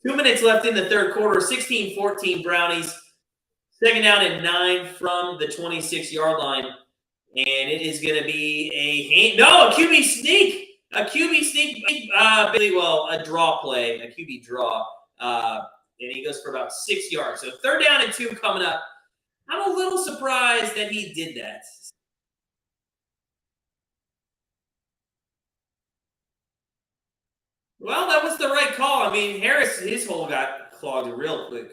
2 minutes left in the third quarter, 16-14 Brownies. Second down and 9 from the 26-yard line. And it is going to be a QB sneak. A QB sneak, a draw play, a QB draw. And he goes for about 6 yards. So third down and 2 coming up. I'm a little surprised that he did that. Well, that was the right call. I mean, Harris, his hole got clogged real quick.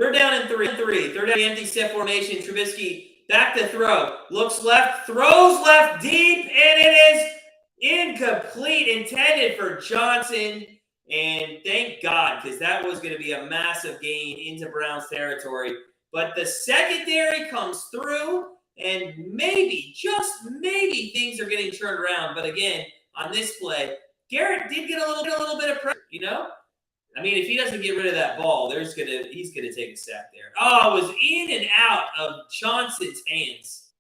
Third down and 3. Third down, empty set formation. Trubisky back to throw. Looks left, throws left deep, and it is incomplete. Intended for Johnson. And thank God, because that was going to be a massive gain into Browns territory. But the secondary comes through, and maybe, just maybe, things are getting turned around. But again, on this play, Garrett did get a little bit of pressure, I mean, if he doesn't get rid of that ball, he's gonna take a sack there. Oh, it was in and out of Johnson's hands.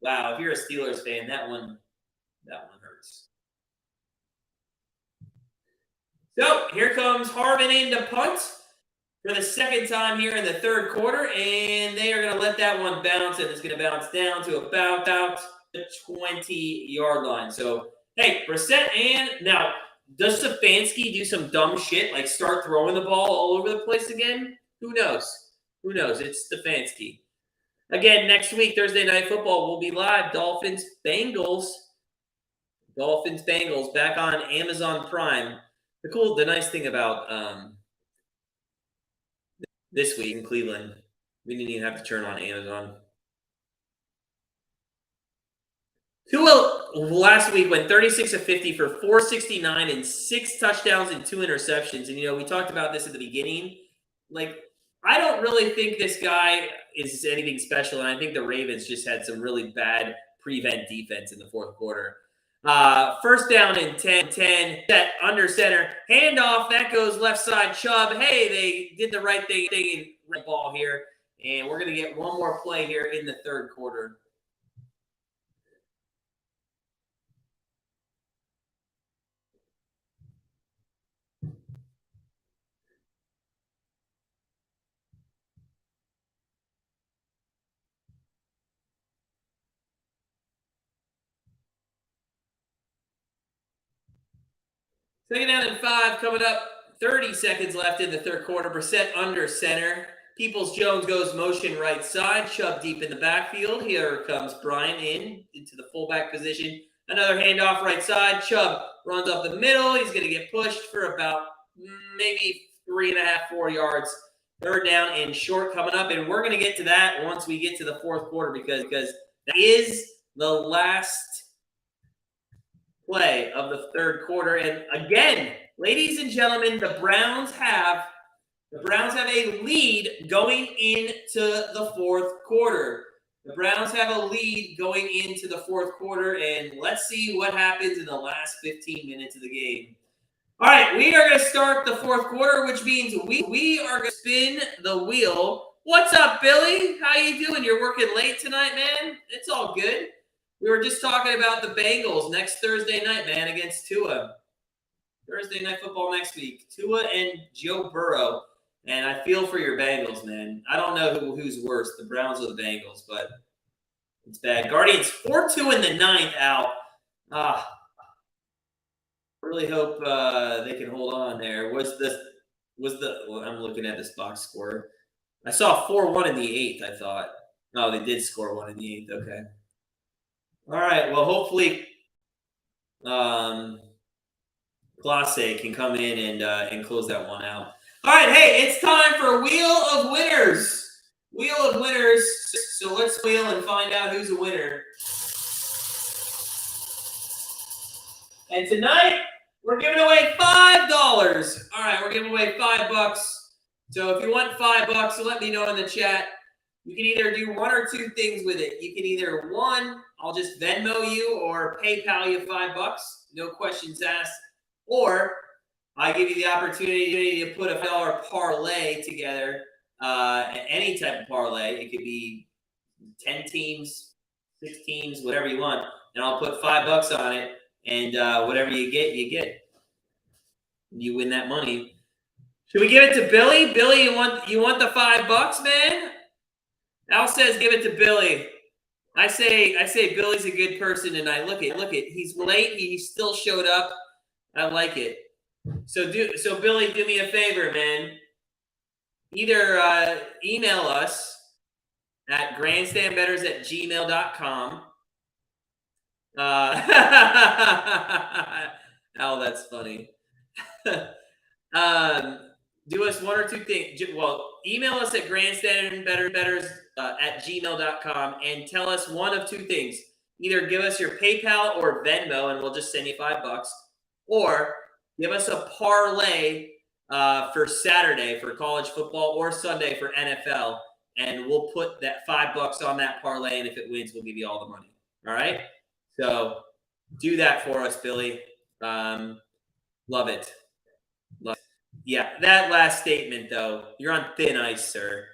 Wow, if you're a Steelers fan, that one hurts. So here comes Harvin in to punt for the second time here in the third quarter, and they are going to let that one bounce, and it's going to bounce down to about the 20-yard line. So, hey, Brissett and now, does Stefanski do some dumb shit, like start throwing the ball all over the place again? Who knows? It's Stefanski. Again, next week, Thursday Night Football, will be live. Dolphins-Bengals back on Amazon Prime. The nice thing about this week in Cleveland, we didn't even have to turn on Amazon. Tua last week went 36 of 50 for 469 and 6 touchdowns and 2 interceptions. And, we talked about this at the beginning. I don't really think this guy is anything special. And I think the Ravens just had some really bad prevent defense in the fourth quarter. First down and 10, set under center, handoff, that goes left side, Chubb. Hey, they did the right thing and ball here, and we're going to get one more play here in the third quarter. Second down and 5 coming up. 30 seconds left in the third quarter. Brissett under center. Peoples-Jones goes motion right side. Chubb deep in the backfield. Here comes Bryant into the fullback position. Another handoff right side. Chubb runs up the middle. He's going to get pushed for about maybe 3.5, 4 yards. Third down and short coming up. And we're going to get to that once we get to the fourth quarter because that is the last play of the third quarter. And again, ladies and gentlemen, the Browns have a lead going into the fourth quarter. The Browns have a lead going into the fourth quarter, and let's see what happens in the last 15 minutes of the game. All right, we are going to start the fourth quarter, which means we are going to spin the wheel. What's up, Billy? How you doing? You're working late tonight, man? It's all good. We were just talking about the Bengals next Thursday night, man, against Tua. Thursday night football next week. Tua and Joe Burrow. And I feel for your Bengals, man. I don't know who's worse, the Browns or the Bengals, but it's bad. Guardians 4-2 in the ninth out. Really hope they can hold on there. Well, I'm looking at this box score. I saw 4-1 in the eighth, I thought. Oh, they did score 1 in the eighth. Okay. All right. Well, hopefully Classe can come in and close that one out. All right, hey, it's time for Wheel of Winners. Wheel of Winners. So let's wheel and find out who's a winner. And tonight, we're giving away $5. All right, we're giving away $5. So if you want $5, let me know in the chat. You can either do one or two things with it. You can either, one, I'll just Venmo you or PayPal you $5. No questions asked. Or I give you the opportunity to put a $5 parlay together, any type of parlay. It could be 10 teams, 6 teams, whatever you want. And I'll put $5 on it, and whatever you get, you get. You win that money. Should we give it to Billy? Billy, you want the $5, man? Al says give it to Billy. I say Billy's a good person tonight. Look at he's late. He still showed up. I like it. So Billy, do me a favor, man. Either email us at grandstandbettors@gmail.com. Oh, that's funny. Do us one or two things. Well, email us at grandstandbettors@gmail.com and tell us one of two things. Either give us your PayPal or Venmo, and we'll just send you $5, or give us a parlay for Saturday for college football or Sunday for NFL, and we'll put that $5 on that parlay, and if it wins, we'll give you all the money. All right? So do that for us, Billy. Love it. Yeah, that last statement, though, you're on thin ice, sir.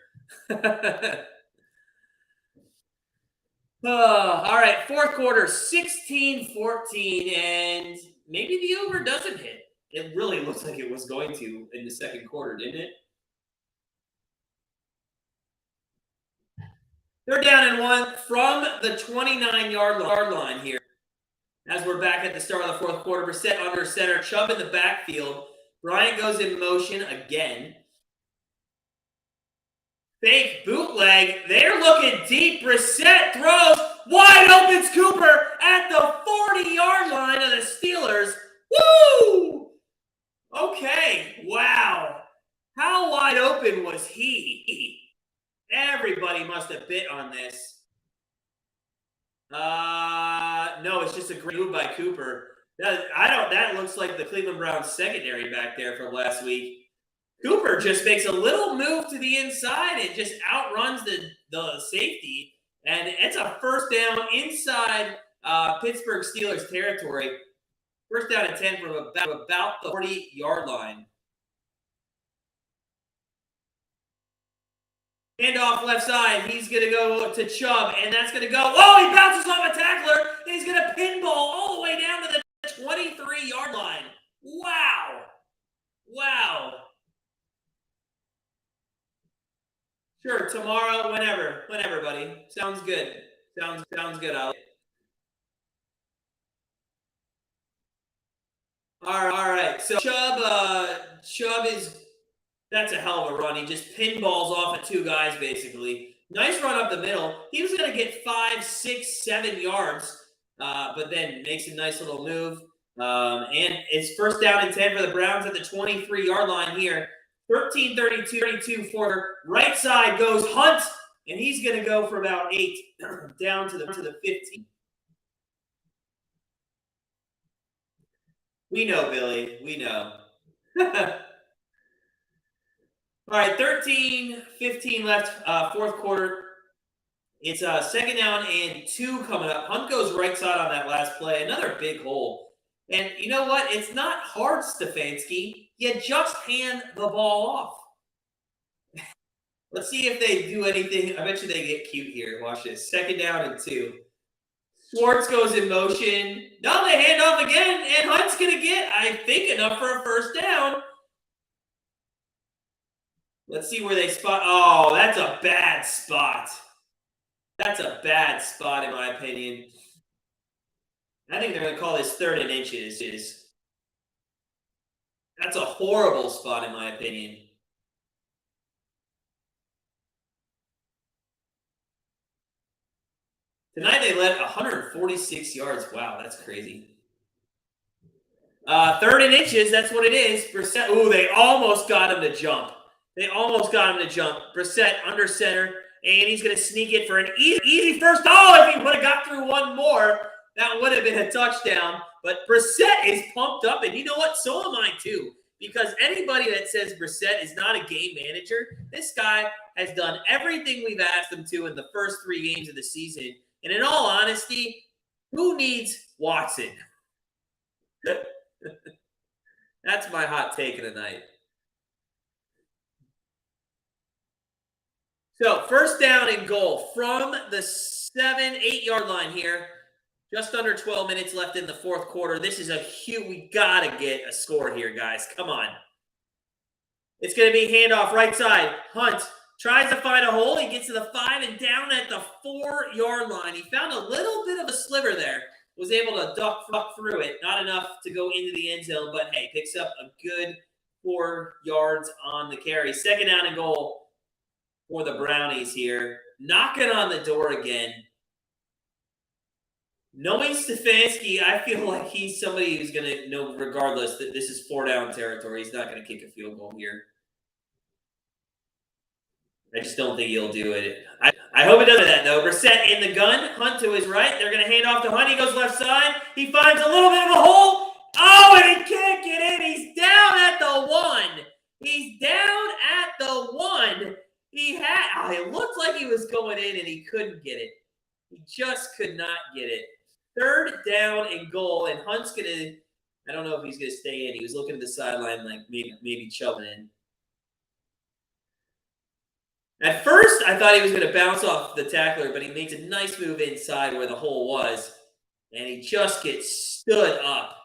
All right, fourth quarter, 16-14, and maybe the over doesn't hit. It really looks like it was going to in the second quarter, didn't it? They're down and 1 from the 29-yard line here. As we're back at the start of the fourth quarter, Brissett under center, Chubb in the backfield. Bryant goes in motion again. Fake bootleg. They're looking deep. Brissett throws. Wide open Cooper at the 40-yard line of the Steelers. Woo! Okay. Wow. How wide open was he? Everybody must have bit on this. No, it's just a great move by Cooper. That looks like the Cleveland Browns secondary back there from last week. Cooper just makes a little move to the inside and just outruns the safety. And it's a first down inside Pittsburgh Steelers territory. First down and 10 from about the 40-yard line. Handoff left side. He's going to go to Chubb, and that's going to go. Oh, he bounces off a tackler. And he's going to pinball all the way down to the 23-yard line. Wow. Sure, tomorrow, whenever, buddy. Sounds good. Sounds good. All right. So Chubb is that's a hell of a run. He just pinballs off of two guys basically. Nice run up the middle. He was going to get 5, 6, 7 yards, but then makes a nice little move. And it's first down and 10 for the Browns at the 23-yard line here. 13-32 for right side goes Hunt, and he's going to go for about 8 down to the 15. We know, Billy. We know. All right, 13-15 left, fourth quarter. It's second down and 2 coming up. Hunt goes right side on that last play. Another big hole. And you know what? It's not hard, Stefanski. You just hand the ball off. Let's see if they do anything. I bet you they get cute here. Watch this. Second down and 2. Schwartz goes in motion. No, they hand off again, and Hunt's going to get, I think, enough for a first down. Let's see where they spot. Oh, that's a bad spot. That's a bad spot, in my opinion. I think they're going to call this 3rd and inches. That's a horrible spot, in my opinion. Tonight they led 146 yards. Wow, that's crazy. 3rd and inches, that's what it is. Brissett, ooh, they almost got him to jump. Brissett under center, and he's going to sneak it for an easy first. Oh, if he would have got through one more, that would have been a touchdown. But Brissett is pumped up, and you know what? So am I too. Because anybody that says Brissett is not a game manager, this guy has done everything we've asked him to in the first 3 games of the season. And in all honesty, who needs Watson? That's my hot take of the night. So, first down and goal from the 7-8 yard line here. Just under 12 minutes left in the fourth quarter. This is a huge, we got to get a score here, guys. Come on. It's going to be handoff right side. Hunt tries to find a hole. He gets to the 5 and down at the 4-yard line. He found a little bit of a sliver there. Was able to duck through it. Not enough to go into the end zone, but hey, picks up a good 4 yards on the carry. Second down and goal for the Brownies here. Knocking on the door again. Knowing Stefanski, I feel like he's somebody who's going to know regardless that this is 4-down territory. He's not going to kick a field goal here. I just don't think he'll do it. I hope it doesn't that, though. Brissett in the gun. Hunt to his right. They're going to hand off to Hunt. He goes left side. He finds a little bit of a hole. Oh, and he can't get in. He's down at the 1. He's down at the 1. It looked like he was going in, and he couldn't get it. He just could not get it. Third down and goal, and Hunt's going to – I don't know if he's going to stay in. He was looking at the sideline like maybe chubbing in. At first, I thought he was going to bounce off the tackler, but he makes a nice move inside where the hole was, and he just gets stood up.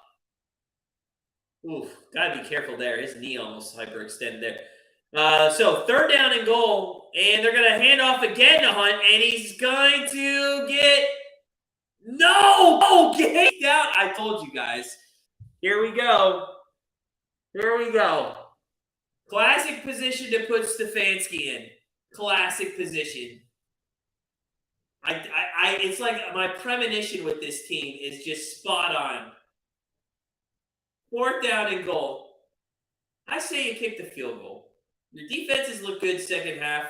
Oof, got to be careful there. His knee almost hyperextended there. So third down and goal, and they're going to hand off again to Hunt, and he's going to get get down. I told you guys. Here we go. Classic position to put Stefanski in. Classic position. It's like my premonition with this team is just spot on. Fourth down and goal. I say you kick the field goal. Your defenses look good second half.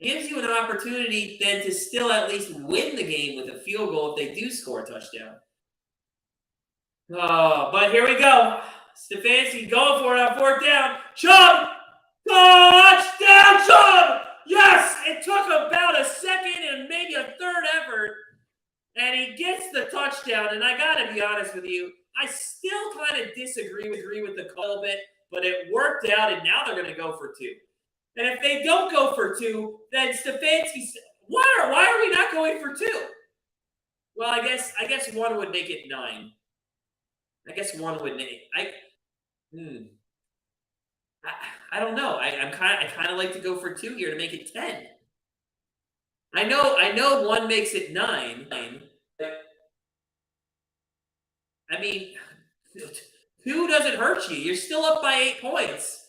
It gives you an opportunity then to still at least win the game with a field goal if they do score a touchdown. Oh, but here we go. Stefanski going for it on fourth down. Chubb! Touchdown, Chubb! Yes! It took about a second and maybe a third effort, and he gets the touchdown. And I got to be honest with you, I still kind of disagree with the call a bit, but it worked out, and now they're going to go for 2. And if they don't go for 2, then Stefanski, why are we not going for 2? Well, I guess 1 would make it 9. I guess 1 would make I don't know. I kind of like to go for 2 here to make it 10. I know 1 makes it 9. I mean, 2 doesn't hurt you. You're still up by 8 points.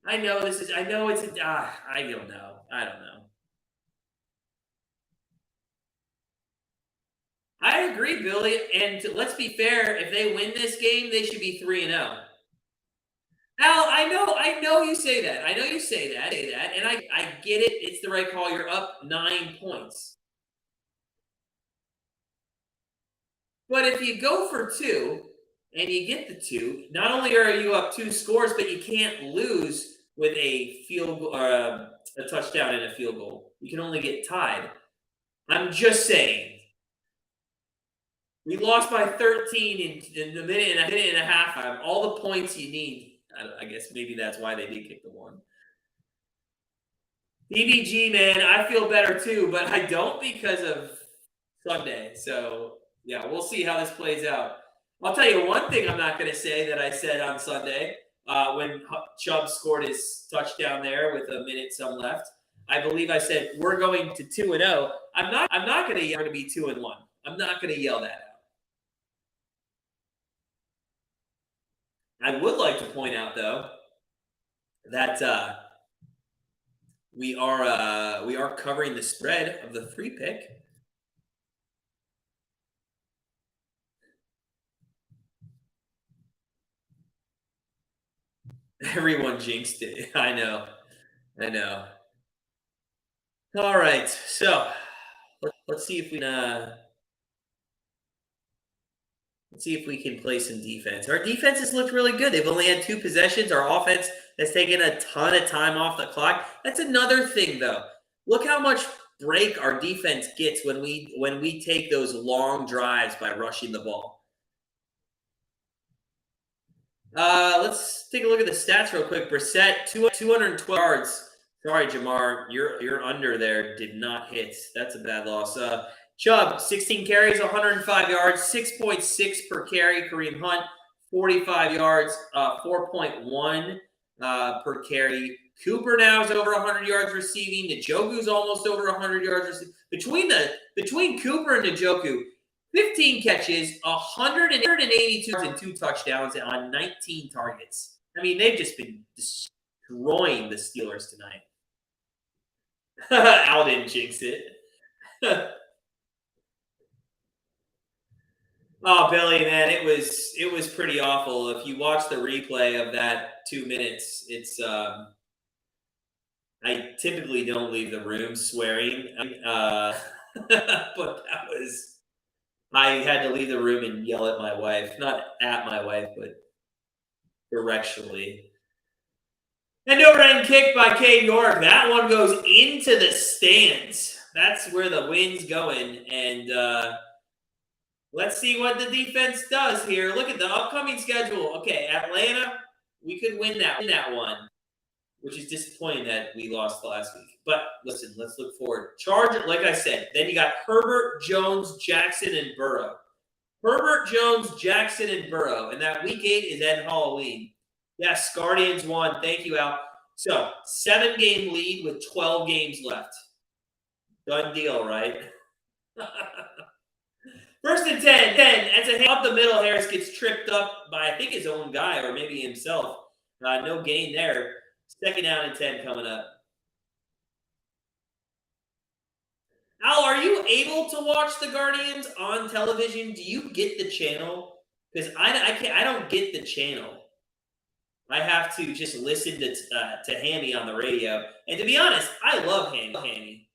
I know it's I don't know. I don't know. I agree, Billy. And let's be fair, if they win this game, they should be 3-0. Al, I know you say that. I know you say that, and I get it. It's the right call. You're up 9 points. But if you go for 2 and you get the 2, not only are you up 2 scores, but you can't lose with a field goal, a touchdown and a field goal. You can only get tied. I'm just saying. We lost by 13 in a minute and a half. All the points you need. I guess maybe that's why they did kick the 1. DBG, man, I feel better too, but I don't because of Sunday. So, yeah, we'll see how this plays out. I'll tell you one thing I'm not going to say that I said on Sunday when Chubb scored his touchdown there with a minute some left. I believe I said we're going to 2-0. I'm not going to yell. We're going to be 2-1. I'm not going to yell that out. I would like to point out though that we are covering the spread of the 3 pick. Everyone jinxed it. I know. All right, so let's see if we can play some defense. Our defense has looked really good. They've only had 2 possessions. Our offense has taken a ton of time off the clock. That's another thing, though. Look how much break our defense gets when we take those long drives by rushing the ball. Let's take a look at the stats real quick. Brissett, 212 yards. Sorry, Jamar, your under there did not hit. That's a bad loss. Chubb, 16 carries, 105 yards, 6.6 per carry. Kareem Hunt, 45 yards, 4.1 per carry. Cooper now is over 100 yards receiving. Njoku's almost over 100 yards receiving. Between Cooper and Njoku, 15 catches, 182 yards, and 2 touchdowns on 19 targets. I mean, they've just been destroying the Steelers tonight. Al didn't jinx it. Oh, Billy, man, it was pretty awful. If you watch the replay of that 2 minutes, it's I typically don't leave the room swearing, but that was. I had to leave the room and yell at my wife, not at my wife, but directionally. And overhand kick by Cade York. That one goes into the stands. That's where the wind's going, and let's see what the defense does here. Look at the upcoming schedule. Okay, Atlanta, we could win that one, which is disappointing that we lost last week. But listen, let's look forward. Charger, like I said, then you got Herbert, Jones, Jackson, and Burrow. Herbert, Jones, Jackson, and Burrow. And that week 8 is then Halloween. Yes, Guardians won. Thank you, Al. So, 7-game lead with 12 games left. Done deal, right? First and 10. As a up the middle, Harris gets tripped up by, I think, his own guy or maybe himself. No gain there. 2nd down and 10 coming up. Al, are you able to watch the Guardians on television? Do you get the channel? Because I don't get the channel. I have to just listen to Hammy on the radio. And to be honest, I love Hammy.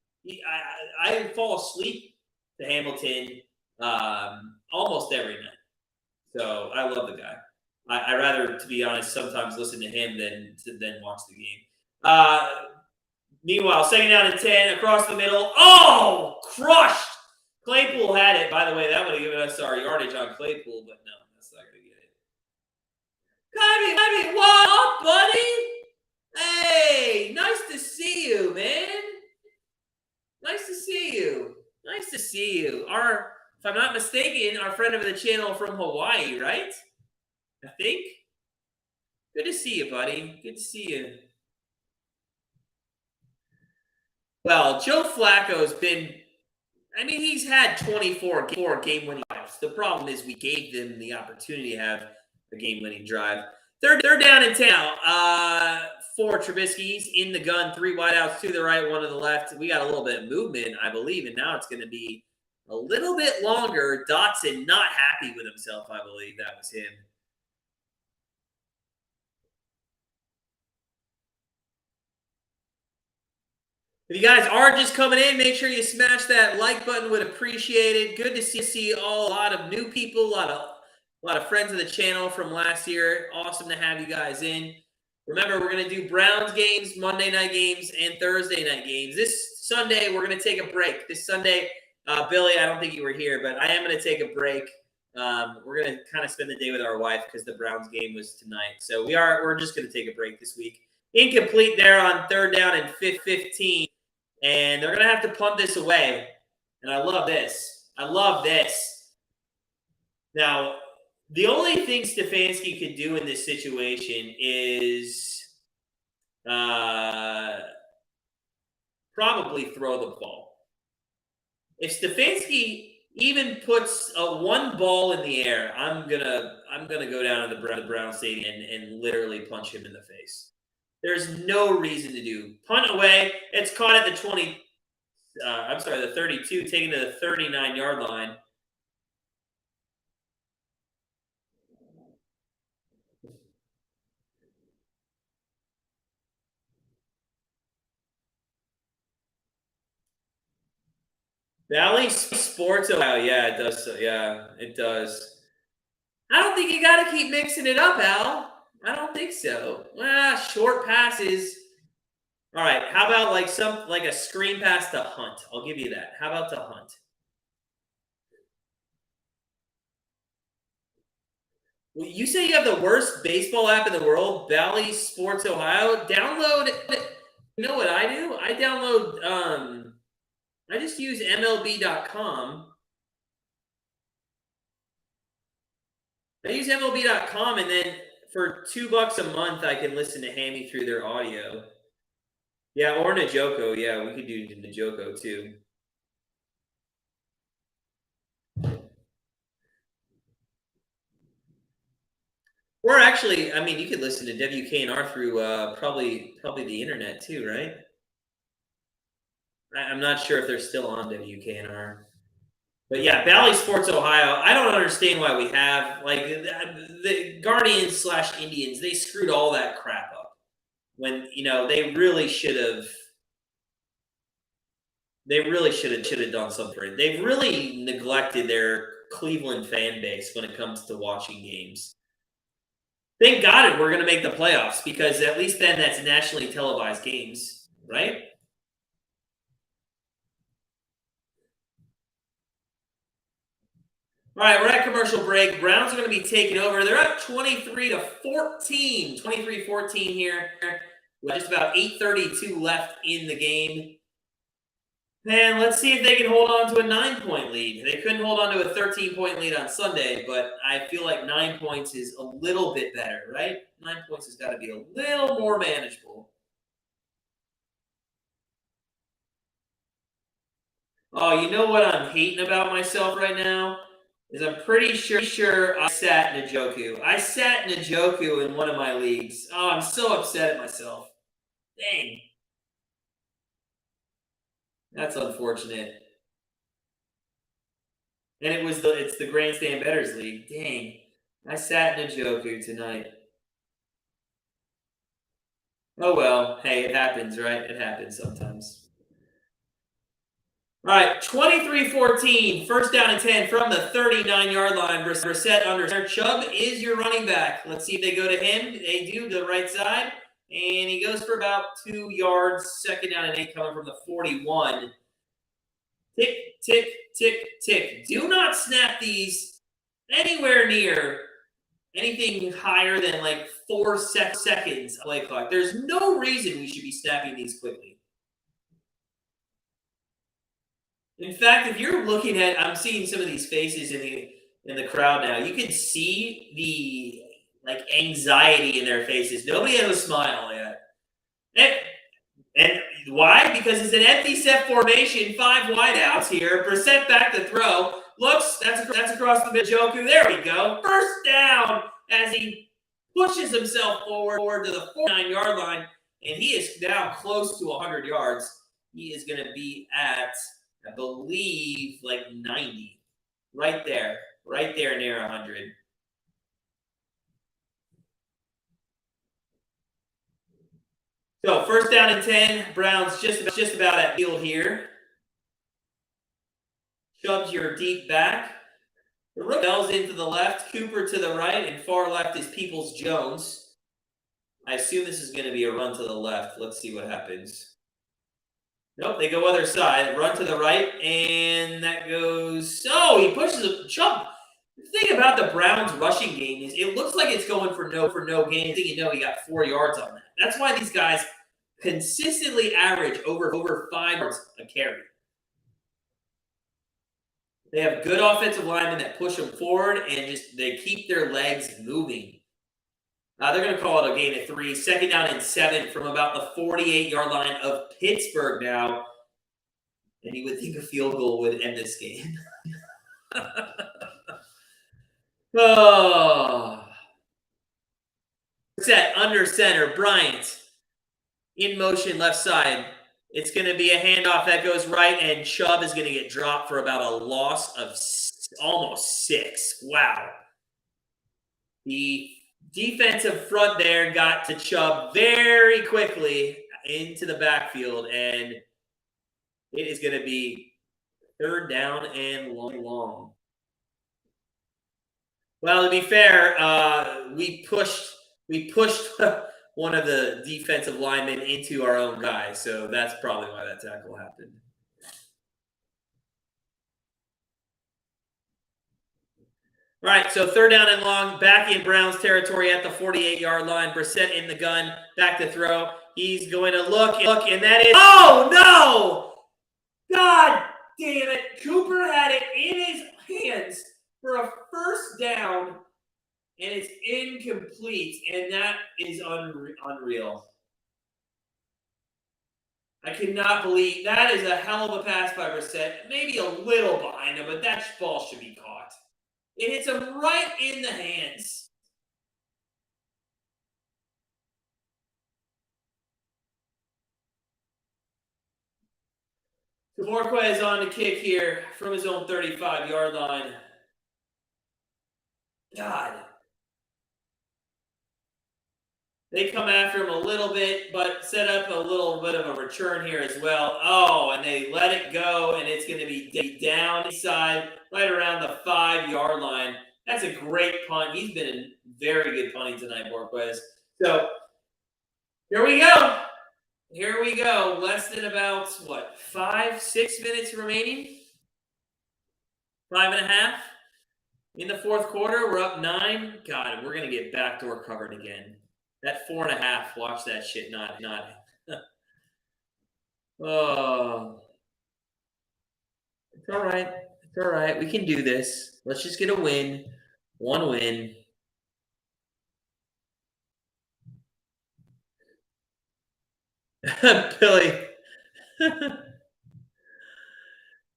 I fall asleep to Hamilton almost every night. So I love the guy. I rather, to be honest, sometimes listen to him than watch the game. Meanwhile, 2nd down and 10 across the middle. Oh, crushed! Claypool had it. By the way, that would have given us our yardage on Claypool, but no, that's not going to get it. Kyrie, what up, buddy? Hey, nice to see you, man. Nice to see you. If I'm not mistaken, our friend of the channel from Hawaii, right? I think. Good to see you, buddy. Good to see you. Well, Joe Flacco's been, he's had 24 game-winning drives. The problem is we gave them the opportunity to have a game-winning drive. Third down and 10 now. For Trubisky's in the gun, 3 wideouts to the right, 1 to the left. We got a little bit of movement, I believe, and now it's going to be a little bit longer. Dotson not happy with himself, I believe that was him. If you guys are just coming in, make sure you smash that like button. Would appreciate it. Good to see a lot of new people, a lot of friends of the channel from last year. Awesome to have you guys in. Remember, we're going to do Browns games, Monday night games, and Thursday night games. This Sunday, we're going to take a break. This Sunday, Billy, I don't think you were here, but I am going to take a break. We're going to kind of spend the day with our wife because the Browns game was tonight. So we're just going to take a break this week. Incomplete there on 3rd down and 15. And they're going to have to punt this away. And I love this. Now, the only thing Stefanski could do in this situation is probably throw the ball. If Stefanski even puts one ball in the air, I'm gonna go down to the Brown Stadium and literally punch him in the face. There's no reason to do. Punt away. It's caught at the 32, taken to the 39-yard line. Valley Sports Ohio. Yeah, it does. Yeah, it does. I don't think you got to keep mixing it up, Al. I don't think so. Short passes. All right. How about like a screen pass to Hunt? I'll give you that. How about to Hunt? Well, you say you have the worst baseball app in the world, Valley Sports Ohio. Download. You know what I do? I download. I just use MLB.com. I use MLB.com, and then for $2 a month, I can listen to Hammy through their audio. Yeah, or Njoku. Yeah, we could do Njoku too. Or actually, I mean, you could listen to WKNR through probably the internet too, right? I'm not sure if they're still on WKNR. But yeah, Valley Sports Ohio. I don't understand why we have the Guardians / Indians. They screwed all that crap up when they really should have. They really should have done something. They've really neglected their Cleveland fan base when it comes to watching games. Thank God we're going to make the playoffs because at least then that's nationally televised games, right? All right, we're at commercial break. Browns are going to be taking over. They're up 23-14. 23-14 here. With just about 8:32 left in the game. And let's see if they can hold on to a 9-point lead. They couldn't hold on to a 13-point lead on Sunday, but I feel like 9 points is a little bit better, right? 9 points has got to be a little more manageable. Oh, you know what I'm hating about myself right now? Is I'm pretty sure I sat Njoku. I sat Njoku in one of my leagues. Oh, I'm so upset at myself. Dang. That's unfortunate. And it's the Grandstand Bettors League. Dang. I sat Njoku tonight. Oh well. Hey, it happens, right? It happens sometimes. All right, 23-14, 1st down and 10 from the 39-yard line. Brissett under center. Chubb is your running back. Let's see if they go to him. They do, to the right side. And he goes for about 2 yards. 2nd down and 8 coming from the 41. Tick, tick, tick, tick. Do not snap these anywhere near anything higher than 4 seconds play clock. There's no reason we should be snapping these quickly. In fact, if you're looking at, I'm seeing some of these faces in the crowd now. You can see the anxiety in their faces. Nobody has a smile yet. And why? Because it's an empty set formation, 5 wideouts here. Brissett back to throw. Looks, that's across the Njoku. There we go. 1st down as he pushes himself forward to the 49-yard line, and he is now close to 100 yards. He is going to be at, I believe, like 90. Right there near 100. So first down and 10. Browns just about at field here. Chubb's your deep back. The rookie Bell's into the left, Cooper to the right, and far left is Peoples-Jones. I assume this is going to be a run to the left. Let's see what happens. Nope, they go other side. Run to the right, and that goes... Oh, he pushes a Chubb. The thing about the Browns rushing game is it looks like it's going for no gain. You know, he got 4 yards on that. That's why these guys consistently average over 5 yards a carry. They have good offensive linemen that push them forward and they keep their legs moving. They're going to call it a gain of 3. Second down and 7 from about the 48-yard line of Pittsburgh now. And you would think a field goal would end this game. Oh. Set under center. Bryant in motion left side. It's going to be a handoff that goes right, and Chubb is going to get dropped for about a loss of almost 6. Wow. The defensive front there got to Chubb very quickly into the backfield, and it is going to be third down and long. Well, to be fair, we pushed one of the defensive linemen into our own guy, so that's probably why that tackle happened. All right, so third down and long, back in Browns territory at the 48-yard line. Brissett in the gun, back to throw. He's going to look, and that is... Oh, no! God damn it. Cooper had it in his hands for a first down, and it's incomplete, and that is unreal. I cannot believe... That is a hell of a pass by Brissett. Maybe a little behind him, but that ball should be caught. It hits him right in the hands. Borquez is on the kick here from his own 35-yard line. God. They come after him a little bit, but set up a little bit of a return here as well. Oh, and they let it go, and it's going to be down inside, right around the 5-yard line. That's a great punt. He's been very good punting tonight, Borquez. So, here we go. Here we go. Less than about, 5-6 minutes remaining? 5.5 in the fourth quarter. We're up 9. God, we're going to get backdoor covered again. That 4.5, watch that shit not. Oh. It's all right. It's all right. We can do this. Let's just get a win. 1 win. Billy.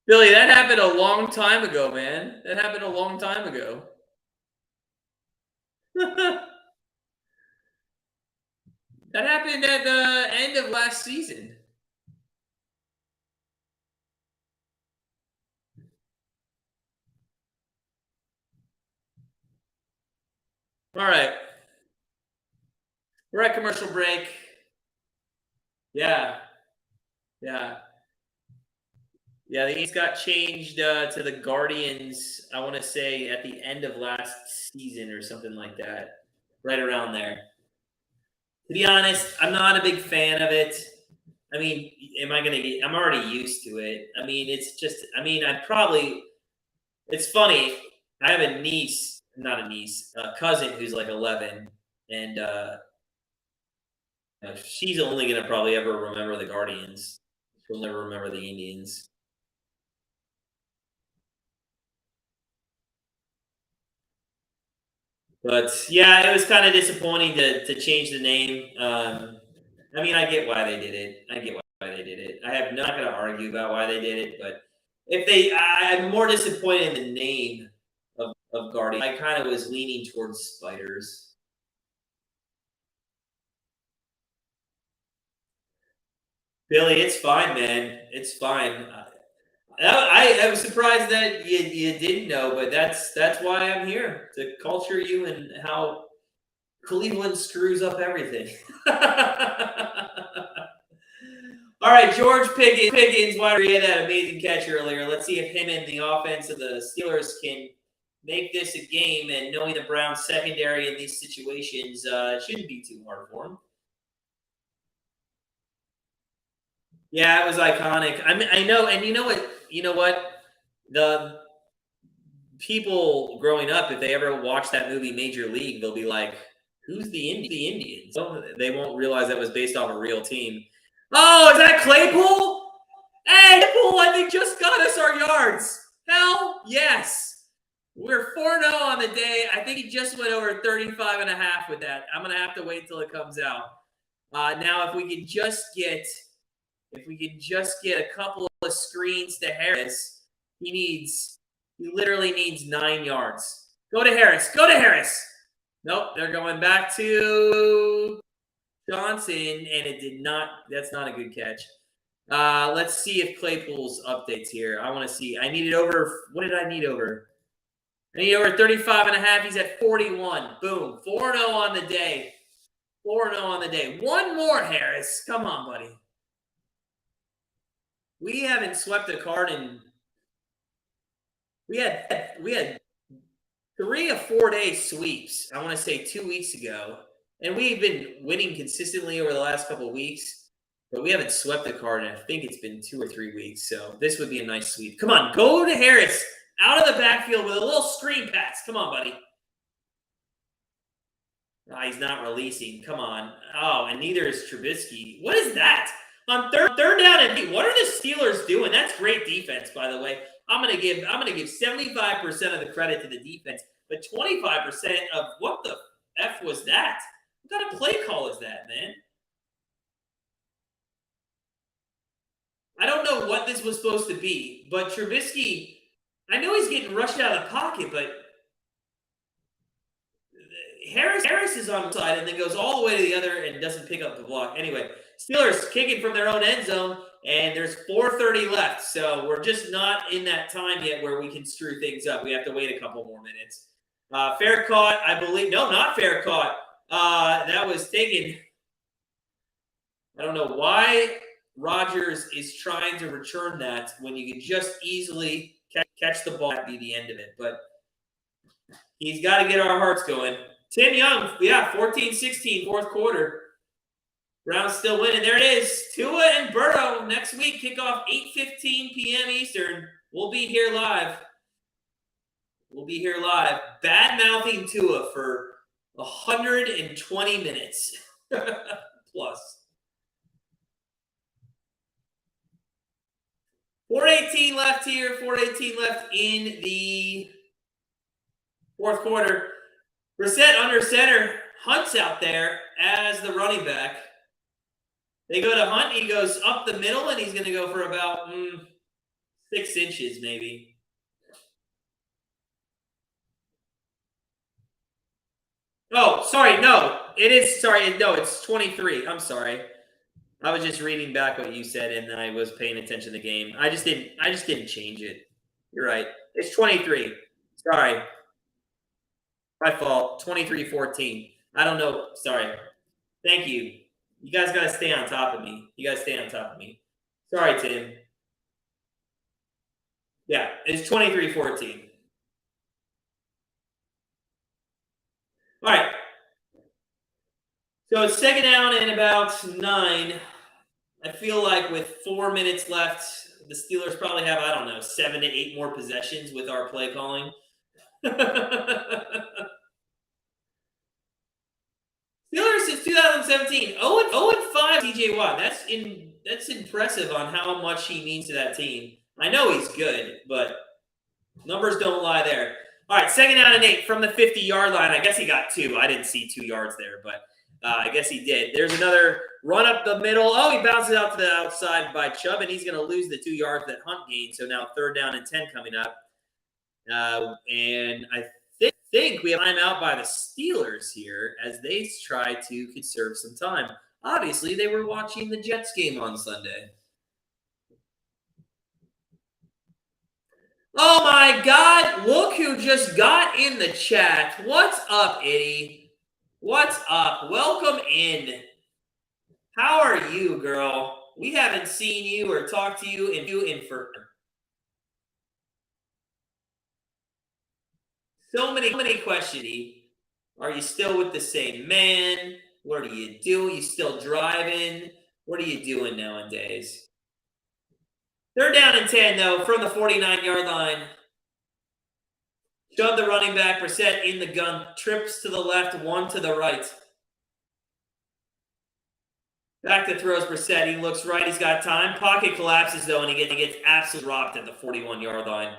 Billy, that happened a long time ago, man. That happened a long time ago. That happened at the end of last season. All right. We're at commercial break. Yeah. The East got changed to the Guardians, I want to say, at the end of last season or something like that. Right around there. To be honest, I'm not a big fan of it. I mean, I'm already used to it. I mean, it's just, it's funny. I have a cousin who's like 11, and she's only going to probably ever remember the Guardians. She'll never remember the Indians. But yeah, it was kind of disappointing to change the name. I get why they did it. I'm not going to argue about why they did it, but I'm more disappointed in the name of guarding. I kind of was leaning towards spiders. Billy, it's fine, man. It's fine. I was surprised that you didn't know, but that's why I'm here to culture you and how Cleveland screws up everything. All right, George Pickens, why he had that amazing catch earlier. Let's see if him and the offense of the Steelers can make this a game. And knowing the Browns secondary in these situations, it shouldn't be too hard for him. Yeah, it was iconic. I mean, I know, and you know what? You know what? The people growing up, if they ever watch that movie Major League, they'll be like, "Who's the Indians?" They won't realize that was based off a real team. Oh, is that Claypool? Hey, Claypool, I think just got us our yards. Hell yes. We're 4-0 on the day. I think he just went over 35.5 with that. I'm going to have to wait till it comes out. Now, if we could just get a couple of screens to Harris, he literally needs 9 yards. Go to Harris. Nope, they're going back to Johnson, and it did not. That's not a good catch. Let's see if Claypool's updates here. I want to see. I needed over. What did I need over? I need over 35.5. He's at 41. Boom. 4-0 on the day. 4-0 on the day. One more, Harris. Come on, buddy. We haven't swept a card in. We had 3 or 4 day sweeps. I want to say 2 weeks ago, and we've been winning consistently over the last couple of weeks. But we haven't swept the card in, I think it's been 2 or 3 weeks. So this would be a nice sweep. Come on, go to Harris out of the backfield with a little screen pass. Come on, buddy. Oh, he's not releasing. Come on. Oh, and neither is Trubisky. What is that? On third down and 8, what are the Steelers doing? That's great defense, by the way. I'm gonna give 75% of the credit to the defense, but 25% of what the F was that? What kind of play call is that, man? I don't know what this was supposed to be, but Trubisky, I know he's getting rushed out of the pocket, but Harris is on the side and then goes all the way to the other and doesn't pick up the block. Anyway, Steelers kicking from their own end zone, and there's 4:30 left, so we're just not in that time yet where we can screw things up. We have to wait a couple more minutes. Fair caught, I believe. No, not fair caught. That was taken. I don't know why Rodgers is trying to return that when you can just easily catch the ball and be the end of it. But he's got to get our hearts going. Tim Young, yeah, 14-16, fourth quarter. Browns still winning. There it is. Tua and Burrow next week. Kickoff 8:15 p.m. Eastern. We'll be here live. Bad-mouthing Tua for 120 minutes plus. 4:18 left here. 4:18 left in the fourth quarter. Brissett under center. Hunt's out there as the running back. They go to Hunt. He goes up the middle, and he's going to go for about 6 inches maybe. Oh, sorry. No, it is. Sorry. No, it's 23. I'm sorry. I was just reading back what you said, and I was paying attention to the game. I just didn't change it. You're right. It's 23. Sorry. My fault. 23-14. I don't know. Sorry. Thank you. You guys got to stay on top of me. Sorry, Tim. Yeah, it's 23-14. All right. So it's second down and about 9. I feel like with 4 minutes left, the Steelers probably have, 7 to 8 more possessions with our play calling. Steelers since 2017, 0-5 TJ Watt. That's impressive on how much he means to that team. I know he's good, but numbers don't lie there. All right, second down and 8 from the 50-yard line. I guess he got 2. I didn't see 2 yards there, but I guess he did. There's another run up the middle. Oh, he bounces out to the outside by Chubb, and he's going to lose the 2 yards that Hunt gained. So now third down and 10 coming up. And I think we have time out by the Steelers here as they try to conserve some time. Obviously, they were watching the Jets game on Sunday. Oh my God, look who just got in the chat. What's up, Itty? What's up? Welcome in. How are you, girl? We haven't seen you or talked to you in forever. So many questions. Are you still with the same man? What are you doing? You still driving? What are you doing nowadays? They're down in 10, though, from the 49-yard line. Shove the running back, Brissett in the gun, trips to the left, one to the right. Back to throws Brissett. He looks right. He's got time. Pocket collapses, though, and he gets absolutely dropped at the 41-yard line.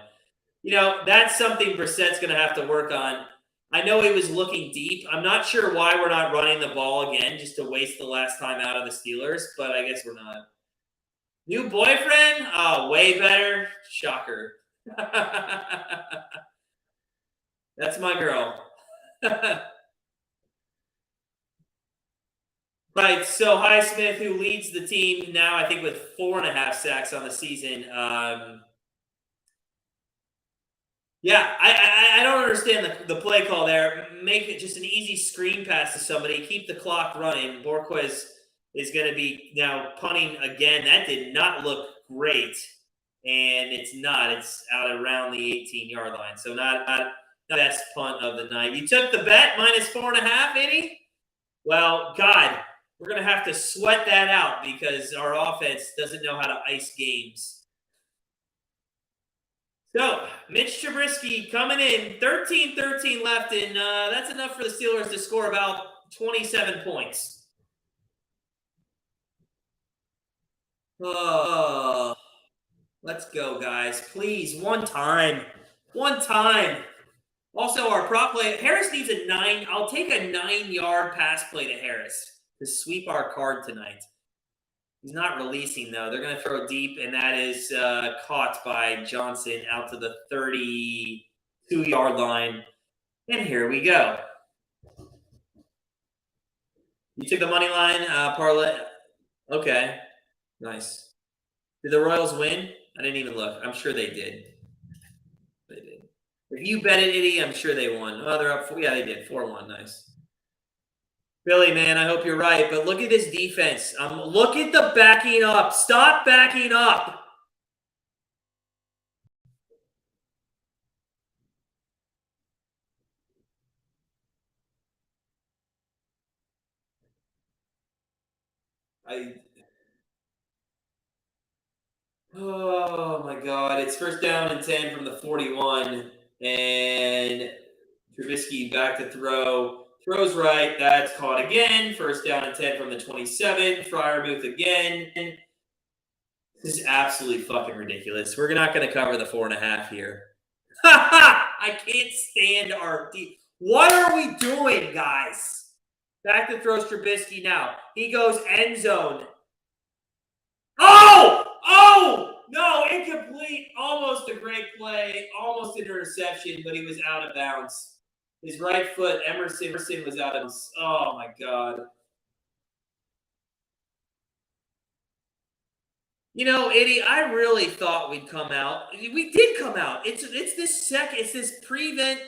You know, that's something Brissett's going to have to work on. I know he was looking deep. I'm not sure why we're not running the ball again just to waste the last time out of the Steelers, but I guess we're not. New boyfriend? Oh, way better. Shocker. That's my girl. Right, so Highsmith, who leads the team now, I think with 4.5 sacks on the season. Yeah, I don't understand the play call there. Make it just an easy screen pass to somebody. Keep the clock running. Borquez is going to be now punting again. That did not look great, and it's not. It's out around the 18-yard line, so not the best punt of the night. You took the bet, minus 4.5, Eddie? Well, God, we're going to have to sweat that out because our offense doesn't know how to ice games. So, Mitch Trubisky coming in, 13-13 left, and that's enough for the Steelers to score about 27 points. Oh, let's go, guys. Please, one time. One time. Also, our prop play, Harris needs a 9. I'll take a 9-yard pass play to Harris to sweep our card tonight. He's not releasing, though. They're going to throw deep, and that is caught by Johnson out to the 32-yard line. And here we go. You took the money line, parlay. Okay. Nice. Did the Royals win? I didn't even look. I'm sure they did. They did. If you bet it, Itty, I'm sure they won. Oh, they're up. Yeah, they did. 4-1. Nice. Billy, man, I hope you're right. But look at this defense. Look at the backing up. Stop backing up. Oh, my God. It's first down and 10 from the 41. And Trubisky back to throw. Throws right. That's caught again. First down and 10 from the 27. Freiermuth again. This is absolutely fucking ridiculous. We're not going to cover the 4.5 here. I can't stand our deep. What are we doing, guys? Back to throws Trubisky now. He goes end zone. Oh! Oh! No, incomplete. Almost a great play. Almost an interception, but he was out of bounds. His right foot, Emerson was out of bounds. Oh, my God. You know, Eddie, I really thought we'd come out. We did come out. It's this prevent.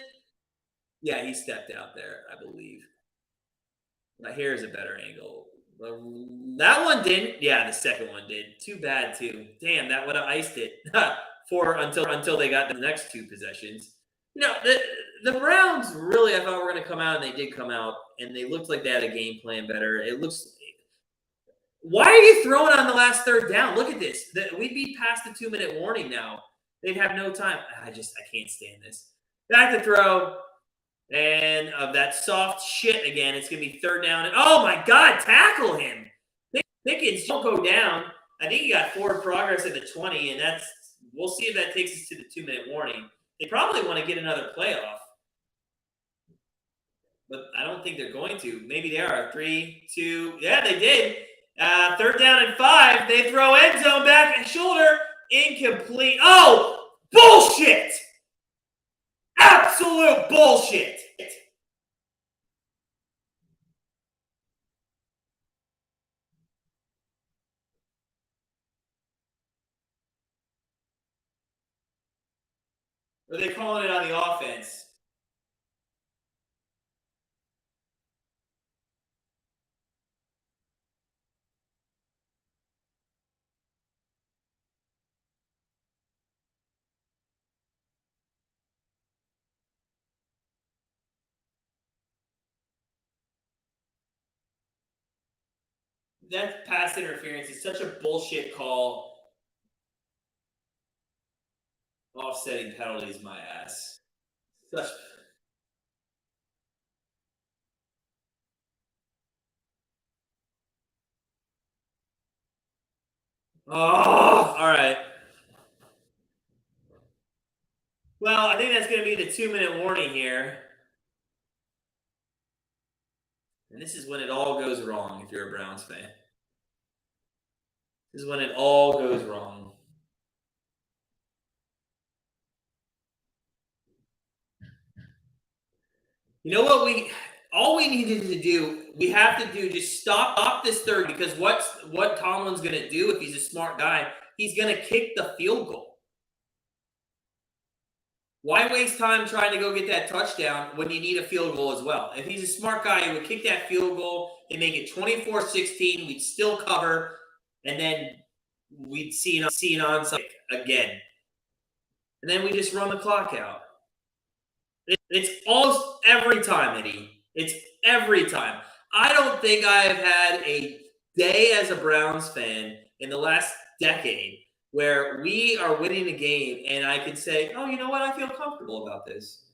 Yeah, he stepped out there, I believe. Now, here's a better angle. That one didn't. Yeah, the second one did. Too bad, too. Damn, that would have iced it until they got the next 2 possessions. You know, the Browns really, I thought were going to come out, and they did come out, and they looked like they had a game plan better. It looks. Why are you throwing on the last third down? Look at this. We'd be past the 2-minute warning now. They'd have no time. I can't stand this. Back to throw. And of that soft shit again, it's going to be third down. And, oh, my God, tackle him. Pickens don't go down. I think he got forward progress at the 20, and we'll see if that takes us to the 2-minute warning. They probably want to get another playoff. But I don't think they're going to. Maybe they are. 3, 2. Yeah, they did. Third down and 5. They throw end zone back and shoulder. Incomplete. Oh, bullshit. Absolute bullshit. Or are they calling it on the offense? That pass interference is such a bullshit call. Offsetting penalties, my ass. Such. Oh, all right. Well, I think that's going to be the 2-minute warning here. And this is when it all goes wrong if you're a Browns fan. This is when it all goes wrong. You know what all we needed to do, we have to do, just stop this third, because what Tomlin's going to do if he's a smart guy, he's going to kick the field goal. Why waste time trying to go get that touchdown when you need a field goal as well? If he's a smart guy, he would kick that field goal and make it 24-16. We'd still cover, and then we'd see an onside again. And then we just run the clock out. It's almost every time, Eddie. It's every time. I don't think I have had a day as a Browns fan in the last decade where we are winning a game and I can say, oh, you know what? I feel comfortable about this.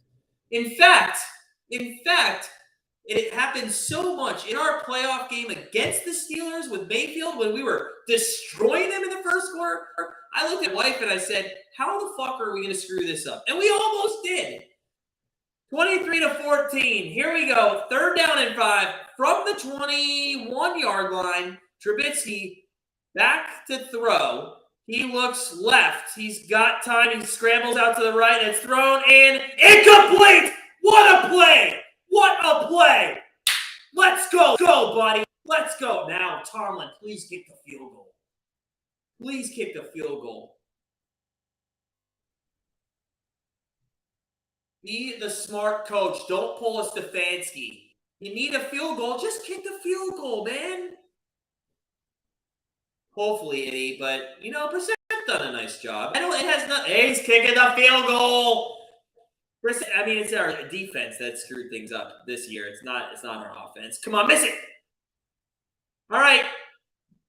In fact, it happened so much in our playoff game against the Steelers with Mayfield when we were destroying them in the first quarter. I looked at my wife and I said, how the fuck are we going to screw this up? And we almost did. 23-14. Here we go. 3rd down and 5 from the 21-yard line. Trubisky back to throw. He looks left. He's got time. He scrambles out to the right. And it's thrown in. Incomplete! What a play! What a play! Let's go, buddy. Let's go. Now, Tomlin, please kick the field goal. Please kick the field goal. Be the smart coach. Don't pull a Stefanski. You need a field goal. Just kick the field goal, man. Hopefully, Eddie, but, Brissett done a nice job. It has not. He's kicking the field goal. Brissett, it's our defense that screwed things up this year. It's not our offense. Come on, miss it. All right.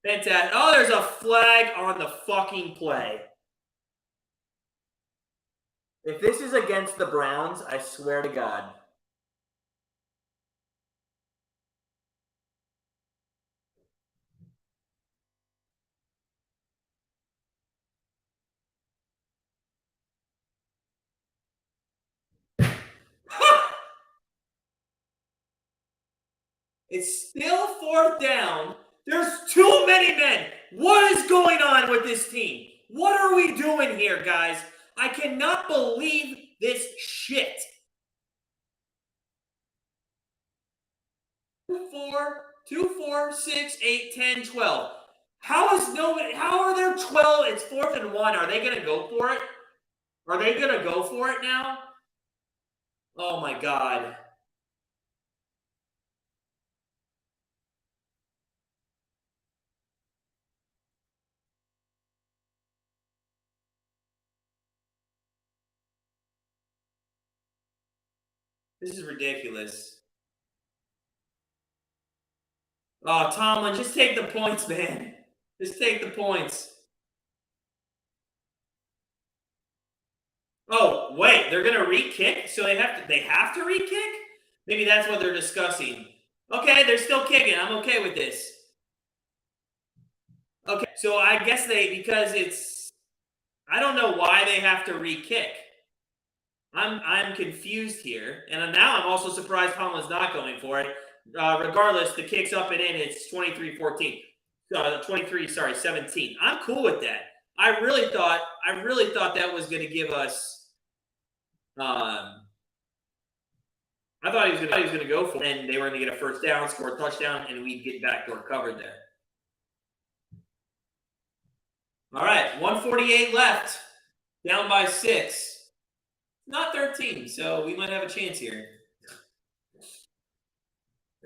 Fantastic. Oh, there's a flag on the fucking play. If this is against the Browns, I swear to God. It's still 4th down. There's too many men. What is going on with this team? What are we doing here, guys? I cannot believe this shit. 2, 4, 6, 8, 10, 12. How are there 12? It's 4th and 1. Are they going to go for it? Are they going to go for it now? Oh, my God. This is ridiculous. Oh, Tomlin, just take the points, man. Just take the points. Oh, wait, they're gonna re-kick? So they have to re-kick? Maybe that's what they're discussing. Okay, they're still kicking. I'm okay with this. Okay, so I guess because I don't know why they have to re-kick. I'm confused here, and now I'm also surprised Tomlin's not going for it. Regardless, the kick's up and in. It's 23-14. 17. I'm cool with that. I really thought that was going to give us I thought he was going to go for it, and they were going to get a first down, score a touchdown, and we'd get backdoor covered there. All right, 1:48 left. Down by 6. Not 13, so we might have a chance here.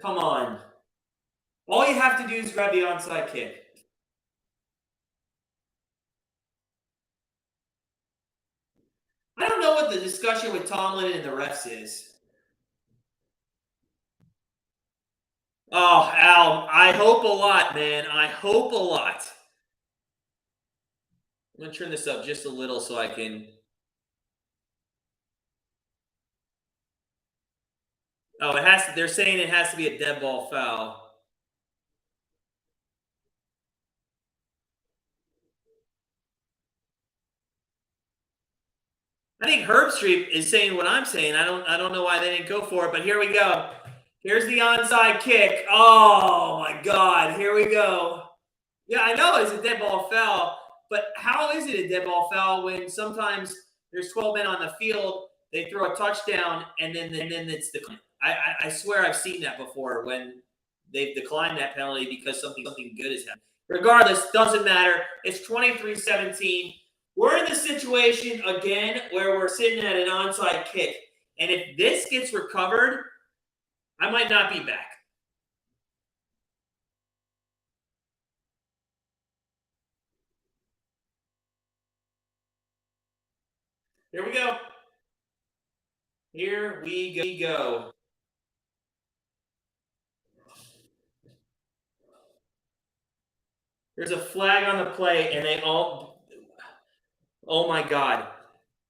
Come on. All you have to do is grab the onside kick. I don't know what the discussion with Tomlin and the refs is. Oh, Al, I hope a lot, man. I hope a lot. I'm going to turn this up just a little so I can... Oh, it has to, they're saying it has to be a dead ball foul. I think Herbstreit is saying what I'm saying. I don't know why they didn't go for it, but here we go. Here's the onside kick. Oh my God, here we go. Yeah, I know it's a dead ball foul, but how is it a dead ball foul when sometimes there's 12 men on the field, they throw a touchdown, and then it's declined? I swear I've seen that before when they've declined that penalty because something good has happened. Regardless, doesn't matter. It's 23-17. We're in the situation again where we're sitting at an onside kick. And if this gets recovered, I might not be back. Here we go. Here we go. There's a flag on the play, and they all... Oh, my God.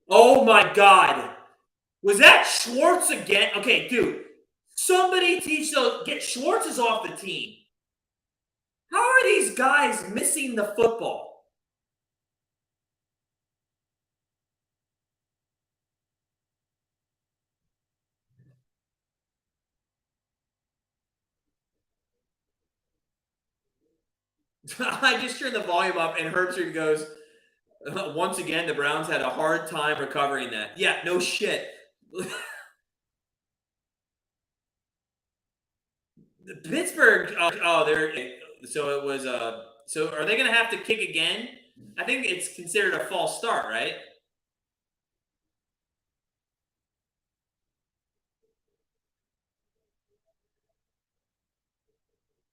Oh, my God. Was that Schwartz again? Okay, dude. Somebody teach those... Get Schwartz off the team. How are these guys missing the football? I just turned the volume up, and Herbstreit goes, once again, the Browns had a hard time recovering that. Yeah, no shit. Pittsburgh, so it was, so are they going to have to kick again? I think it's considered a false start, right?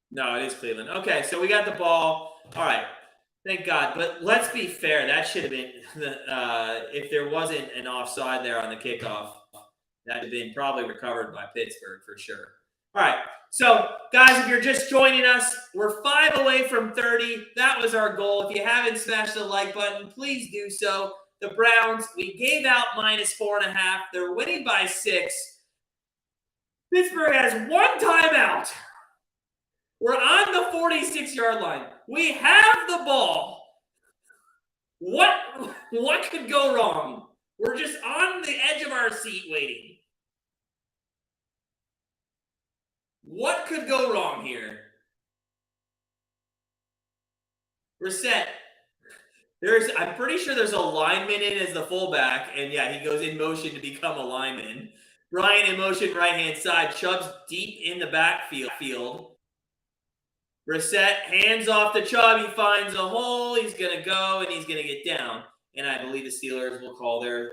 No, it is Cleveland. Okay, so we got the ball. All right. Thank God. But let's be fair. That should have been, if there wasn't an offside there on the kickoff, that would have been probably recovered by Pittsburgh for sure. All right. So, guys, if you're just joining us, we're 5 away from 30. That was our goal. If you haven't smashed the like button, please do so. The Browns, we gave out -4.5. They're winning by 6. Pittsburgh has one timeout. We're on the 46-yard line. We have the ball. What could go wrong? We're just on the edge of our seat waiting. What could go wrong here? We're set. I'm pretty sure there's a lineman in as the fullback, and yeah, he goes in motion to become a lineman. Ryan in motion, right-hand side. Chubb's deep in the backfield. Brissett hands off to Chubb. He finds a hole. He's going to go, and he's going to get down. And I believe the Steelers will call their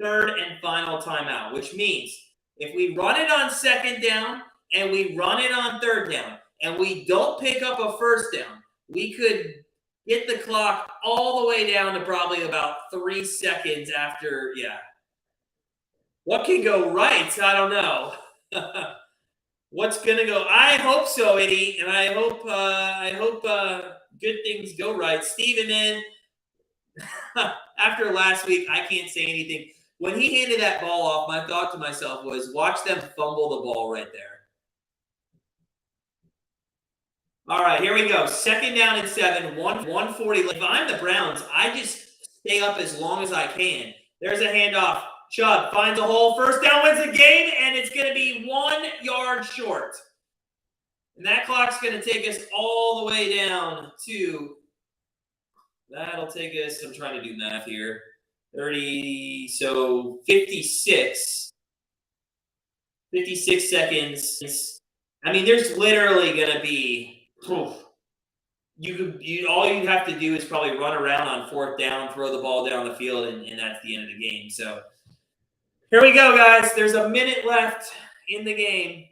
third and final timeout, which means if we run it on second down and we run it on third down and we don't pick up a first down, we could get the clock all the way down to probably about 3 seconds after, yeah. What can go right? I don't know. What's gonna go? I hope so, Eddie, and I hope good things go right. Steven, man, after last week, I can't say anything. When he handed that ball off, my thought to myself was, watch them fumble the ball right there. All right, here we go. Second down and 7, 140. If I'm the Browns, I just stay up as long as I can. There's a handoff. Chubb finds a hole. First down wins the game, and it's going to be 1 yard short. And that clock's going to take us all the way down to, that'll take us, I'm trying to do math here, 30, so 56. 56 seconds. I mean, there's literally going to be. All you have to do is probably run around on fourth down, throw the ball down the field, and that's the end of the game. So here we go, guys. There's a minute left in the game.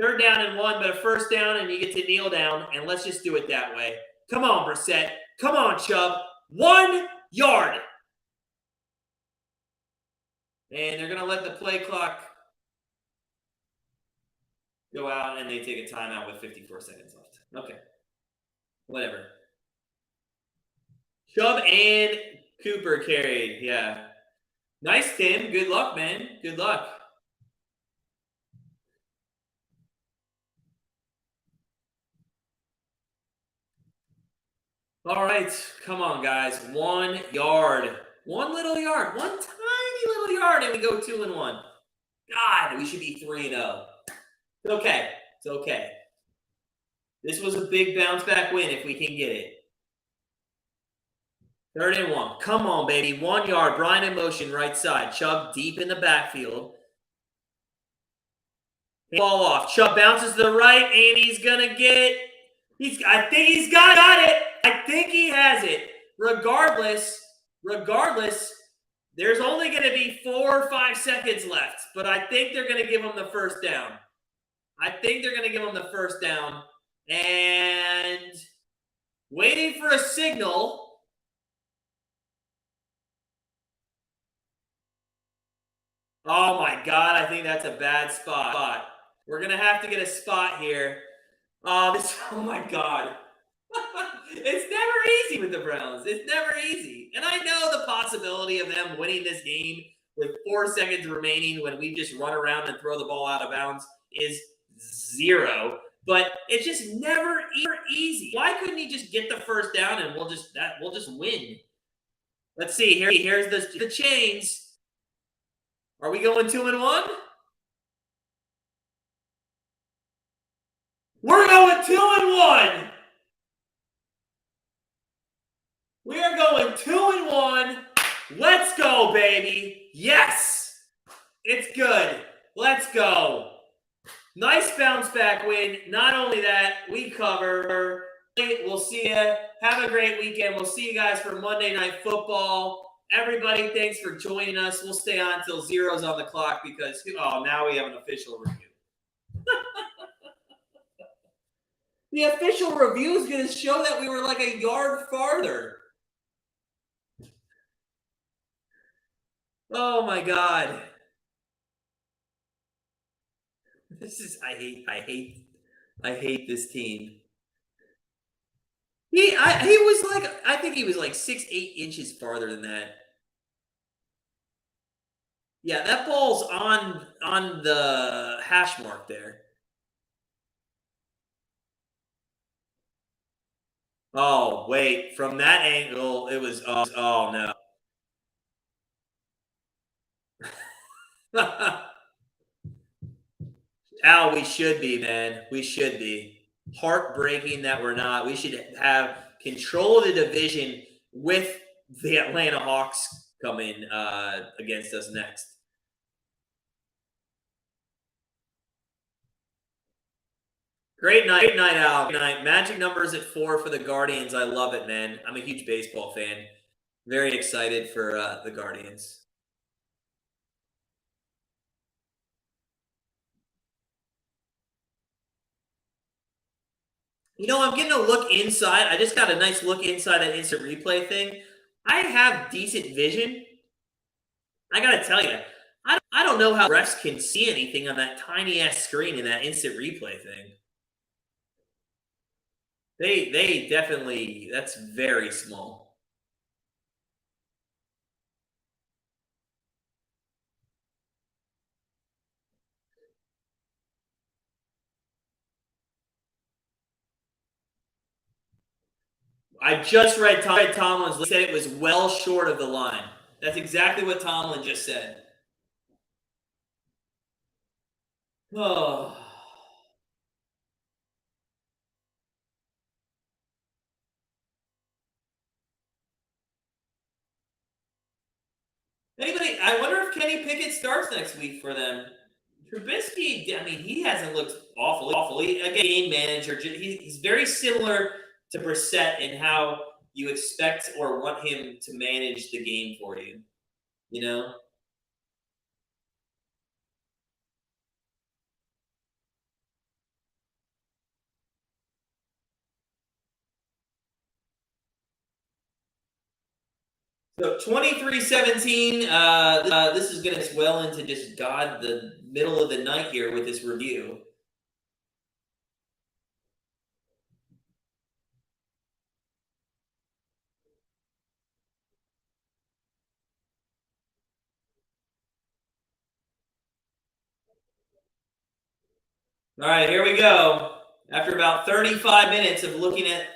3rd down and 1, but a 1st down, and you get to kneel down, and let's just do it that way. Come on, Brissett. Come on, Chubb. 1 yard. And they're going to let the play clock go out, and they take a timeout with 54 seconds left. Okay. Whatever. Chubb and Cooper carried. Yeah. Nice, Tim. Good luck, man. Good luck. All right. Come on, guys. 1 yard. 1 little yard. 1 tiny little yard, and we go 2-1. God, we should be 3-0. It's okay. It's okay. This was a big bounce back win if we can get it. 3rd and 1. Come on, baby. 1 yard. Brian in motion, right side. Chubb deep in the backfield. Ball off. Chubb bounces to the right, and he's going to get it. I think he's got it. I think he has it. Regardless, there's only going to be 4 or 5 seconds left, but I think they're going to give him the 1st down. And waiting for a signal. Oh, my God. I think that's a bad spot. We're going to have to get a spot here. Oh, my God. It's never easy with the Browns. It's never easy. And I know the possibility of them winning this game with 4 seconds remaining when we just run around and throw the ball out of bounds is 0. But it's just never easy. Why couldn't he just get the 1st down and we'll just win? Let's see. Here's the chains. Are we going 2-1? We're going 2-1. We are going 2-1. Let's go, baby. Yes. It's good. Let's go. Nice bounce back win. Not only that, we cover. We'll see you. Have a great weekend. We'll see you guys for Monday Night Football. Everybody, thanks for joining us. We'll stay on until 0's on the clock because, now we have an official review. The official review is going to show that we were like a yard farther. Oh my God. I hate this team. I think he was like 6-8 inches farther than that. Yeah, that ball's on the hash mark there. Oh, wait. From that angle, it was oh no. Al, we should be, man. We should be. Heartbreaking that we're not. We should have control of the division with the Atlanta Hawks coming against us next. Great night, Al. Good night. Magic numbers at 4 for the Guardians. I love it, man. I'm a huge baseball fan. Very excited for the Guardians. I'm getting a look inside. I just got a nice look inside that instant replay thing. I have decent vision. I got to tell you, I don't know how refs can see anything on that tiny-ass screen in that instant replay thing. They definitely, that's very small. I just read Tomlin said it was well short of the line. That's exactly what Tomlin just said. Oh. I wonder if Kenny Pickett starts next week for them. I'm Trubisky, I mean, he hasn't looked awfully. Again, game manager, he's very similar to Brissett in how you expect or want him to manage the game for you. You know? So 23-17, this is going to well into just the middle of the night here with this review. All right, here we go. After about 35 minutes of looking at...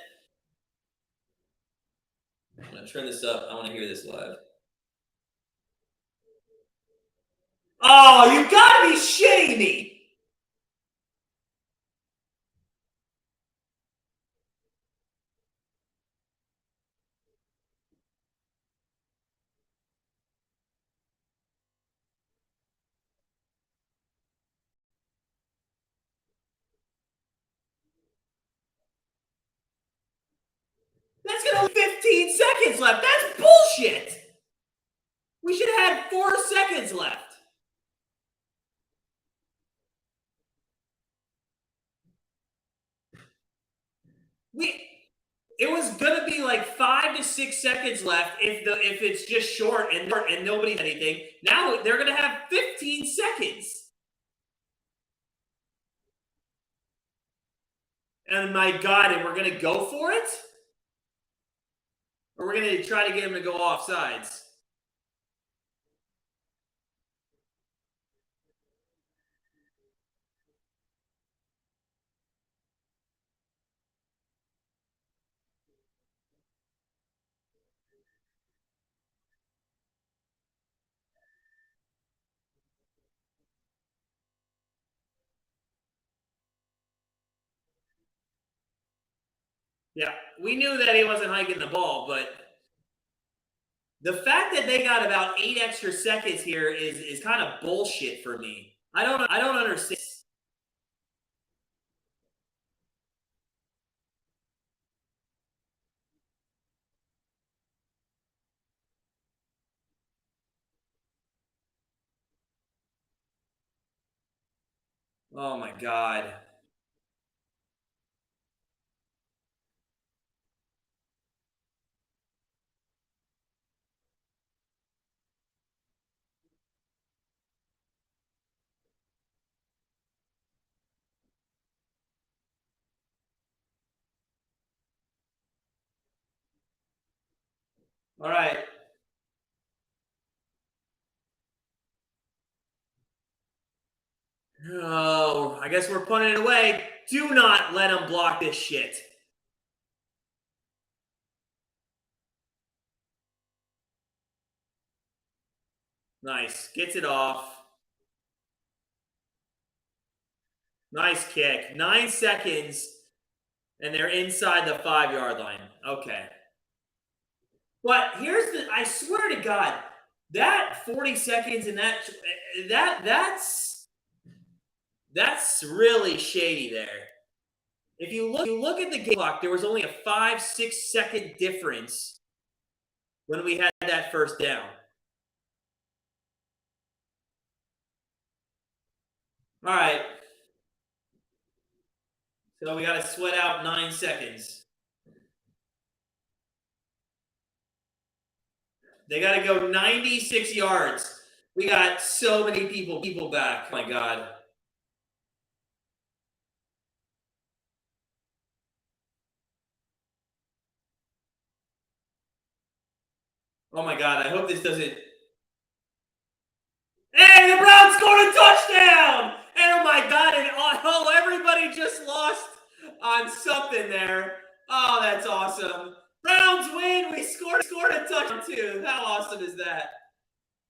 I'm going to turn this up. I want to hear this live. Oh, you got to be shitting me! That's going to be 15 seconds left. That's bullshit! We should have had 4 seconds left. It was gonna be like 5 to 6 seconds left if it's just short and nobody's anything. Now they're gonna have 15 seconds. And my God, and we're gonna go for it? Or we're gonna try to get him to go off sides? Yeah, we knew that he wasn't hiking the ball, but the fact that they got about 8 extra seconds here is kind of bullshit for me. I don't understand. Oh my God. All right. Oh, I guess we're putting it away. Do not let him block this shit. Nice. Gets it off. Nice kick. 9 seconds, and they're inside the 5-yard line. Okay. But here's the... I swear to God, that 40 seconds and that's really shady there. If you look at the game clock, there was only a 5-6 second difference when we had that first down. All right. So we got to sweat out 9 seconds. They got to go 96 yards. We got so many people back. Oh my God. Oh my God. I hope this doesn't... Hey, the Browns scored a touchdown! And oh my God, and oh, everybody just lost on something there. Oh, that's awesome. Browns win. We scored a touchdown too. How awesome is that?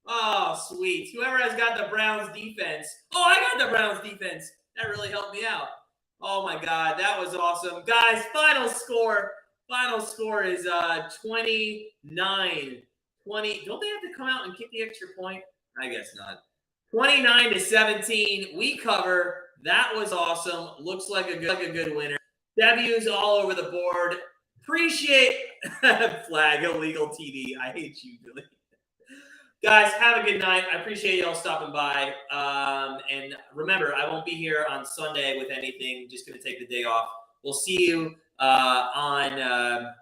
Oh, sweet. Whoever has got the Browns defense. Oh, I got the Browns defense. That really helped me out. Oh my God, that was awesome. Guys, final score. Final score is 29-20. Don't they have to come out and kick the extra point? I guess not. 29-17. We cover. That was awesome. Looks like a good winner. W's all over the board. Appreciate flag illegal TV. I hate you, Billy. Guys, have a good night. I appreciate y'all stopping by. And remember, I won't be here on Sunday with anything. Just going to take the day off. We'll see you on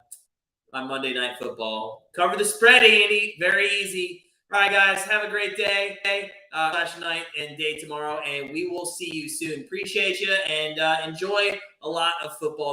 Monday Night Football. Cover the spread, Andy. Very easy. All right, guys, have a great day, /night and day tomorrow, and we will see you soon. Appreciate you, and enjoy a lot of football.